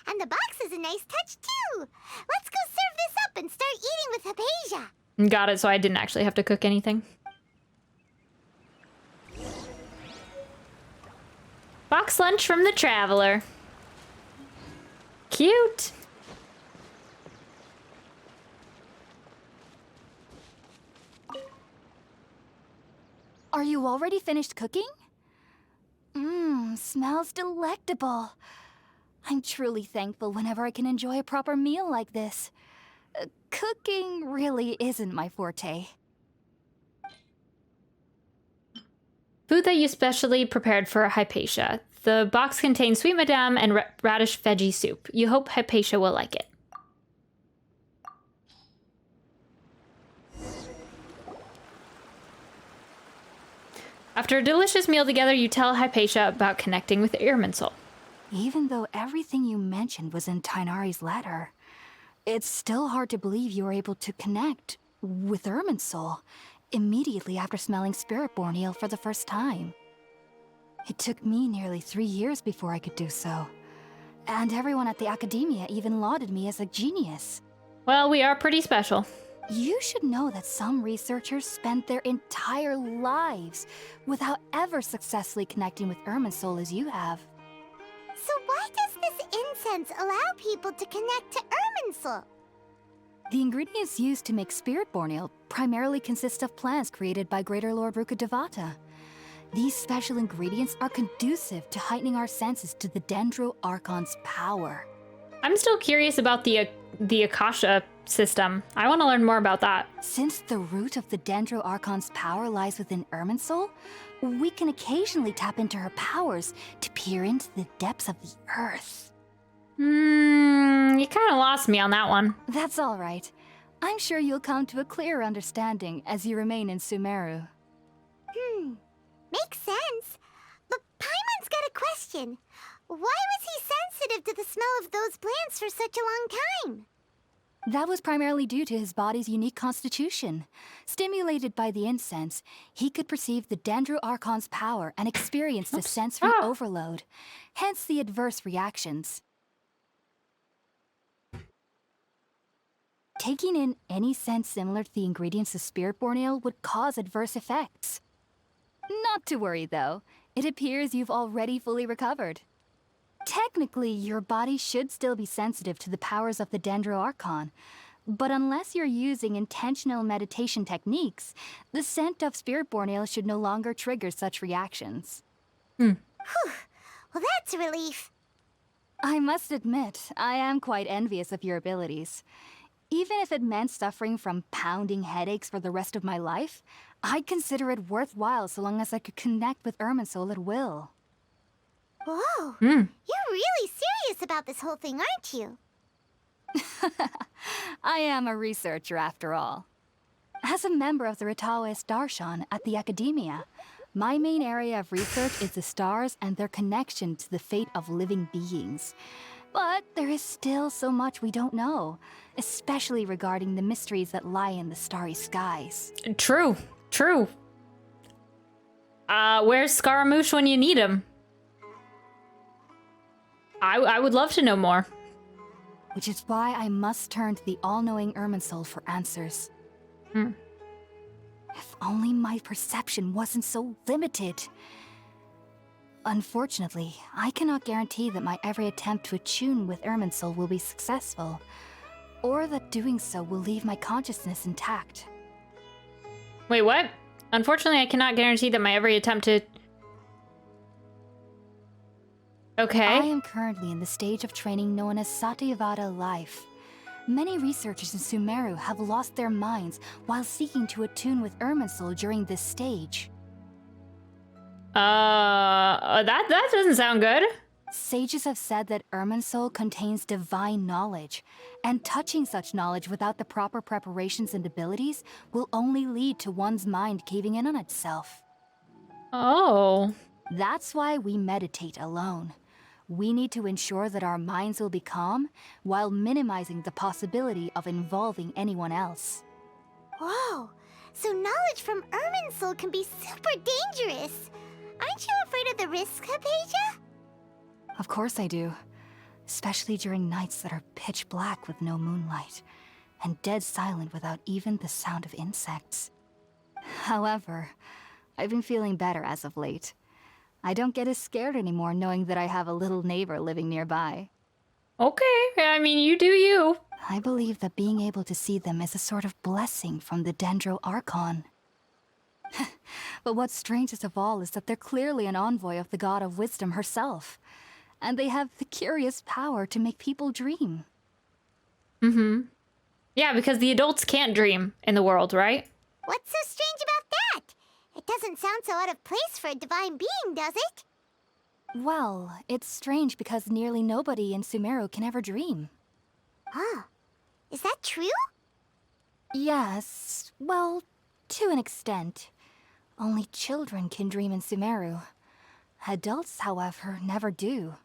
And the box is a nice touch, too. Let's go serve this up and start eating with Hypatia. Got it, so I didn't actually have to cook anything. Box lunch from the Traveler. Cute. Are you already finished cooking? Smells delectable. I'm truly thankful whenever I can enjoy a proper meal like this. Cooking really isn't my forte. Food that you specially prepared for Hypatia. The box contains sweet madame and radish veggie soup. You hope Hypatia will like it. After a delicious meal together, you tell Hypatia about connecting with Irminsul. Even though everything you mentioned was in Tighnari's letter, it's still hard to believe you were able to connect with Irminsul immediately after smelling Spiritborn Ale for the first time. It took me nearly 3 years before I could do so. And everyone at the Academia even lauded me as a genius. Well, we are pretty special. You should know that some researchers spend their entire lives without ever successfully connecting with Irminsul as you have. So why does this incense allow people to connect to Irminsul? The ingredients used to make Spiritborn Ale primarily consist of plants created by Greater Lord Rukkhadevata. These special ingredients are conducive to heightening our senses to the Dendro Archon's power. I'm still curious about the Akasha system. I want to learn more about that. Since the root of the Dendro Archon's power lies within Irminsul, we can occasionally tap into her powers to peer into the depths of the earth. You kind of lost me on that one. That's all right. I'm sure you'll come to a clearer understanding as you remain in Sumeru. Makes sense. But Paimon's got a question. Why was he sensitive to the smell of those plants for such a long time? That was primarily due to his body's unique constitution. Stimulated by the incense, he could perceive the Dendro Archon's power and experience the sensory overload, hence the adverse reactions. Taking in any scent similar to the ingredients of Spiritborn Ale would cause adverse effects. Not to worry, though. It appears you've already fully recovered. Technically, your body should still be sensitive to the powers of the Dendro Archon, but unless you're using intentional meditation techniques, the scent of Spiritborn Ale should no longer trigger such reactions. Whew. Well, that's a relief. I must admit, I am quite envious of your abilities. Even if it meant suffering from pounding headaches for the rest of my life, I'd consider it worthwhile so long as I could connect with Irminsul at will. Whoa, you're really serious about this whole thing, aren't you? I am a researcher after all. As a member of the Ritaoist Darshan at the Academia, my main area of research is the stars and their connection to the fate of living beings. But there is still so much we don't know, especially regarding the mysteries that lie in the starry skies. True. Where's Scaramouche when you need him? I would love to know more. Which is why I must turn to the all-knowing Irminsul for answers. If only my perception wasn't so limited. Unfortunately, I cannot guarantee that my every attempt to attune with Irminsul will be successful, or that doing so will leave my consciousness intact. Wait, what? Unfortunately, I cannot guarantee that my every attempt to... Okay. I am currently in the stage of training known as Satyavada Life. Many researchers in Sumeru have lost their minds while seeking to attune with Irminsul during this stage. That doesn't sound good. Sages have said that Irminsul contains divine knowledge, and touching such knowledge without the proper preparations and abilities will only lead to one's mind caving in on itself. Oh. That's why we meditate alone. We need to ensure that our minds will be calm while minimizing the possibility of involving anyone else. Whoa, so knowledge from Irminsul can be super dangerous. Aren't you afraid of the risks, Hypatia? Of course I do. Especially during nights that are pitch black with no moonlight, and dead silent without even the sound of insects. However, I've been feeling better as of late. I don't get as scared anymore knowing that I have a little neighbor living nearby. Okay, I mean, you do you. I believe that being able to see them is a sort of blessing from the Dendro Archon. But what's strangest of all is that they're clearly an envoy of the God of Wisdom herself. And they have the curious power to make people dream. Mm-hmm. Yeah, because the adults can't dream in the world, right? What's so strange about that? It doesn't sound so out of place for a divine being, does it? Well, it's strange because nearly nobody in Sumeru can ever dream. Huh. Is that true? Yes, well, to an extent. Only children can dream in Sumeru. Adults, however, never do.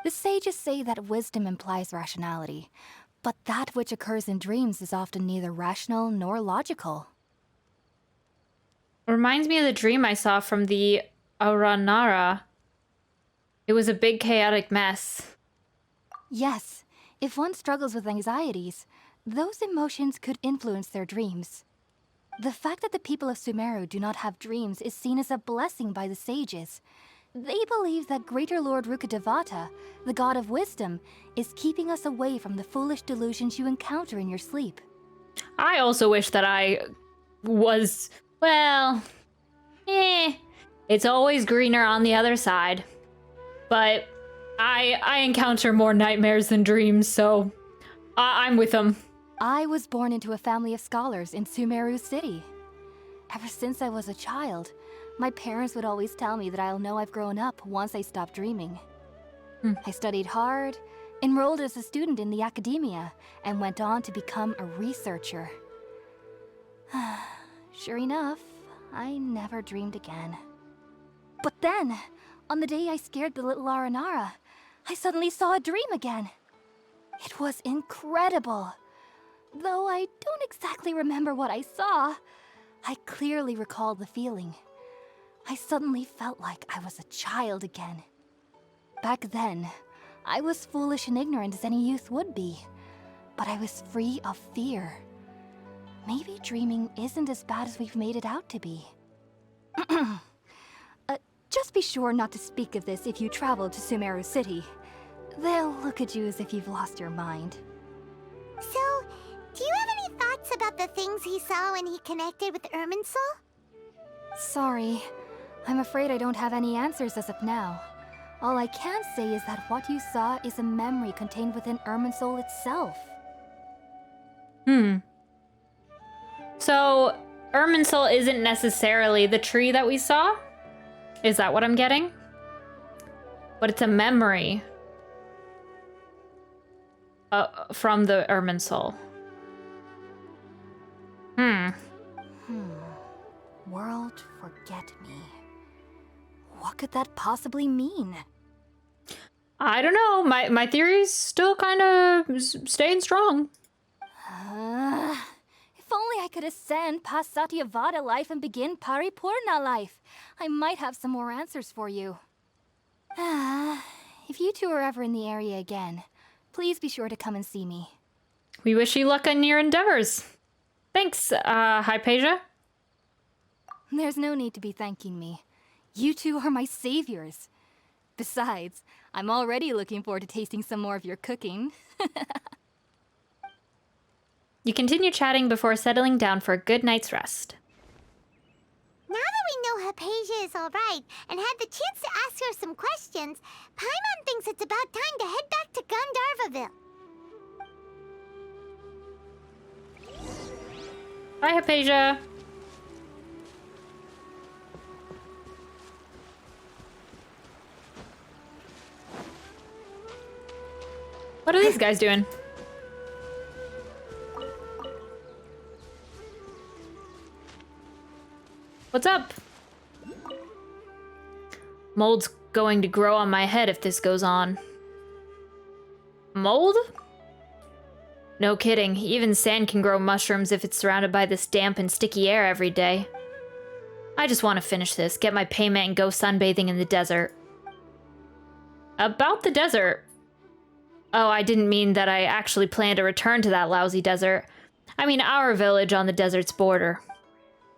The sages say that wisdom implies rationality, but that which occurs in dreams is often neither rational nor logical. Reminds me of the dream I saw from the Aranara. It was a big chaotic mess. Yes, if one struggles with anxieties, those emotions could influence their dreams. The fact that the people of Sumeru do not have dreams is seen as a blessing by the sages. They believe that Greater Lord Rukkhadevata, the God of Wisdom, is keeping us away from the foolish delusions you encounter in your sleep. I also wish that I was, well, it's always greener on the other side. But I encounter more nightmares than dreams, so I'm with them. I was born into a family of scholars in Sumeru City. Ever since I was a child, my parents would always tell me that I'll know I've grown up once I stop dreaming. I studied hard, enrolled as a student in the academia, and went on to become a researcher. Sure enough, I never dreamed again. But then, on the day I scared the little Aranara, I suddenly saw a dream again. It was incredible. Though I don't exactly remember what I saw, I clearly recall the feeling. I suddenly felt like I was a child again. Back then, I was foolish and ignorant as any youth would be, but I was free of fear. Maybe dreaming isn't as bad as we've made it out to be. Just be sure not to speak of this if you travel to Sumeru City. They'll look at you as if you've lost your mind. So, do you have any thoughts about the things he saw when he connected with Irminsul? Sorry. I'm afraid I don't have any answers as of now. All I can say is that what you saw is a memory contained within Irminsul itself. So, Irminsul isn't necessarily the tree that we saw? Is that what I'm getting? But it's a memory from the Irminsul. World forget me. What could that possibly mean? I don't know. My theory's still kind of staying strong. If only I could ascend past Satyavada life and begin Paripurna life. I might have some more answers for you. If you two are ever in the area again, please be sure to come and see me. We wish you luck on your endeavors. Thanks, Hypatia. There's no need to be thanking me. You two are my saviors. Besides, I'm already looking forward to tasting some more of your cooking. You continue chatting before settling down for a good night's rest. Now that we know Hypatia is alright and had the chance to ask her some questions, Paimon thinks it's about time to head back to Gandharvaville. Bye, Hypatia. What are these guys doing? What's up? Mold's going to grow on my head if this goes on. Mold? No kidding. Even sand can grow mushrooms if it's surrounded by this damp and sticky air every day. I just want to finish this, get my payment, and go sunbathing in the desert. About the desert. Oh, I didn't mean that I actually plan to return to that lousy desert. I mean our village on the desert's border.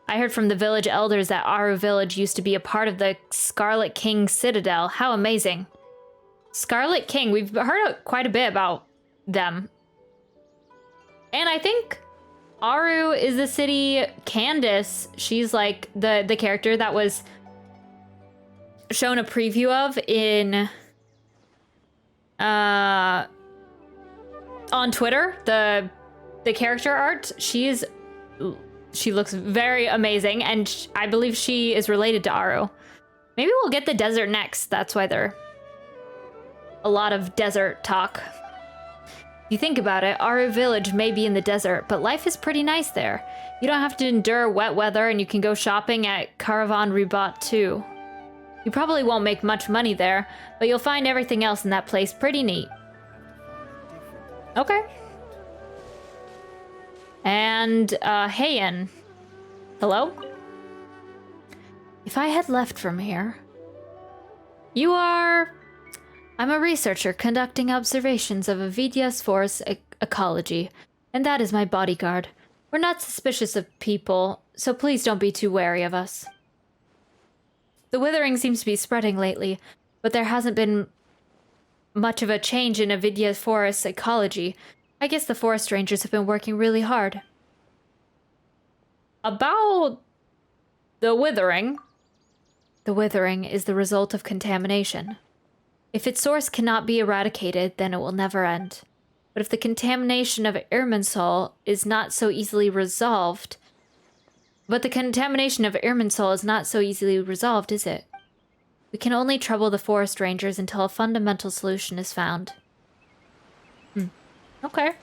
I heard from the village elders that Aru village used to be a part of the Scarlet King Citadel. How amazing. Scarlet King, we've heard quite a bit about them. And I think Aru is the city. Candace, she's like the character that was shown a preview of in on Twitter, the character art. She looks very amazing, and I believe she is related to Aru. Maybe we'll get the desert next. That's why there a lot of desert talk. If you think about it, Aru village may be in the desert, but life is pretty nice there. You don't have to endure wet weather, and you can go shopping at Caravan Ribat too. You probably won't make much money there, but you'll find everything else in that place pretty neat. Okay. And, Heian. Hello? If I had left from here... You are... I'm a researcher conducting observations of Avidia's forest ecology, and that is my bodyguard. We're not suspicious of people, so please don't be too wary of us. The withering seems to be spreading lately, but there hasn't been much of a change in Avidia's forest ecology. I guess the forest rangers have been working really hard. About the withering. The withering is the result of contamination. If its source cannot be eradicated, then it will never end. But if the contamination of Irminsul is not so easily resolved... But the contamination of Irminsul is not so easily resolved, is it? We can only trouble the forest rangers until a fundamental solution is found. Okay.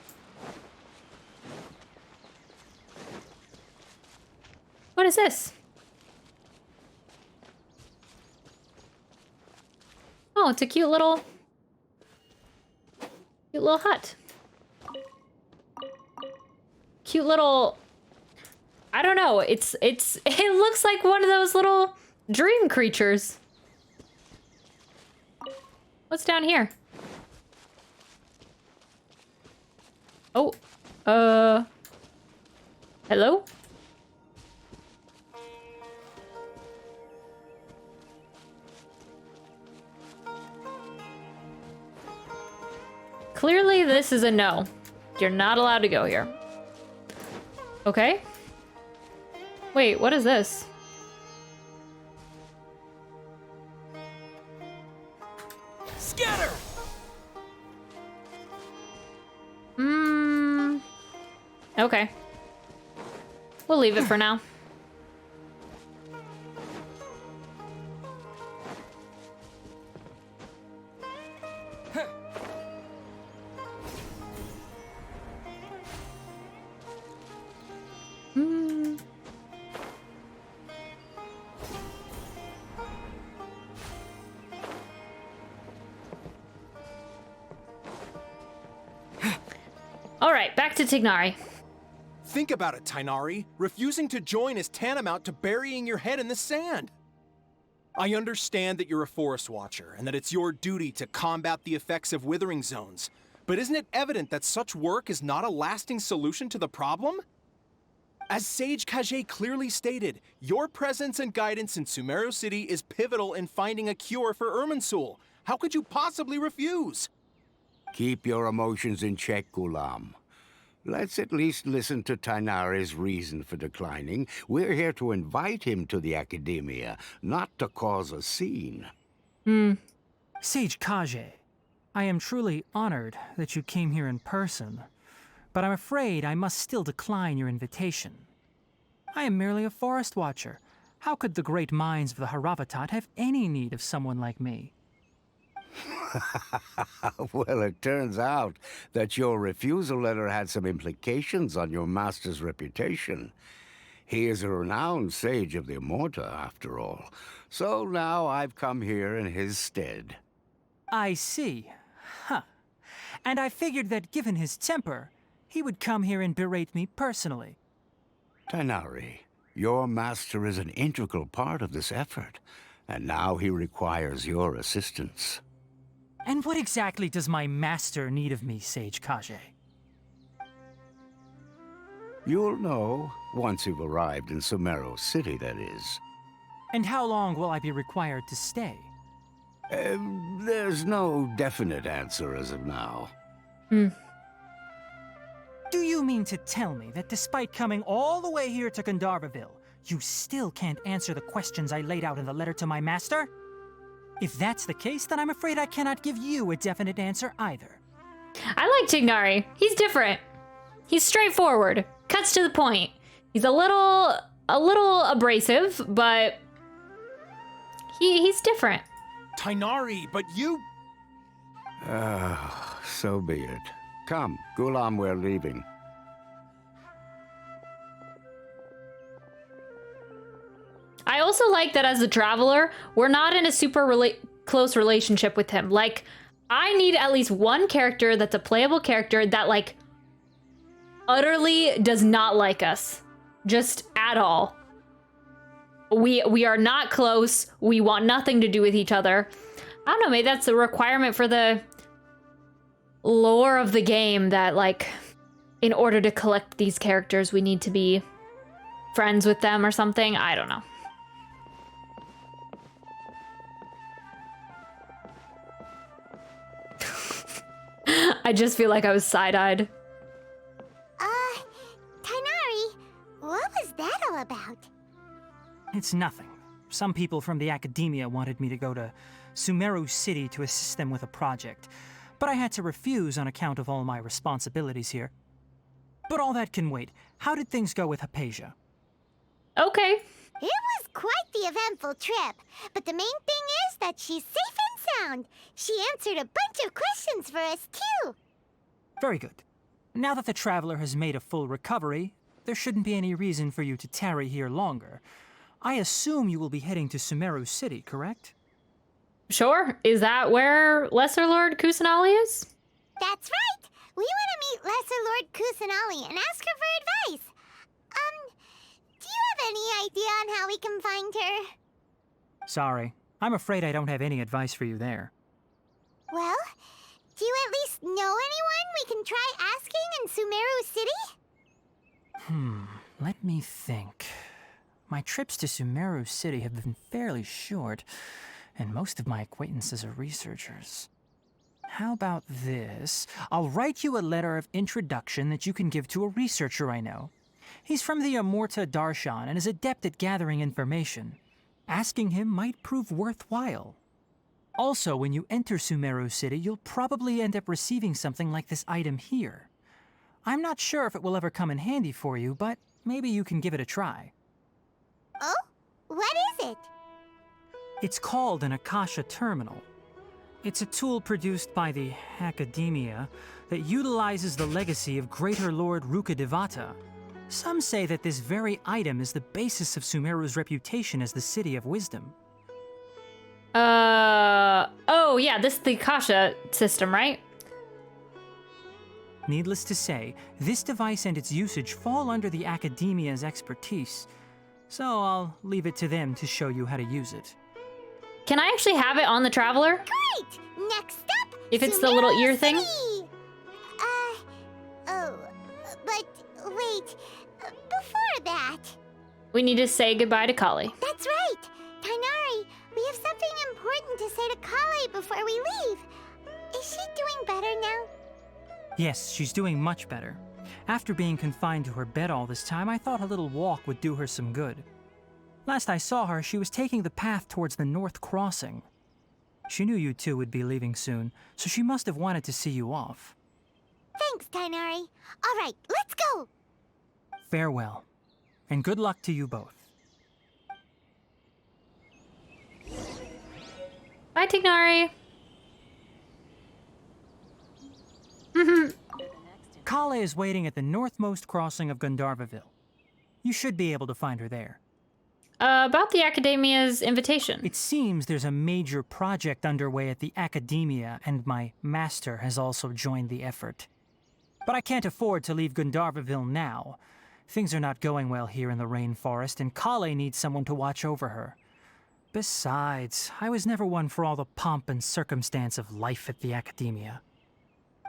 What is this? Oh, it's a cute little hut. Cute little, I don't know, it looks like one of those little dream creatures. What's down here? Oh, hello? Clearly this is a no. You're not allowed to go here. Okay. Wait, what is this? Scatter! Okay. We'll leave it for now. Alright, back to Tighnari. Think about it, Tighnari. Refusing to join is tantamount to burying your head in the sand. I understand that you're a forest watcher, and that it's your duty to combat the effects of withering zones. But isn't it evident that such work is not a lasting solution to the problem? As Sage Kage clearly stated, your presence and guidance in Sumeru City is pivotal in finding a cure for Irminsul. How could you possibly refuse? Keep your emotions in check, Ghulam. Let's at least listen to Tighnari's reason for declining. We're here to invite him to the Academia, not to cause a scene. Sage Kage, I am truly honored that you came here in person, but I'm afraid I must still decline your invitation. I am merely a forest watcher. How could the great minds of the Haravatat have any need of someone like me? Well, it turns out that your refusal letter had some implications on your master's reputation. He is a renowned sage of the Immorta, after all. So now I've come here in his stead. I see. Huh. And I figured that given his temper, he would come here and berate me personally. Tighnari, your master is an integral part of this effort, and now he requires your assistance. And what exactly does my master need of me, Sage Collei? You'll know once you've arrived in Sumeru City, that is. And how long will I be required to stay? There's no definite answer as of now. Do you mean to tell me that despite coming all the way here to Gandharvaville, you still can't answer the questions I laid out in the letter to my master? If that's the case, then I'm afraid I cannot give you a definite answer either. I like Tighnari. He's different. He's straightforward. Cuts to the point. He's a little abrasive, but he's different. Tighnari, but you... So be it. Come, Gulam, we're leaving. I also like that as a traveler, we're not in a super close relationship with him. Like, I need at least one character that's a playable character that, like, utterly does not like us. Just at all. We are not close. We want nothing to do with each other. I don't know, maybe that's a requirement for the lore of the game that, like, in order to collect these characters, we need to be friends with them or something. I don't know. I just feel like I was side-eyed. Tighnari, what was that all about? It's nothing. Some people from the academia wanted me to go to Sumeru City to assist them with a project, but I had to refuse on account of all my responsibilities here. But all that can wait. How did things go with Hypatia? Okay. It was quite the eventful trip, but the main thing is that she's safe and sound. She answered a bunch of questions for us, too. Very good. Now that the traveler has made a full recovery, there shouldn't be any reason for you to tarry here longer. I assume you will be heading to Sumeru City, correct? Sure. Is that where Lesser Lord Kusanali is? That's right. We want to meet Lesser Lord Kusanali and ask her for advice. Do you have any idea on how we can find her? Sorry. I'm afraid I don't have any advice for you there. Well, do you at least know anyone we can try asking in Sumeru City? Let me think. My trips to Sumeru City have been fairly short, and most of my acquaintances are researchers. How about this? I'll write you a letter of introduction that you can give to a researcher I know. He's from the Amurta Darshan and is adept at gathering information. Asking him might prove worthwhile. Also, when you enter Sumeru City, you'll probably end up receiving something like this item here. I'm not sure if it will ever come in handy for you, but maybe you can give it a try. Oh? What is it? It's called an Akasha Terminal. It's a tool produced by the Academia that utilizes the legacy of Greater Lord Rukkhadevata. Some say that this very item is the basis of Sumeru's reputation as the City of Wisdom. Oh yeah, this is the Akasha system, right? Needless to say, this device and its usage fall under the Academia's expertise, so I'll leave it to them to show you how to use it. Can I actually have it on the Traveler? Great! Next up, if it's the little ear thing? But wait, before that... We need to say goodbye to Collei. That's right! Tighnari, we have something important to say to Collei before we leave. Is she doing better now? Yes, she's doing much better. After being confined to her bed all this time, I thought a little walk would do her some good. Last I saw her, she was taking the path towards the North Crossing. She knew you two would be leaving soon, so she must have wanted to see you off. Thanks, Tighnari. All right, let's go! Farewell, and good luck to you both. Bye, Tighnari. Collei is waiting at the northmost crossing of Gandharvaville. You should be able to find her there. About the Academia's invitation. It seems there's a major project underway at the Academia, and my master has also joined the effort. But I can't afford to leave Gandharvaville now. Things are not going well here in the rainforest, and Collei needs someone to watch over her. Besides, I was never one for all the pomp and circumstance of life at the academia.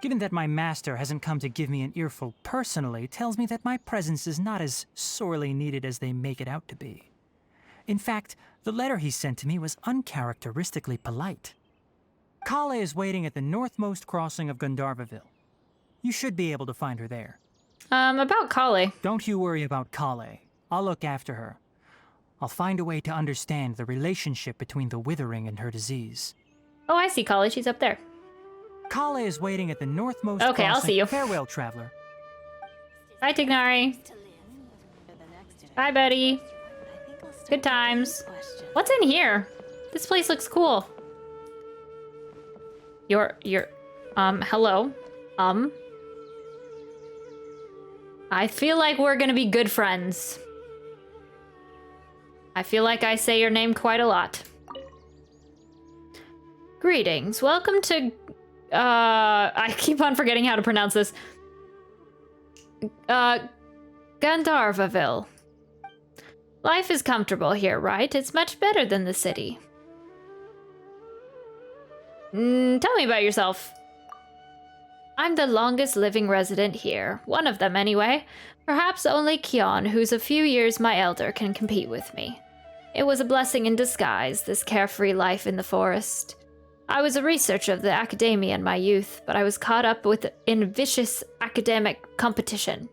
Given that my master hasn't come to give me an earful personally, tells me that my presence is not as sorely needed as they make it out to be. In fact, the letter he sent to me was uncharacteristically polite. Collei is waiting at the northmost crossing of Gandharvaville. You should be able to find her there. About Collei. Don't you worry about Collei. I'll look after her. I'll find a way to understand the relationship between the withering and her disease. Oh, I see Collei. She's up there. Collei is waiting at the northmost Okay, crossing. I'll see you. Farewell, traveler. Bye, Tighnari. Bye, buddy. Good times. What's in here? This place looks cool. Hello. I feel like we're gonna be good friends. I feel like I say your name quite a lot. Greetings. Welcome to, I keep on forgetting how to pronounce this. Gandharvaville. Life is comfortable here, right? It's much better than the city. Tell me about yourself. I'm the longest living resident here. One of them, anyway. Perhaps only Kion, who's a few years my elder, can compete with me. It was a blessing in disguise, this carefree life in the forest. I was a researcher of the academia in my youth, but I was caught up in vicious academic competition.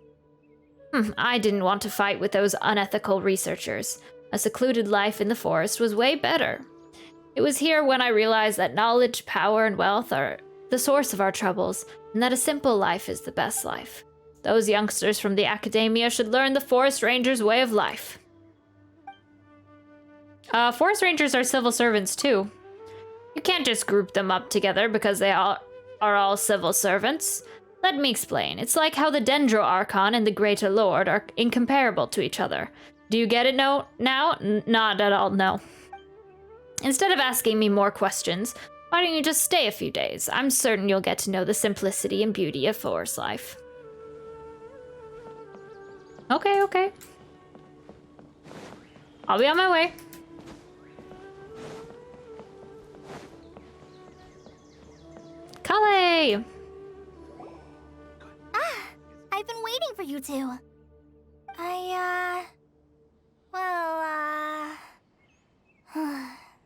I didn't want to fight with those unethical researchers. A secluded life in the forest was way better. It was here when I realized that knowledge, power, and wealth are the source of our troubles, and that a simple life is the best life. Those youngsters from the academia should learn the forest rangers' way of life. Forest rangers are civil servants too. You can't just group them up together because they are all civil servants. Let me explain. It's like how the Dendro Archon and the Greater Lord are incomparable to each other. Do you get it now? Not at all, no. Instead of asking me more questions, why don't you just stay a few days? I'm certain you'll get to know the simplicity and beauty of forest life. Okay. I'll be on my way. Collei! I've been waiting for you two.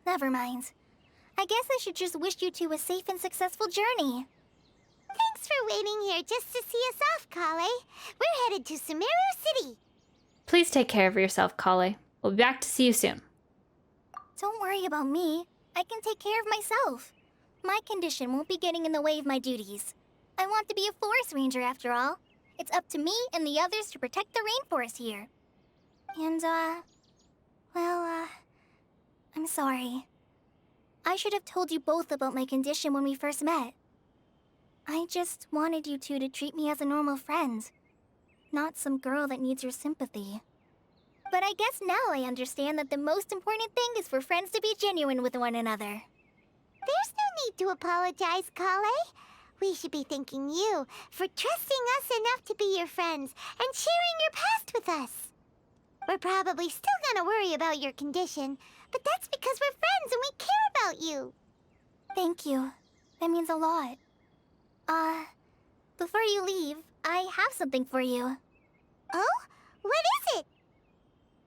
Never mind. I guess I should just wish you two a safe and successful journey. Thanks for waiting here just to see us off, Collei. We're headed to Sumeru City. Please take care of yourself, Collei. We'll be back to see you soon. Don't worry about me. I can take care of myself. My condition won't be getting in the way of my duties. I want to be a forest ranger after all. It's up to me and the others to protect the rainforest here. And, I'm sorry. I should have told you both about my condition when we first met. I just wanted you two to treat me as a normal friend, not some girl that needs your sympathy. But I guess now I understand that the most important thing is for friends to be genuine with one another. There's no need to apologize, Collei. We should be thanking you for trusting us enough to be your friends and sharing your past with us. We're probably still gonna worry about your condition, but that's because we're friends and we care about you. Thank you. That means a lot. Before you leave, I have something for you. Oh? What is it?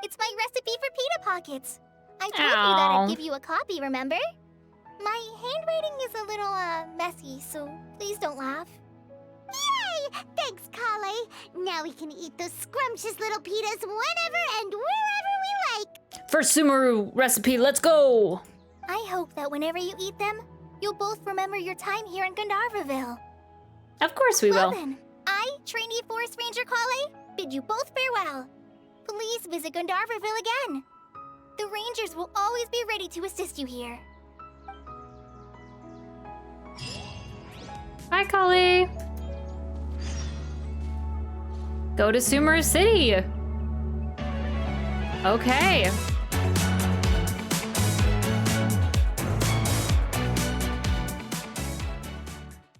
It's my recipe for pita pockets. I told you that I'd give you a copy, remember? My handwriting is a little, messy, so please don't laugh. Yay! Thanks, Collei. Now we can eat those scrumptious little pitas whenever and wherever we like. For Sumeru recipe, let's go! I hope that whenever you eat them, you'll both remember your time here in Gandharvaville. Of course we will. Then, I, trainee Forest Ranger Collei, bid you both farewell. Please visit Gandharvaville again. The Rangers will always be ready to assist you here. Bye, Collei. Go to Sumeru City. Okay.